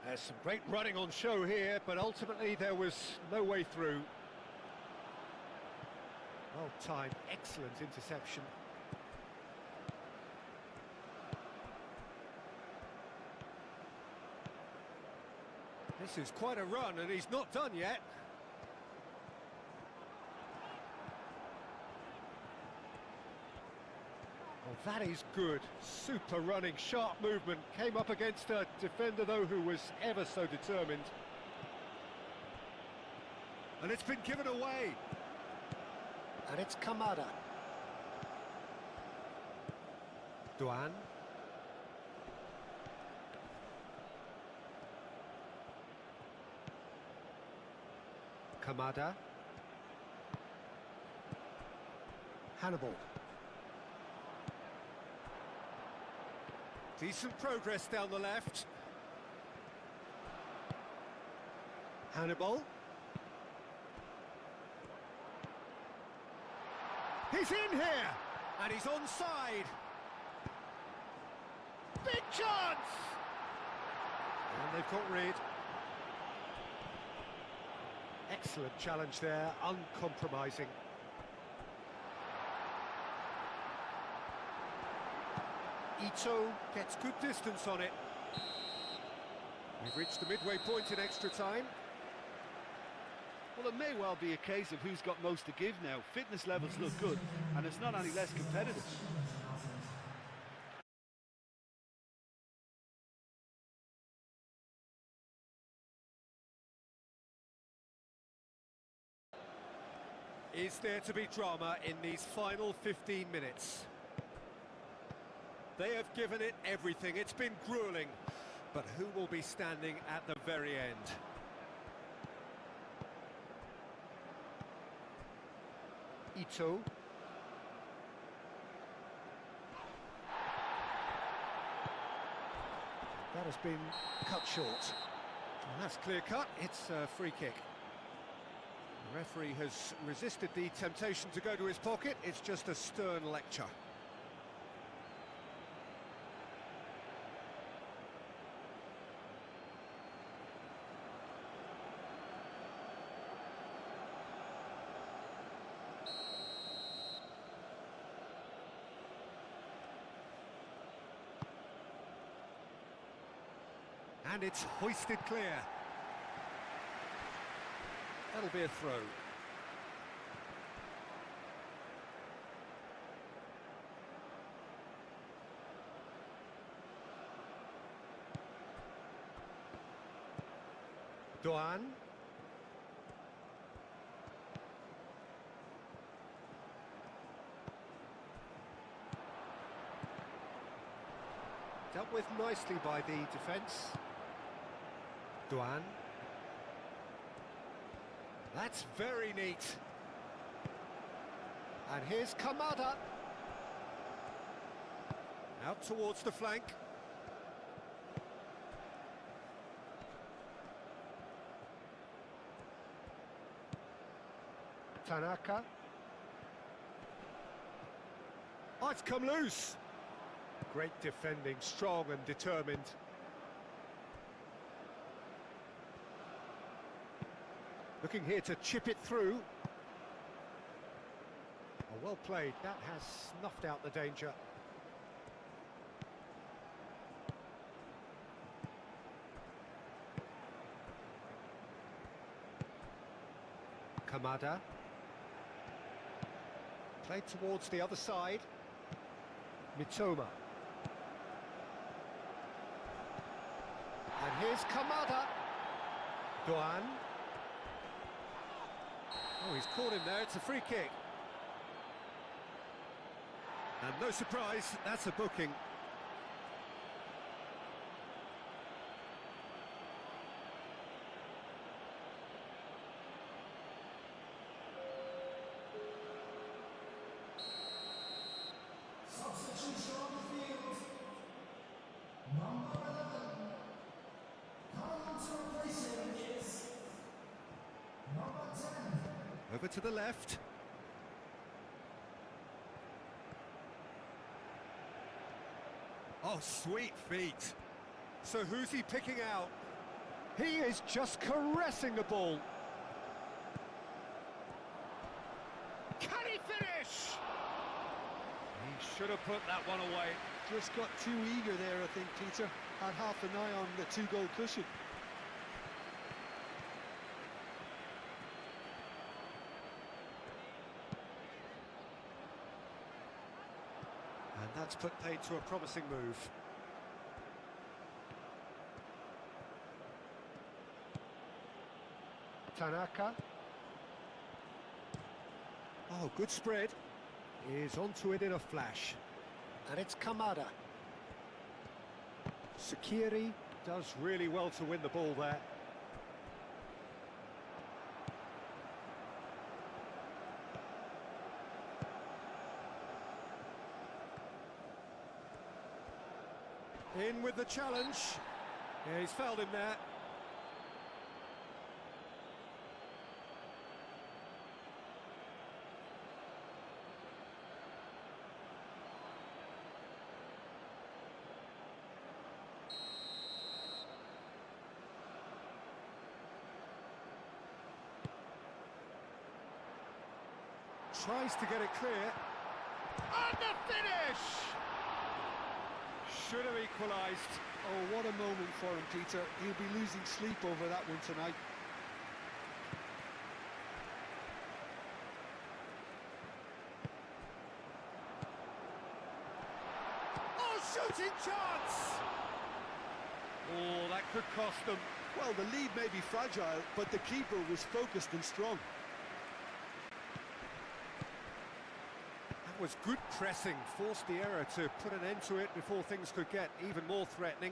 There's some great running on show here, but ultimately there was no way through. Well timed, excellent interception. This is quite a run, and he's not done yet. Oh, that is good. Super running, sharp movement. Came up against a defender, though, who was ever so determined. And it's been given away. And it's Kamada. Duan. Kamada. Hannibal. Decent progress down the left. Hannibal. He's in here! And he's onside. Big chance! And they've got rid. Excellent challenge there, uncompromising. Ito gets good distance on it. We've reached the midway point in extra time. Well, it may well be a case of who's got most to give now. Fitness levels look good, and it's not any less competitive. Is there to be drama in these final 15 minutes? They have given it everything. It's been grueling. But who will be standing at the very end? Ito. That has been cut short. Well, that's clear-cut. It's a free kick. The referee has resisted the temptation to go to his pocket. It's just a stern lecture. And it's hoisted clear. That'll be a throw. Doan. Dealt with nicely by the defence. Doan. That's very neat. And here's Kamada. Out towards the flank. Tanaka. Oh, it's come loose. Great defending, strong and determined. Looking here to chip it through. Oh, well played. That has snuffed out the danger. Kamada. Played towards the other side. Mitoma. And here's Kamada. Doan. Oh, he's caught him there. It's a free kick. And no surprise, that's a booking. Substitution on the field. Number 11. Coming on to replace him is number 10. Over to the left. Oh, sweet feet. So who's he picking out? He is just caressing the ball. Can he finish? He should have put that one away. Just got too eager there, I think, Peter. Had half an eye on the two-goal cushion. And that's put paid to a promising move. Tanaka. Oh, good spread. Is onto it in a flash. And it's Kamada. Sakiri does really well to win the ball there. In with the challenge. Yeah, he's fouled him there. Tries to get it clear. And the finish! Should have equalised. Oh, what a moment for him, Peter. He'll be losing sleep over that one tonight. Oh, shooting chance! Oh, that could cost them. Well, the lead may be fragile, but the keeper was focused and strong. was good pressing, forced the error to put an end to it before things could get even more threatening.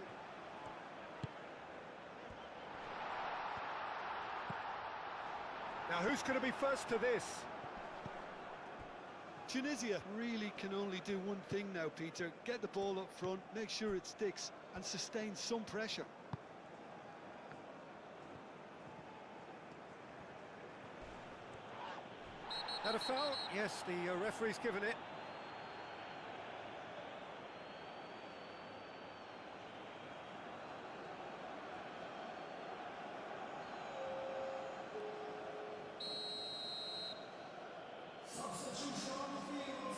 Now who's going to be first to this? Tunisia really can only do one thing now, Peter. Get the ball up front, make sure it sticks, and sustain some pressure. That a foul? Yes, the referee's given it. Substitution on the field.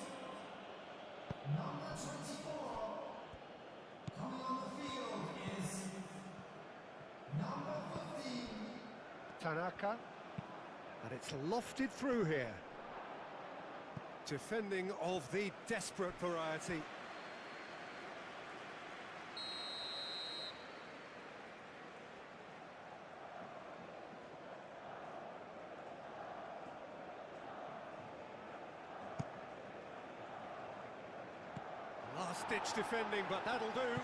Number 24. Coming on the field is number 15. Tanaka. And it's lofted through here. Defending of the desperate variety. Last-ditch defending, but that'll do.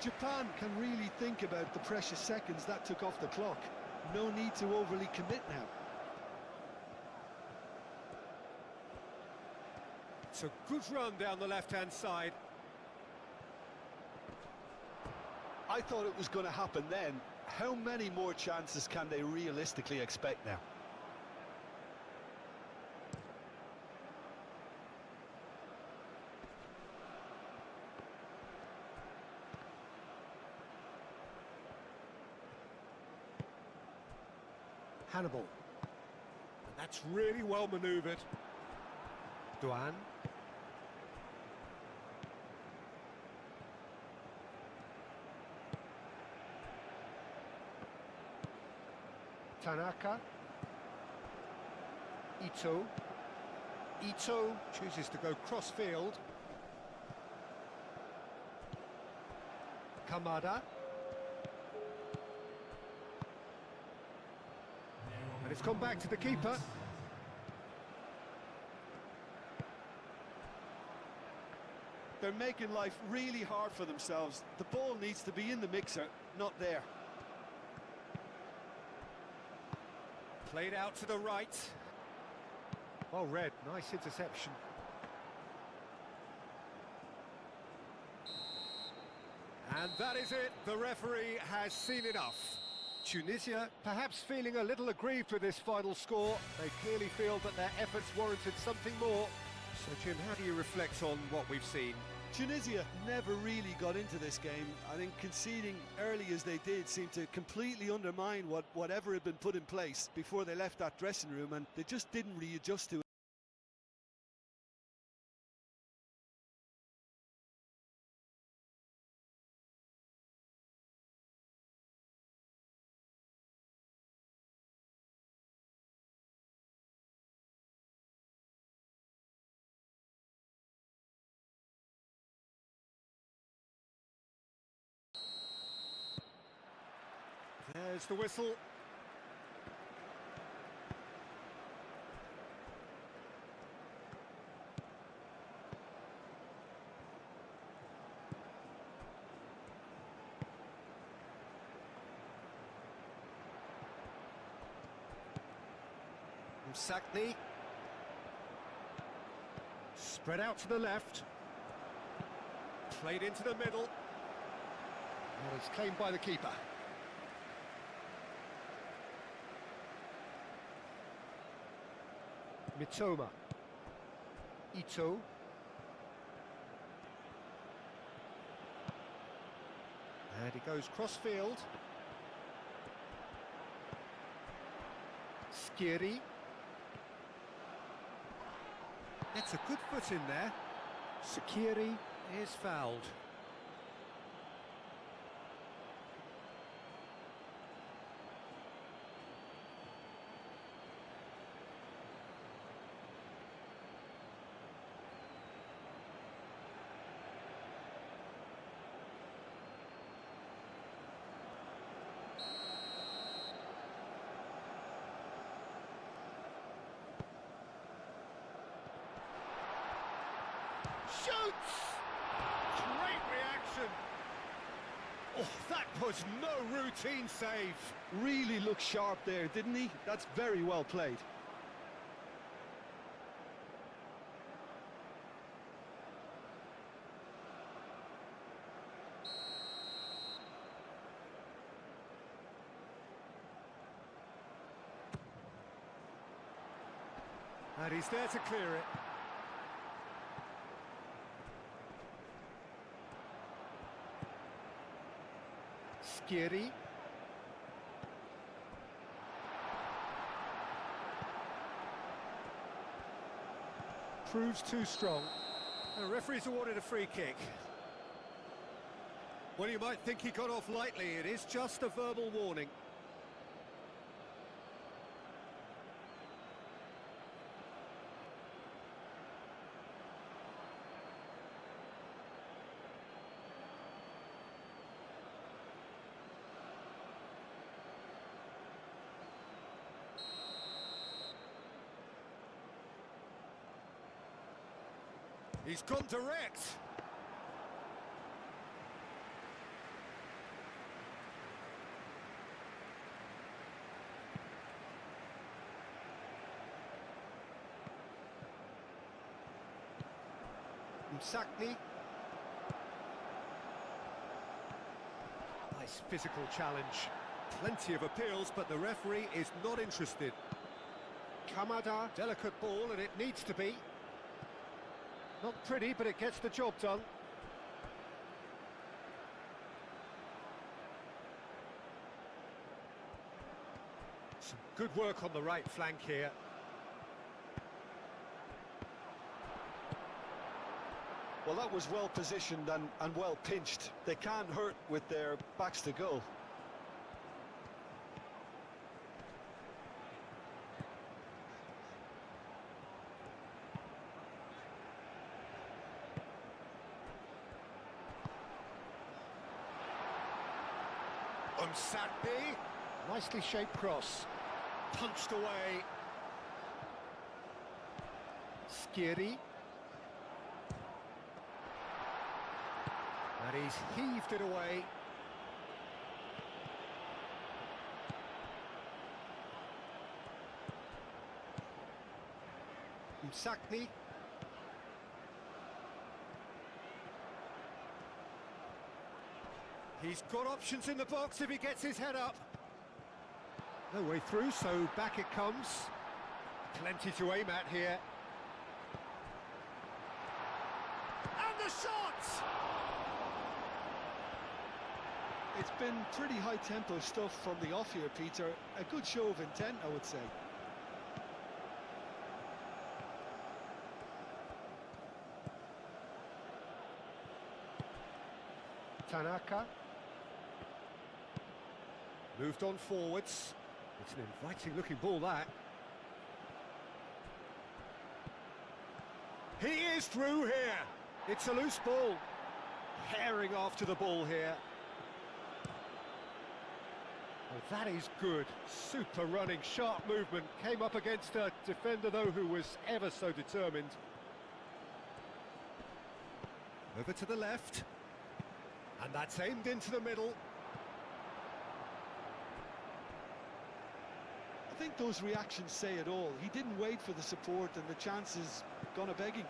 Japan can really think about the precious seconds that took off the clock. No need to overly commit now. It's a good run down the left-hand side. I thought it was going to happen then. How many more chances can they realistically expect now? Hannibal. And that's really well manoeuvred. Duan. Tanaka. Ito. Ito chooses to go cross-field. Kamada. And it's gone back to the keeper. They're making life really hard for themselves. The ball needs to be in the mixer, not there. Played out to the right. Well read, nice interception. And that is it, the referee has seen enough. Tunisia perhaps feeling a little aggrieved with this final score. They clearly feel that their efforts warranted something more. So Jim, how do you reflect on what we've seen? Tunisia never really got into this game. I think conceding early as they did seemed to completely undermine whatever had been put in place before they left that dressing room, and they just didn't readjust to it. There's the whistle. Sakni. Spread out to the left. Played into the middle. Well, it's claimed by the keeper. Mitoma. Ito. And he goes cross-field. Skiri. That's a good foot in there. Sakiri is fouled. shoots! Great reaction! Oh, that was no routine save. Really looked sharp there, didn't he? That's very well played. And he's there to clear it. Skiri. Proves too strong. And the referee's awarded a free kick. Well, you might think he got off lightly. It is just a verbal warning. He's gone direct. Msakni. Nice physical challenge. Plenty of appeals, but the referee is not interested. Kamada, delicate ball, and it needs to be. Not pretty, but it gets the job done. Some good work on the right flank here. Well, that was well positioned and well pinched. They can't hurt with their backs to goal. Msakni. Nicely shaped cross. Punched away. Skiri. And he's heaved it away. Msakni. He's got options in the box if he gets his head up. No way through, so back it comes. Plenty to aim at here. And the shot! It's been pretty high-tempo stuff from the off here, Peter. A good show of intent, I would say. Tanaka. Moved on forwards. It's an inviting-looking ball, that. He is through here. It's a loose ball. Herring after the ball here. Well, that is good. Super running, sharp movement. Came up against a defender, though, who was ever so determined. Over to the left. And that's aimed into the middle. I think those reactions say it all. He didn't wait for the support, and the chance is gone a-begging.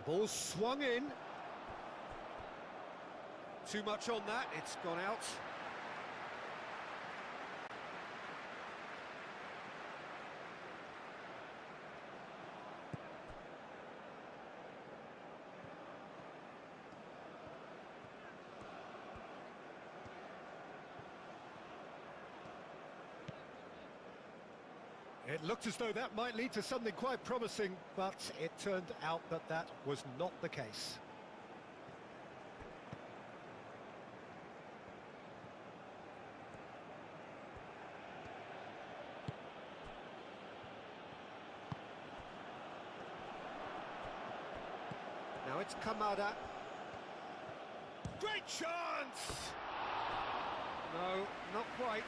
Ball swung in. Too much on that, it's gone out. It looked as though that might lead to something quite promising, but it turned out that that was not the case. Now it's Kamada. Great chance! No, not quite.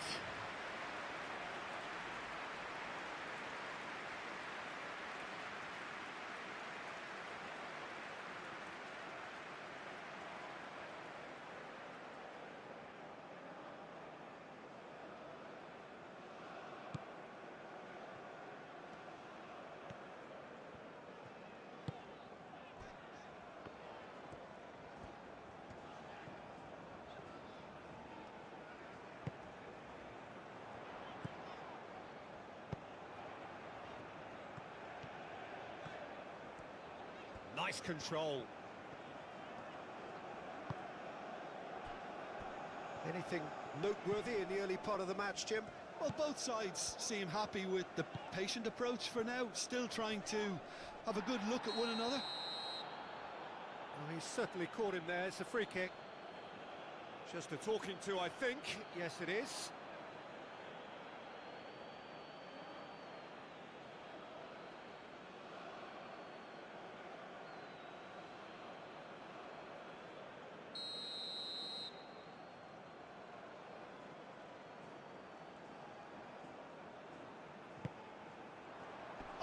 Nice control. Anything noteworthy in the early part of the match, Jim? Well, both sides seem happy with the patient approach for now, still trying to have a good look at one another. Well, he's certainly caught him there. It's a free kick. Just a talking to, I think. Yes, it is.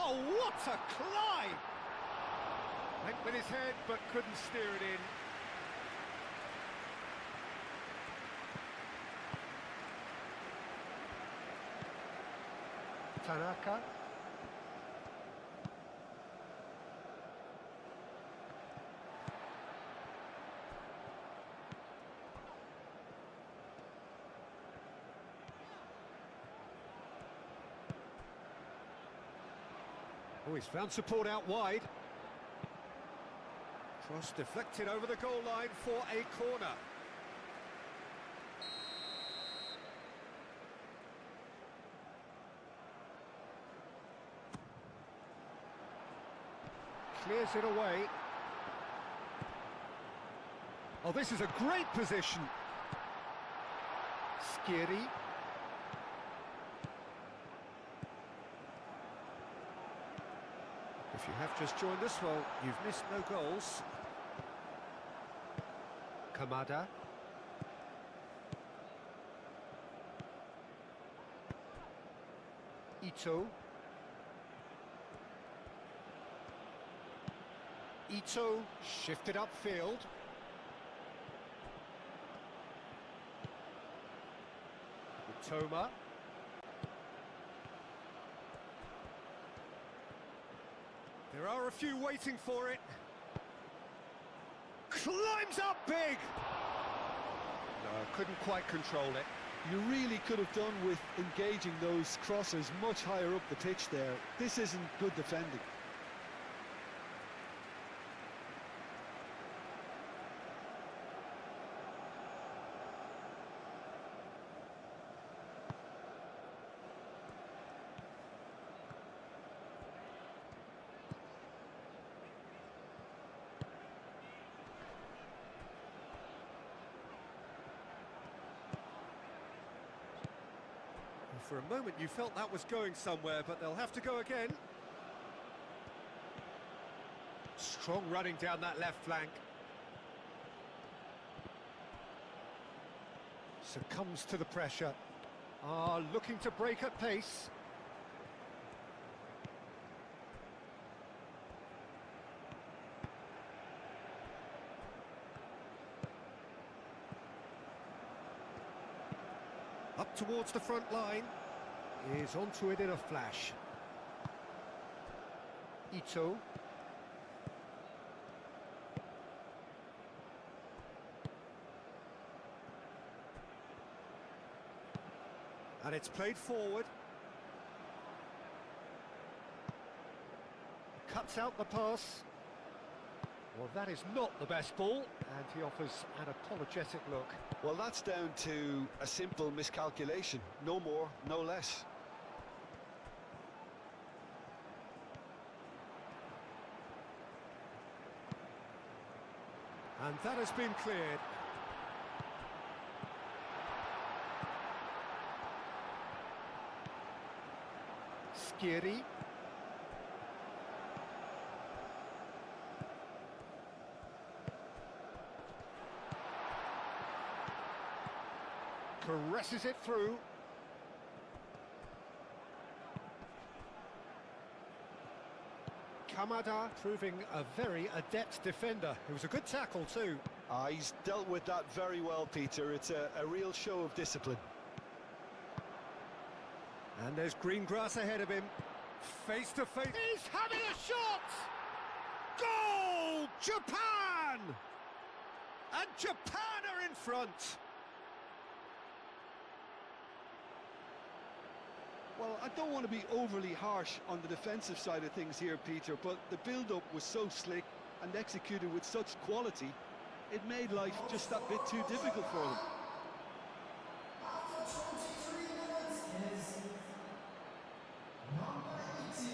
Oh, what a climb! Went with his head, but couldn't steer it in. Tanaka. Oh, he's found support out wide. Cross deflected over the goal line for a corner. Clears it away. Oh, this is a great position. Skiri. If you have just joined us, well, you've missed no goals. Kamada. Ito. Ito shifted upfield. Toma. There are a few waiting for it. Climbs up big! No, couldn't quite control it. You really could have done with engaging those crossers much higher up the pitch there. This isn't good defending. For a moment you felt that was going somewhere, but they'll have to go again. Strong running down that left flank. Succumbs to the pressure. Looking to break at pace. Up towards the front line. Is onto it in a flash. Ito. And it's played forward. Cuts out the pass. Well, that is not the best ball, and he offers an apologetic look. Well, that's down to a simple miscalculation. No more, no less. And that has been cleared. Skiri. Caresses it through. Kamada proving a very adept defender. It was a good tackle too. He's dealt with that very well, Peter. It's a real show of discipline. And there's green grass ahead of him. Face to face. He's having a shot! Goal! Japan! And Japan are in front. Well, I don't want to be overly harsh on the defensive side of things here, Peter, but the build-up was so slick, and executed with such quality, it made life just that bit too difficult for them. After 23 minutes is number 18.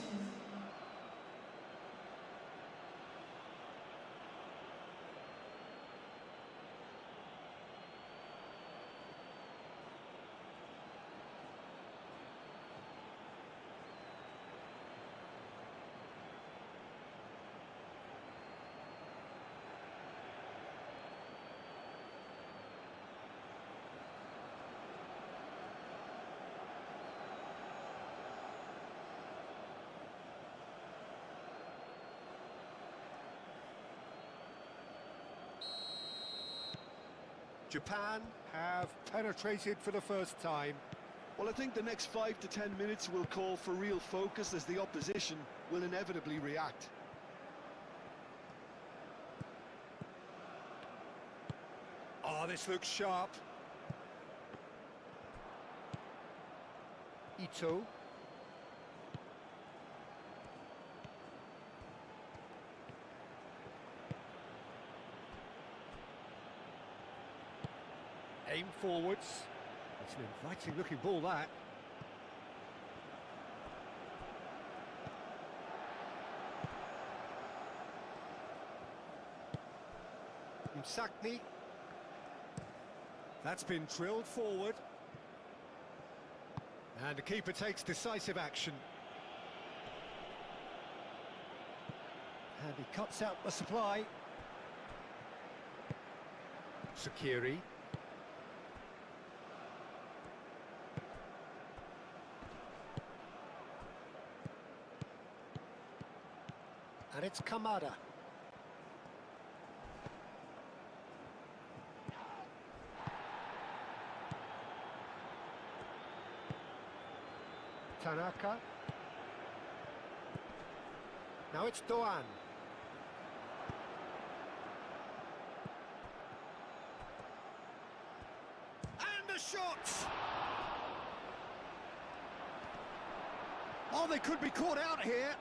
Japan have penetrated for the first time. Well, I think the next 5 to 10 minutes will call for real focus as the opposition will inevitably react. Oh, this looks sharp. Ito. Aim forwards. It's an inviting looking ball, that. Msakni. That's been drilled forward. And the keeper takes decisive action. And he cuts out the supply. Sakiri. And it's Kamada. Tanaka. Now it's Doan. And the shot! Oh, they could be caught out here.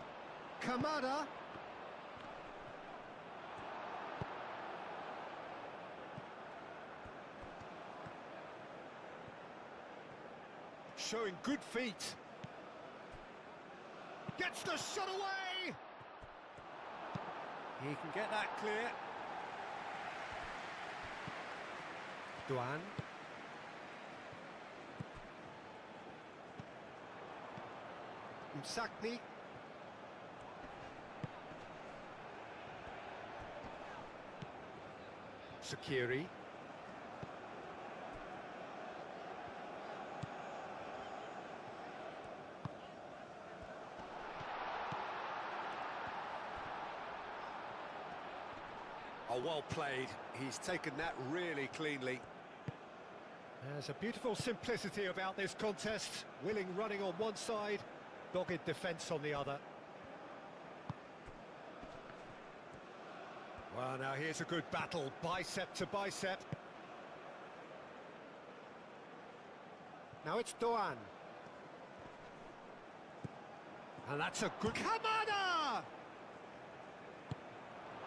Kamada. Showing good feet. Gets the shot away! He can get that clear. Duan. Msakni. Sakiri. Oh, well played. He's taken that really cleanly. There's a beautiful simplicity about this contest. Willing running on one side, dogged defence on the other. Well, now here's a good battle, bicep to bicep. Now it's Doan. And that's a good... Kamada!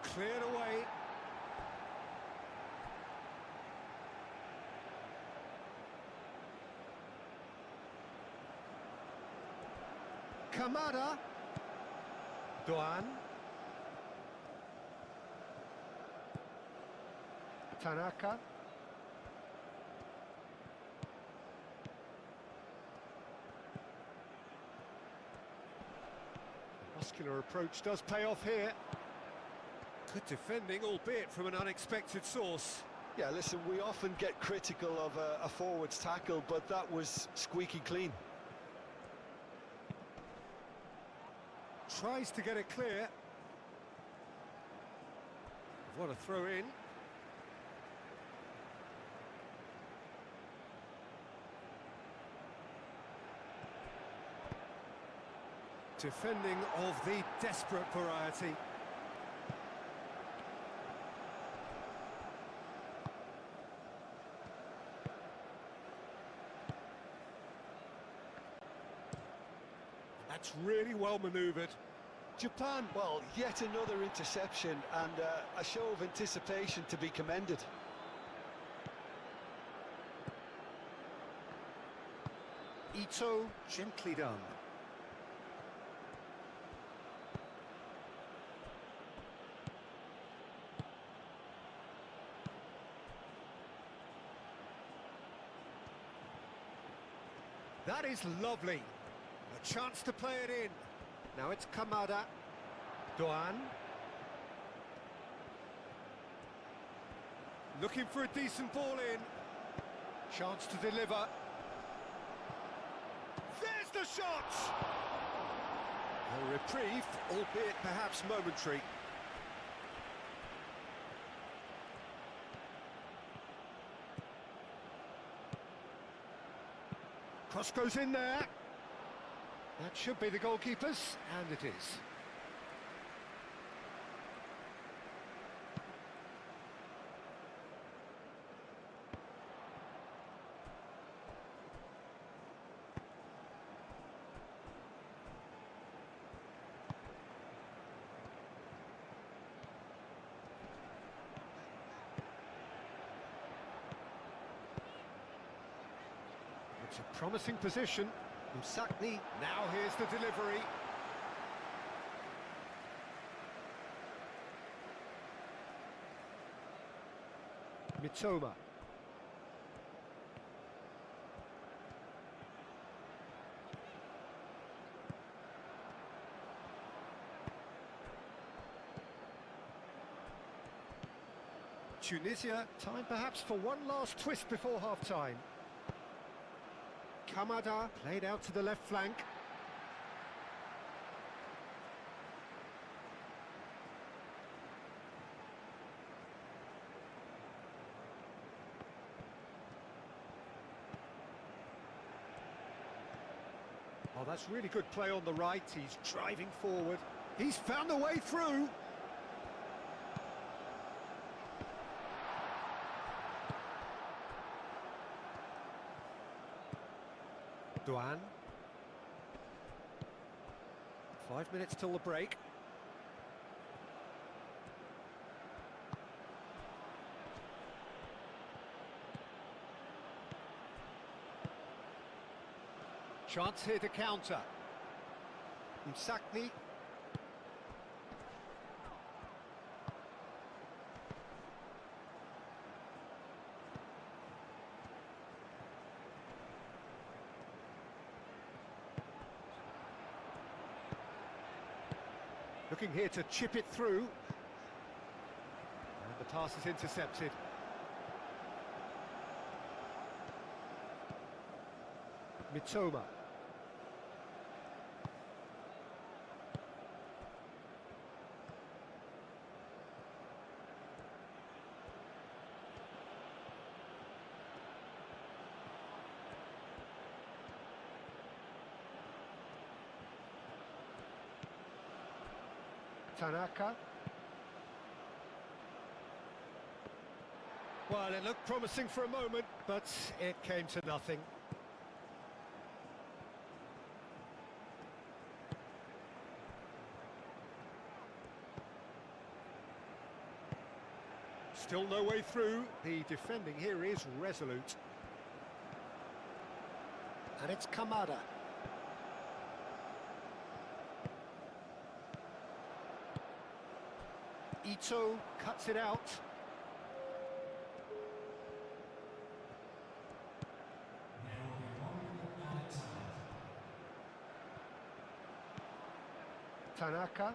Cleared away. Kamada. Doan. Tanaka. Muscular approach does pay off here. Good defending, albeit from an unexpected source. Yeah, listen, we often get critical of a forward's tackle, but that was squeaky clean. Tries to get it clear. What a throw in. Defending of the desperate variety. That's really well manoeuvred. Japan, well, yet another interception and a show of anticipation to be commended. Ito, gently done. That is lovely. A chance to play it in. Now it's Kamada. Doan. Looking for a decent ball in. Chance to deliver. There's the shot! A reprieve, albeit perhaps momentary. Cross goes in there. That should be the goalkeeper's, and it is. It's a promising position. Msakni, now here's the delivery. Mitoma. Tunisia, time perhaps for one last twist before half-time. Kamada played out to the left flank. Oh, that's really good play on the right. He's driving forward. He's found the way through. Doan. 5 minutes till the break. Chance here to counter. Msakni. Looking here to chip it through. And the pass is intercepted. Mitoma. Tanaka. Well, it looked promising for a moment, but it came to nothing. Still no way through. The defending here is resolute. And it's Kamada. Ito cuts it out. Tanaka.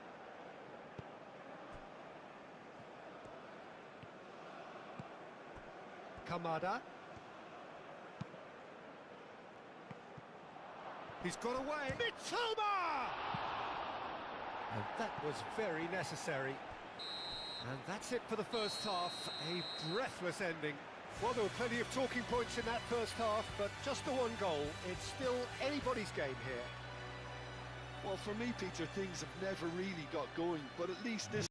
Kamada. He's got away. Mitoma! And that was very necessary. And that's it for the first half, a breathless ending. Well, there were plenty of talking points in that first half, but just the one goal. It's still anybody's game here. Well, for me, Peter, things have never really got going, but at least this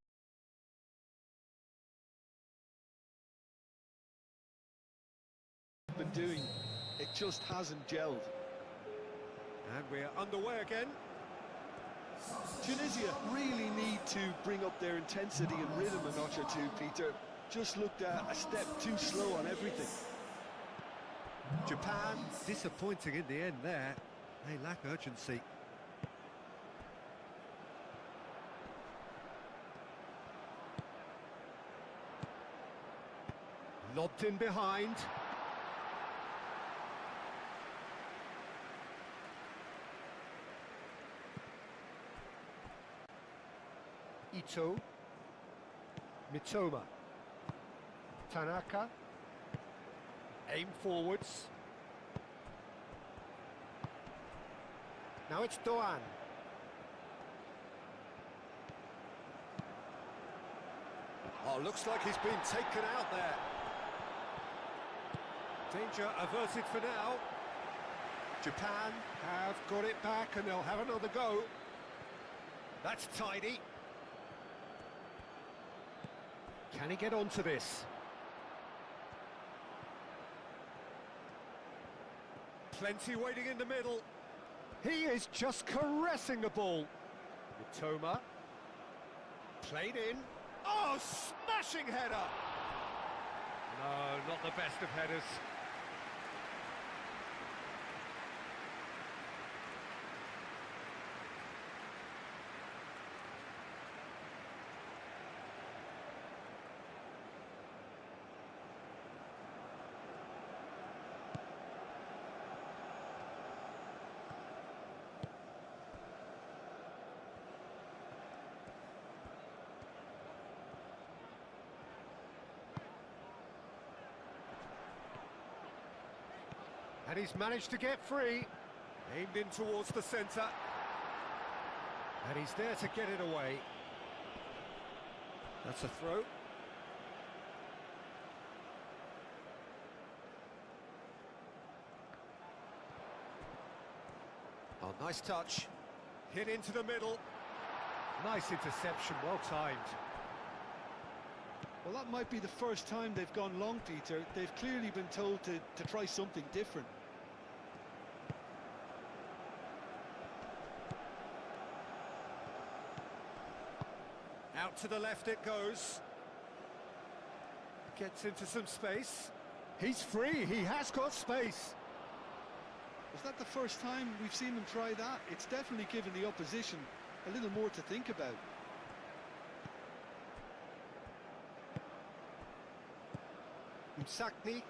been doing, it just hasn't gelled. And we're underway again. Tunisia really need to bring up their intensity and rhythm a notch or two, Peter. Just looked a step too slow on everything. Japan, disappointing in the end there. They lack urgency. Lobbed in behind. Ito. Mitoma. Tanaka. Aim forwards. Now it's Doan. Oh, looks like he's been taken out there. Danger averted for now. Japan have got it back and they'll have another go. That's tidy. Can he get onto this? Plenty waiting in the middle. He is just caressing the ball. Mitoma. Played in. Oh, smashing header! No, not the best of headers. And he's managed to get free. Aimed in towards the centre. And he's there to get it away. That's a throw. Oh, nice touch. Hit into the middle. Nice interception, well timed. Well, that might be the first time they've gone long, Peter. They've clearly been told to try something different. Out to the left it goes. Gets into some space. He's free, he has got space. Is that the first time we've seen them try that? It's definitely given the opposition a little more to think about. Msakni.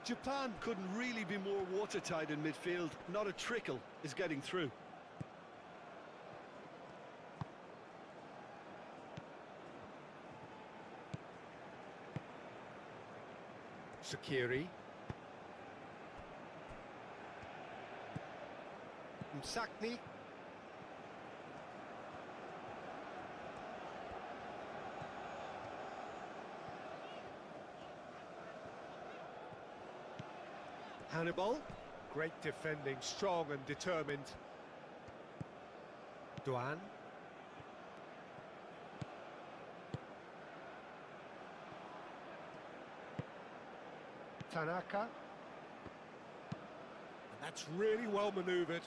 Japan couldn't really be more watertight in midfield. Not a trickle is getting through. Sakiri. Msakni. Hannibal. Great defending, strong and determined. Duan. Tanaka. And that's really well manoeuvred.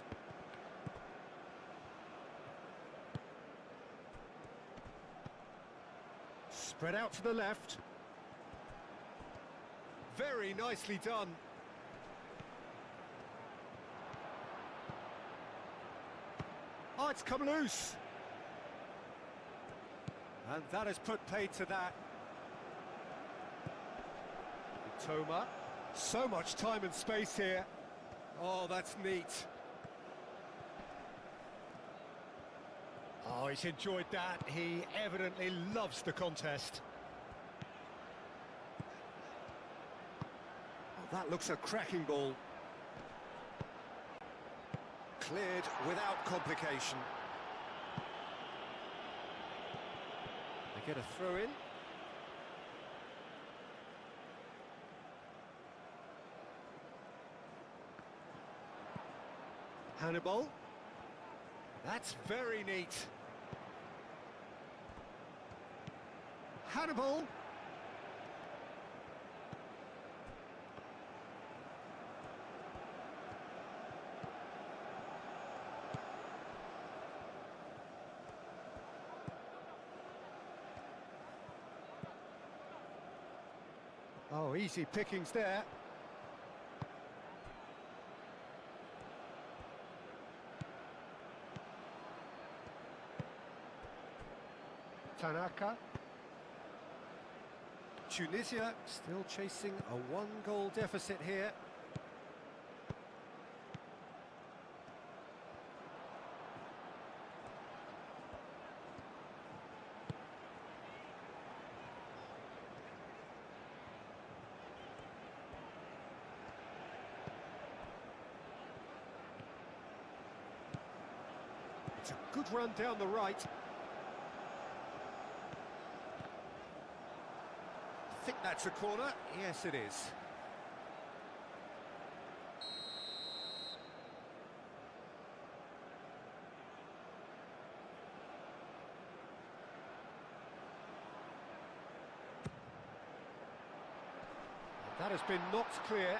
Spread out to the left. Very nicely done. Oh, it's come loose. And that has put paid to that. Toma. So much time and space here. Oh, that's neat. Oh, he's enjoyed that. He evidently loves the contest. Oh, that looks a cracking ball. Cleared without complication. They get a throw in. Hannibal. That's very neat. Hannibal. Oh, easy pickings there. Tanaka. Tunisia still chasing a one-goal deficit here. It's a good run down the right. I think that's a corner. Yes, it is. And that has been knocked clear.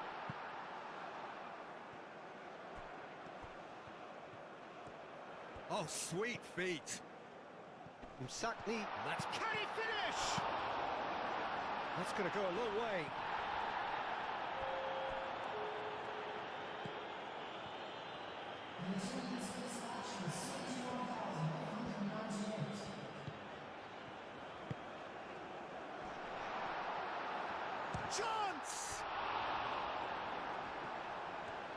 Oh, sweet feet. Musakni, that's... Can he finish? That's going to go a long way. Chance!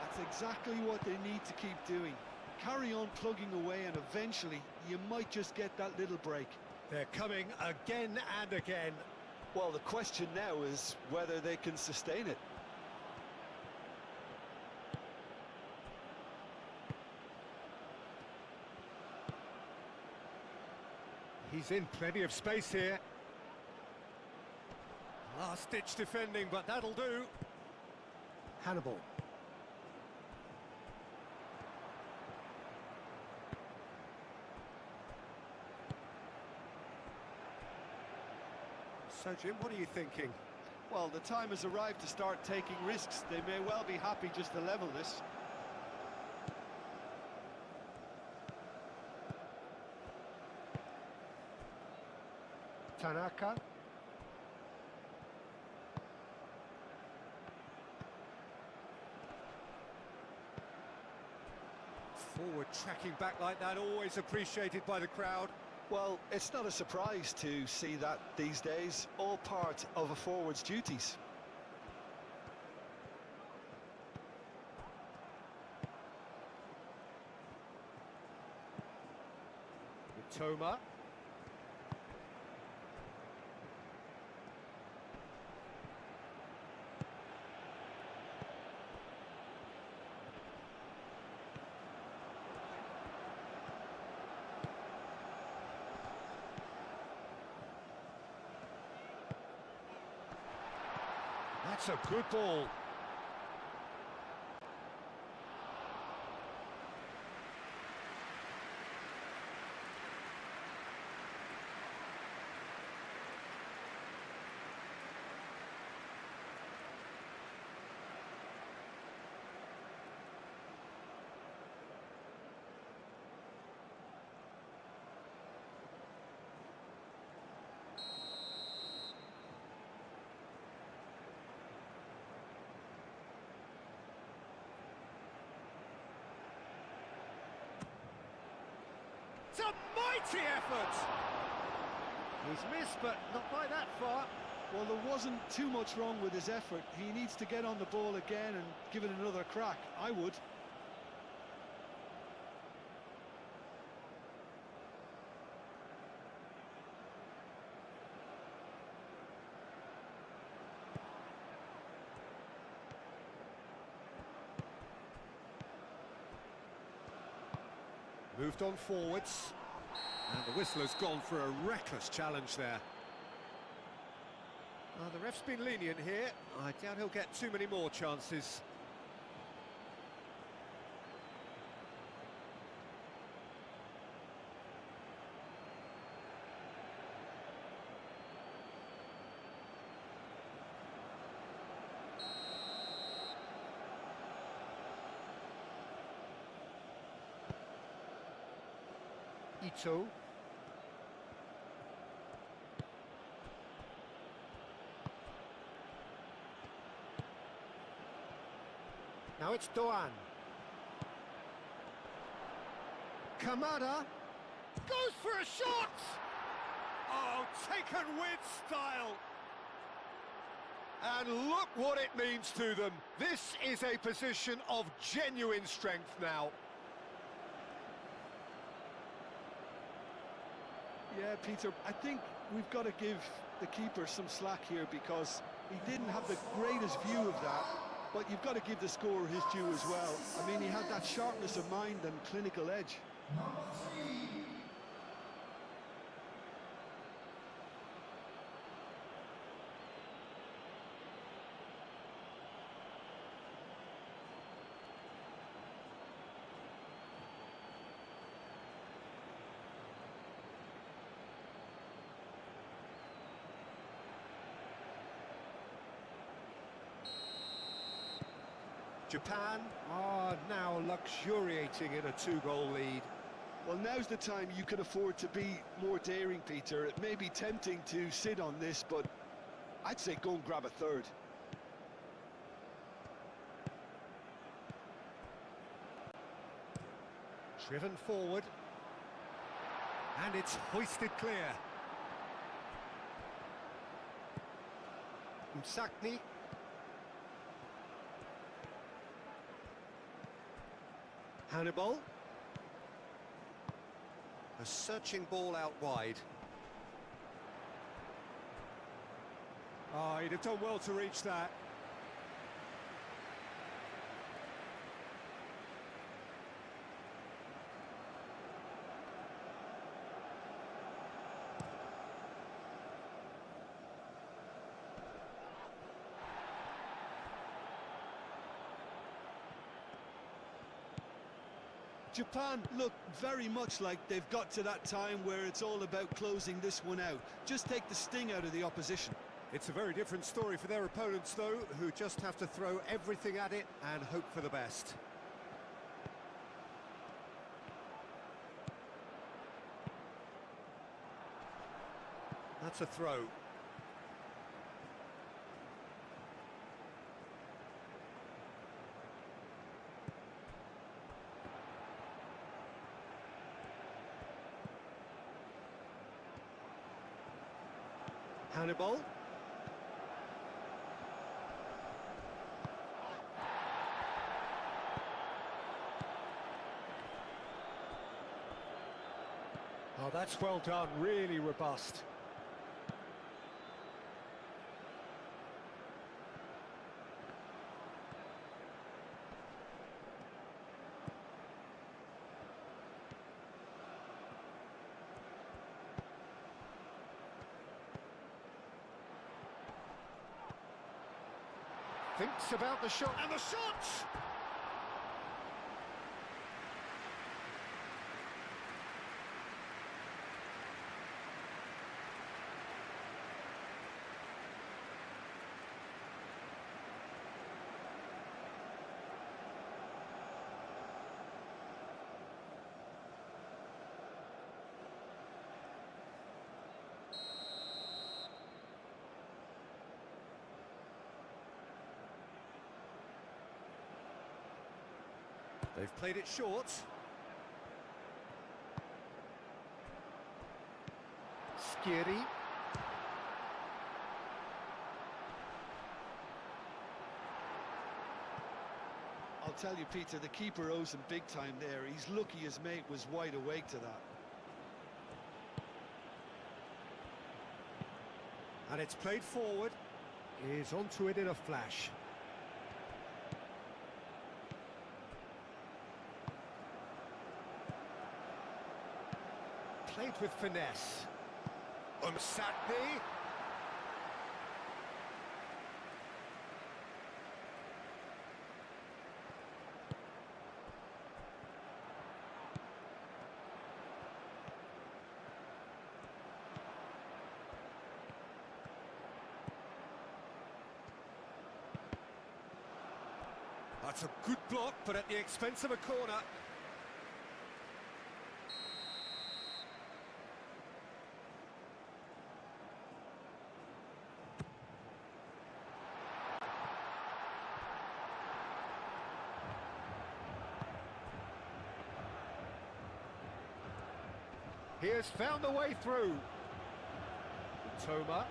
That's exactly what they need to keep doing. Carry on plugging away and eventually you might just get that little break. They're coming again and again. Well, the question now is whether they can sustain it. He's in plenty of space here. Last-ditch defending, but that'll do. Hannibal. So, Jim, what are you thinking? Well, the time has arrived to start taking risks. They may well be happy just to level this. Tanaka. Forward tracking back like that, always appreciated by the crowd. Well, it's not a surprise to see that these days, all part of a forward's duties. Toma. That's a good ball. It's a mighty effort! He's missed, but not by that far. Well, there wasn't too much wrong with his effort. He needs to get on the ball again and give it another crack. I would. Moved on forwards. And the whistle has gone for a reckless challenge there. The ref's been lenient here. I doubt he'll get too many more chances. Ito. Now it's Doan. Kamada goes for a shot! Oh, taken with style! And look what it means to them. This is a position of genuine strength now. Yeah, Peter, I think we've got to give the keeper some slack here because he didn't have the greatest view of that, but you've got to give the scorer his due as well. I mean, he had that sharpness of mind and clinical edge. Japan are now luxuriating in a 2-goal lead. Well, now's the time you can afford to be more daring, Peter. It may be tempting to sit on this, but I'd say go and grab a third. Driven forward. And it's hoisted clear. Msakni. Hannibal. A searching ball out wide. Oh, he'd have done well to reach that. Japan look very much like they've got to that time where it's all about closing this one out. Just take the sting out of the opposition. It's a very different story for their opponents, though, who just have to throw everything at it and hope for the best. That's a throw. Hannibal. Oh, that's well done, really robust. Thinks about the shot, and the shot! They've played it short. Skiri. I'll tell you, Peter, the keeper owes him big time there. He's lucky his mate was wide awake to that. And it's played forward. He's onto it in a flash. Played with finesse. Umsatni. That's a good block, but at the expense of a corner. He has found the way through. Toma.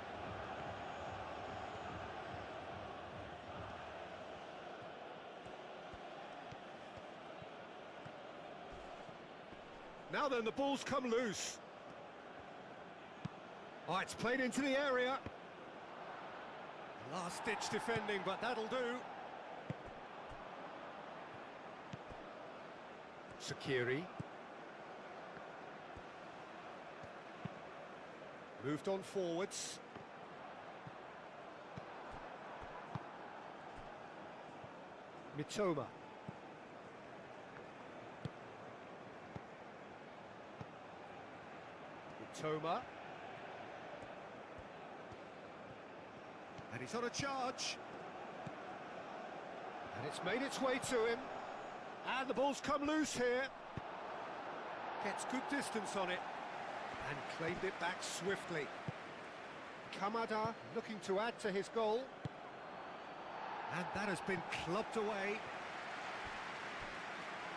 Now then, the ball's come loose. Oh, it's played into the area. Last-ditch defending, but that'll do. Sakiri. Moved on forwards. Mitoma. Mitoma. And he's on a charge. And it's made its way to him. And the ball's come loose here. Gets good distance on it. And claimed it back swiftly. Kamada looking to add to his goal. And that has been clubbed away.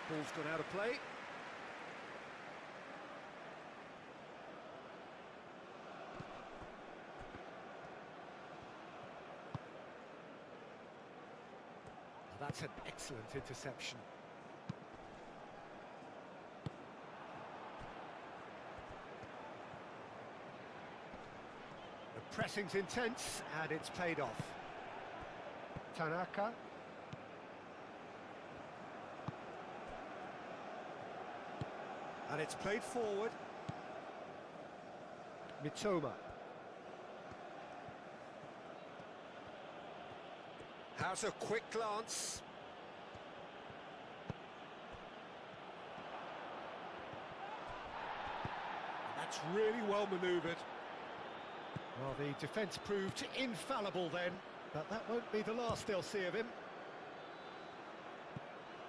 Ball's gone out of play. That's an excellent interception. The pressing's intense, and it's paid off. Tanaka. And it's played forward. Mitoma. Has a quick glance. That's really well manoeuvred. Well, the defence proved infallible then, but that won't be the last they'll see of him.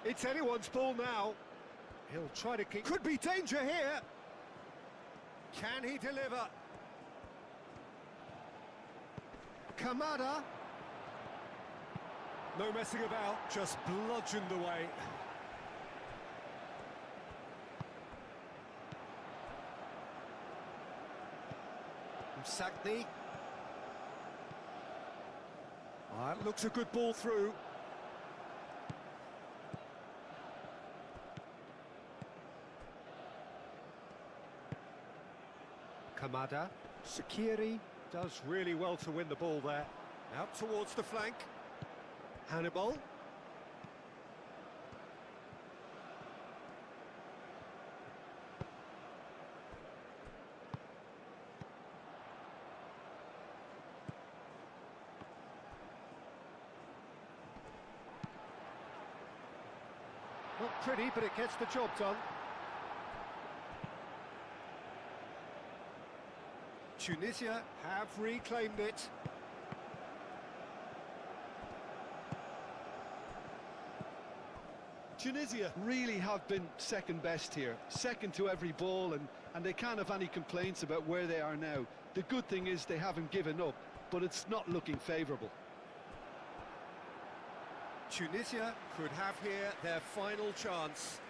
It's anyone's ball now. He'll try to keep... Could be danger here. Can he deliver? Kamada. No messing about, just bludgeoned away. Sagni. That looks a good ball through. Kamada. Sakiri does really well to win the ball there. Out towards the flank. Hannibal. Not pretty, but it gets the job done. Tunisia have reclaimed it. Tunisia really have been second best here, second to every ball, and they can't have any complaints about where they are now. The good thing is they haven't given up, but it's not looking favourable. Tunisia could have here their final chance.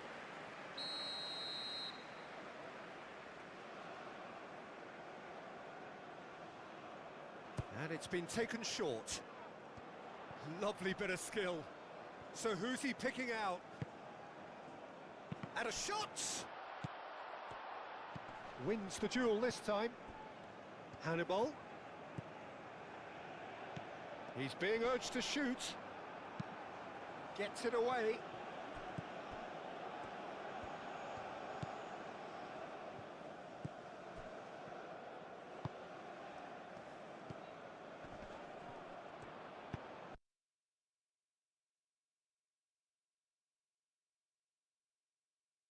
And it's been taken short. Lovely bit of skill. So who's he picking out? And a shot! Wins the duel this time. Hannibal. He's being urged to shoot. Gets it away.